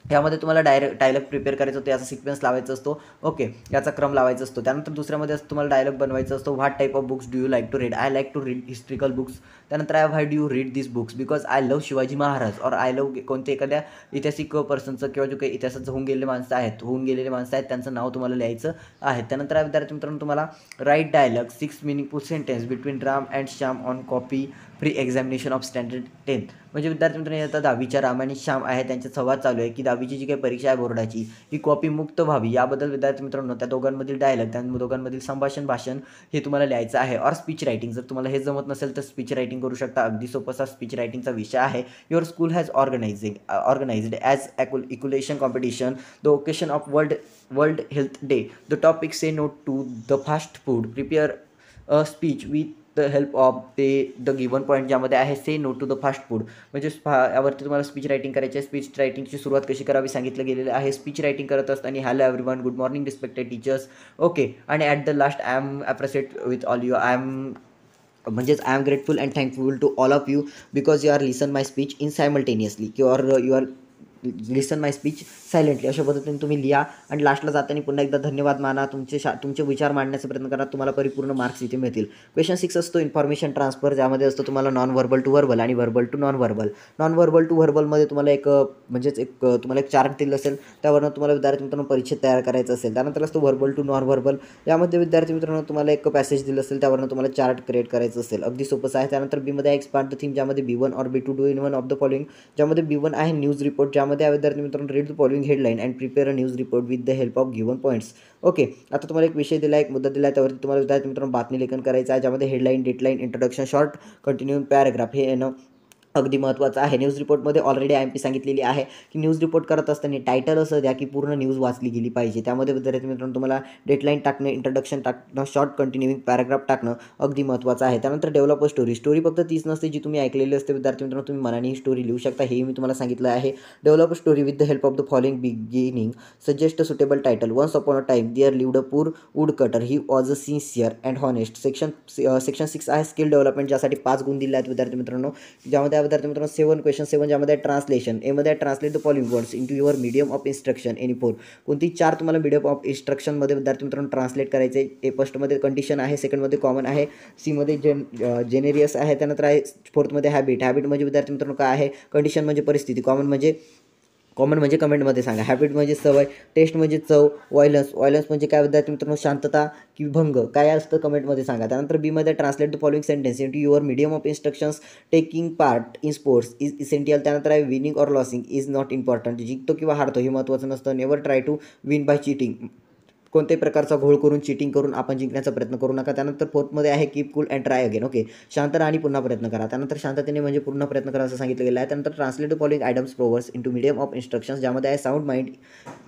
A: यामध्ये तुम्हाला डायलॉग प्रिपेअर करायचा असतो, याचा सिक्वेन्स लावायचा असतो. ओके. याचा क्रम लावायचा असतो. त्यानंतर दुसऱ्यामध्ये तुम्हाला डायलॉग बनवायचा असतो. What type of books do you like to read? I like to read historical books. त्यानंतर why do you read this books? Because I love Shivaji Maharaj और आय लव्ह कोणते एखाद्या ऐतिहासिक पर्सनचं किंवा जो काही इतिहासात होऊन गेलेले माणसं आहेत त्यांचं नाव तुम्हाला लिहायचं आहे. त्यानंतर विद्यार्थी मित्रांनो तुम्हाला write dialogue 6 meaningful sentence between Ram and Shyam on copy free examination of standard 10. म्हणजे विद्यार्थी मित्रांनो आता 10वीच्या राम आणि श्याम आहे त्यांच्यात संवाद चालू आहे की 10वीची जी काही परीक्षा आहे बोर्डाची ही कॉपी मुक्त व्हावी. याबद्दल विद्यार्थी मित्रांनो त्या दोघांमधील डायलॉग, त्या दोघांमधील भाषण हे तुम्हाला लिहायचं आहे. और स्पीच रायटिंग जर तुम्हाला हे जमत नसेल तर स्पीच रायटिंग करू शकता. अगदी सोपासा स्पीच रायटिंगचा विषय आहे. Your school has organised as elocution competition the occasion of world health day. The topic say no to the fast food. Prepare a speech with the help of the given point ज्यामध्ये आहे say no to the fast food. म्हणजे यावरती तुम्हाला speech writing करायची आहे. Speech रायटिंगची सुरुवात कशी करावी सांगितलं गेलेलं आहे. स्पीच रायटिंग करत असताना hello everyone, good morning respected teachers. Okay. आणि at the last I am appreciate with all you. I am म्हणजेच I am grateful and thankful to all of you because you are listen my speech in simultaneously किंवा you are listen my speech silently, अशा पद्धतीने तुम्ही लिहा आणि लास्टला जाताना पुन्हा एकदा धन्यवाद माना, तुमचे विचार मांडण्याचा प्रयत्न करा, तुम्हाला परिपूर्ण मार्क्स इथे मिळतील. क्वेश्चन 6 असतो इन्फॉर्मेशन ट्रान्सफर, ज्यामध्ये असतो तुम्हाला नॉन व्हर्बल टू व्हर्बल आणि verbal to non verbal. Non verbal to व्हर्बलमध्ये तुम्हाला तुम्हाला एक चार्ट दिलं असेल, त्यावरून तुम्हाला विद्यार्थी मित्रांनो परिच्छेद तयार करायचा असेल. त्यानंतर असतो व्हर्बल टू नॉन व्हर्बल, यामध्ये विद्यार्थी मित्रांनो तुम्हाला एक पॅसेज दिलं असेल, त्यावरून तुम्हाला चार्ट क्रिएट करायचं असेल. अगदी सोपंच आहे. त्यानंतर बीमध्ये एक्सपांड द थीम, ज्यामध्ये B1 और B2 do in one of the following, ज्यामध्ये B1 आहे न्यूज रिपोर्ट, ज्यामध्ये विद्यार्थी मित्रांनो read the following headline and prepare a news report with the help of given points. Okay, आता तुम्हाला एक विषय दिला, एक मुद्दा दिला आहे, त्यावरती तुम्हाला विद्यार्थी मित्रांनो बातमी लेखन करायचं आहे, ज्यामध्ये headline, dateline, introduction, short continuing paragraph हे येणं अगदी महत्त्वाचं आहे. न्यूज रिपोर्टमध्ये ऑलरेडी IMP सांगितलेली आहे की न्यूज रिपोर्ट करत असताना टायटल असं द्या की पूर्ण न्यूज वाचली गेली पाहिजे. त्यामध्ये विद्यार्थी मित्रांनो तुम्हाला डेटलाईन टाकणं, इंट्रोडक्शन टाकणं, शॉर्ट कंटिन्यूइंग पॅराग्राफ टाकणं अगदी महत्त्वाचं आहे. त्यानंतर डेव्हलप अ स्टोरी. स्टोरी फक्त तीच नसते जी तुम्ही ऐकलेली असते विद्यार्थी मित्रांनो, तुम्ही मनाने ही स्टोरी लिहू शकता, हे मी तुम्हाला सांगितलं आहे. Develop a story with the help of the following beginning, suggest a suitable title. Once upon a time there lived a poor woodcutter, he was a sincere and honest. Section 6 आहे skill development, ज्यासाठी 5 गुण दिले आहेत विद्यार्थी मित्रांनो, ज्यामध्ये विद्यार्थी मित्रांनो क्वेश्चन 7 ज्यामध्ये ट्रान्सलेशन. एमध्ये translate the following words into your medium of instruction any 4. कोणती 4 तुम्हाला मीडियम ऑफ इन्स्ट्रक्शनमध्ये विद्यार्थी मित्रांनो ट्रान्सलेट करायचे. फर्स्टमध्ये कंडिशन आहे, सेकंडमध्ये कॉमन आहे, सीमध्ये जेनेरियस आहे, त्यानंतर आहे फोर्थमध्ये हॅबिट. हॅबिट म्हणजे विद्यार्थी मित्रांनो काय आहे, कंडिशन म्हणजे परिस्थिती, कॉमन म्हणजे कमेंटमध्ये सांगा, हॅबिट म्हणजे सवय, टेस्ट म्हणजे चव, व्हायलन्स म्हणजे काय विद्यार्थी मित्रांनो शांतता की भंग काय असतं कमेंटमध्ये सांगा. त्यानंतर बीमध्ये translate the following sentence into your medium of instructions. Taking part in sports is essential. त्यानंतर आहे winning or losing is not important. जिंकतो किंवा हारतो हे महत्त्वाचं नसतं. Never try to win by cheating. कोणत्याही प्रकारचा घोळ करून, चिटिंग करून आपण जिंकण्याचा प्रयत्न करू नका. त्यानंतर फोर्थमध्ये आहे keep cool and try again. Okay, शांत राहा आणि पुन्हा प्रयत्न करा. त्यानंतर शांततेने म्हणजे पुन्हा प्रयत्न करा असं सांगितलं गेलं आहे. त्यानंतर translate the following items proverbs into medium of instructions, ज्यामध्ये आहे sound mind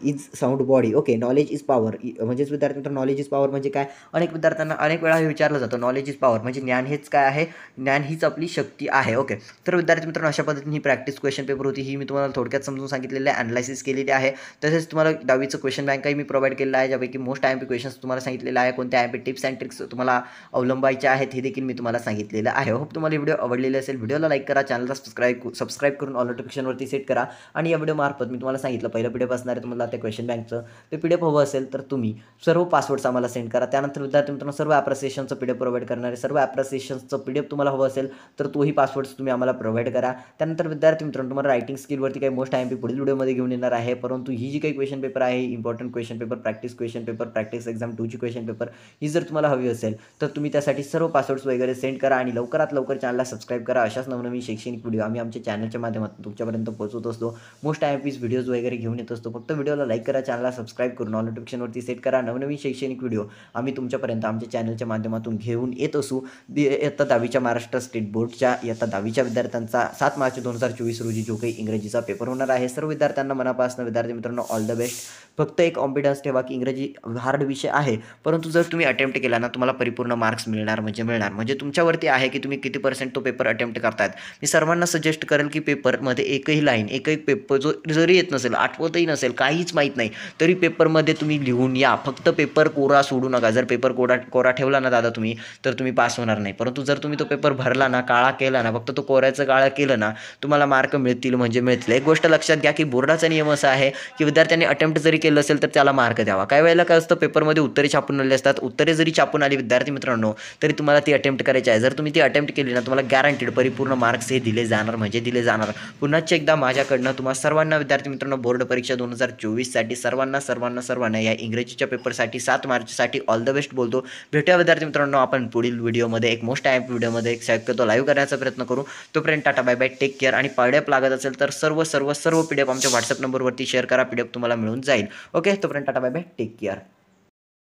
A: is sound body. Okay, knowledge is power. म्हणजेच विद्यार्थ्यांना नॉलेज इज पॉवर म्हणजे काय, अनेक विद्यार्थ्यांना अनेक वेळा हे विचारलं जातं, नॉलेज इज पॉवर म्हणजे ज्ञान हेच काय आहे, ज्ञान हीच आपली शक्ती आहे. ओके, तर विद्यार्थी मित्रांनो अशा पद्धतीने ही प्रॅक्टिस क्वेश्चन पेपर होती, ही मी तुम्हाला थोडक्यात समजून सांगितलेलं आहे, अनालायसिस केलेली आहे. तसेच तुम्हाला 10वीचं क्वेश्चन बँकही मी प्रोव्हाइड केलेलं आहे, ज्यापैकी मोस्ट IMP क्वेश्चन तुम्हाला सांगितलेलं आहे, कोणत्या IMP टिप्स अँड ट्रिक्स तुम्हाला अवलंबायच्या आहेत हे देखील मी तुम्हाला सांगितलेलं आहे. होप तुम्हाला व्हिडिओ आवडलेले असेल. व्हिडिओला लाईक करा, चॅनलला सबस्क्राईब करून ऑल नोटिफिकेशनवरती सेट करा. आणि या व्हिडिओमार्फत मी तुम्हाला सांगितलं पहिलं PDF असणार आहे तुम्हाला त्या क्वेश्चन बँकचं, ते PDF हवं असेल तर तुम्ही सर्व पासवर्ड्स आम्हाला सेंड करा. त्यानंतर विद्यार्थी मित्रांनो सर्व ॲप्रिसिएशनचं PDF प्रोव्हाइड करणार आहे. सर्व ॲप्रिसिएशनचं PDF तुम्हाला हवं असेल तर तोही पासवर्ड्स तुम्ही आम्हाला प्रोव्हाइड करा. त्यानंतर विद्यार्थी मित्रांनो तुम्हाला रायटिंग स्किलवरती काही मोस्ट IMP पुढील व्हिडिओमध्ये घेऊन येणार आहे. परंतु ही जी काही क्वेश्चन पेपर आहे, important question paper, practice question paper, practice exam 2ची क्वेश्चन पेपर ही जर तुम्हाला हवी असेल तर तुम्ही त्यासाठी सर्व पासवर्ड्स वगैरे सेंड करा आणि लवकरात लवकर चॅनलला सबस्क्राईब करा. अशाच नवनवीन शैक्षणिक व्हिडिओ आम्ही आमच्या चॅनलच्या माध्यमातून तुमच्यापर्यंत पोहोचवत असतो. मोस्ट IMPs व्हिडिओज वगैरे घेऊन येत असतो. फक्त व्हिडिओला लाईक करा, चॅनलला सबस्क्राईब करून ऑल नोटिफिकेशनवरती सेट करा. नवनवीन शैक्षणिक व्हिडिओ आम्ही तुमच्यापर्यंत आमच्या चॅनलच्या माध्यमातून घेऊन येत असू. इयत्ता 10वीच्या महाराष्ट्र स्टेट बोर्डच्या इयत्ता 10वीच्या विद्यार्थ्यांचा 7 मार्च 2024 रोजी जो काही इंग्रजीचा पेपर होणार आहे, सर्व विद्यार्थ्यांना मनापासून विद्यार्थी मित्रांनो ऑल द बेस्ट. फक्त एक कॉन्फिडन्स ठेवा की इंग्रजी हार्ड विषय आहे, परंतु जर तुम्ही अटेम्प्ट केला ना तुम्हाला परिपूर्ण मार्क्स मिळणार म्हणजे तुमच्यावरती आहे की तुम्ही किती % तो पेपर अटेम्प्ट करतायत. मी सर्वांना सजेस्ट करेल की पेपरमध्ये एकही लाईन, एकही पेपर जो जरी येत नसेल, आठवतही नसेल, काहीच माहीत नाही तरी पेपरमध्ये तुम्ही लिहून या. फक्त पेपर कोरा सोडू नका. जर पेपर कोरा ठेवला ना दादा तुम्ही तर तुम्ही पास होणार नाही. परंतु जर तुम्ही तो पेपर भरला ना, काळा केला ना, फक्त तो कोऱ्याचं काळा केलं ना, तुम्हाला मार्क मिळतील म्हणजे मिळतील. एक गोष्ट लक्षात घ्या की बोर्डाचा नियम असा आहे की विद्यार्थ्यांनी अटेम्प्ट जरी केलं असेल तर त्याला मार्क द्यावा. काही वेळेला काय असतं पेपरमध्ये उत्तरे छापून आले असतात, उत्तरे जरी छापून आली विद्यार्थी मित्रांनो तरी तुम्हाला ती अटेम्प्ट करायची आहे. जर तुम्ही ती अटेम्प्ट केली ना तुम्हाला गॅरंटीड परिपूर्ण मार्क्स हे दिले जाणार. पुन्हाच एकदा माझ्याकडनं तुम्हाला सर्वांना विद्यार्थी मित्रांनो बोर्ड परीक्षा 2024 साठी सर्वांना या इंग्रजीच्या पेपरसाठी 7 मार्चसाठी ऑल द बेस्ट बोलतो. भेटूया विद्यार्थी मित्रांनो आपण पुढील व्हिडिओमध्ये एक मोस्ट IMP व्हिडिओमध्ये एक शक्यतो लाईव्ह करण्याचा प्रयत्न करू. तोपर्यंत tata bye bye, take care. आणि PDF लागत असेल तर सर्व PDF आमच्या WhatsApp नंबरवरती शेअर करा, PDF तुम्हाला मिळून जाईल. ओके, तोपर्यंत tata bye bye, take care.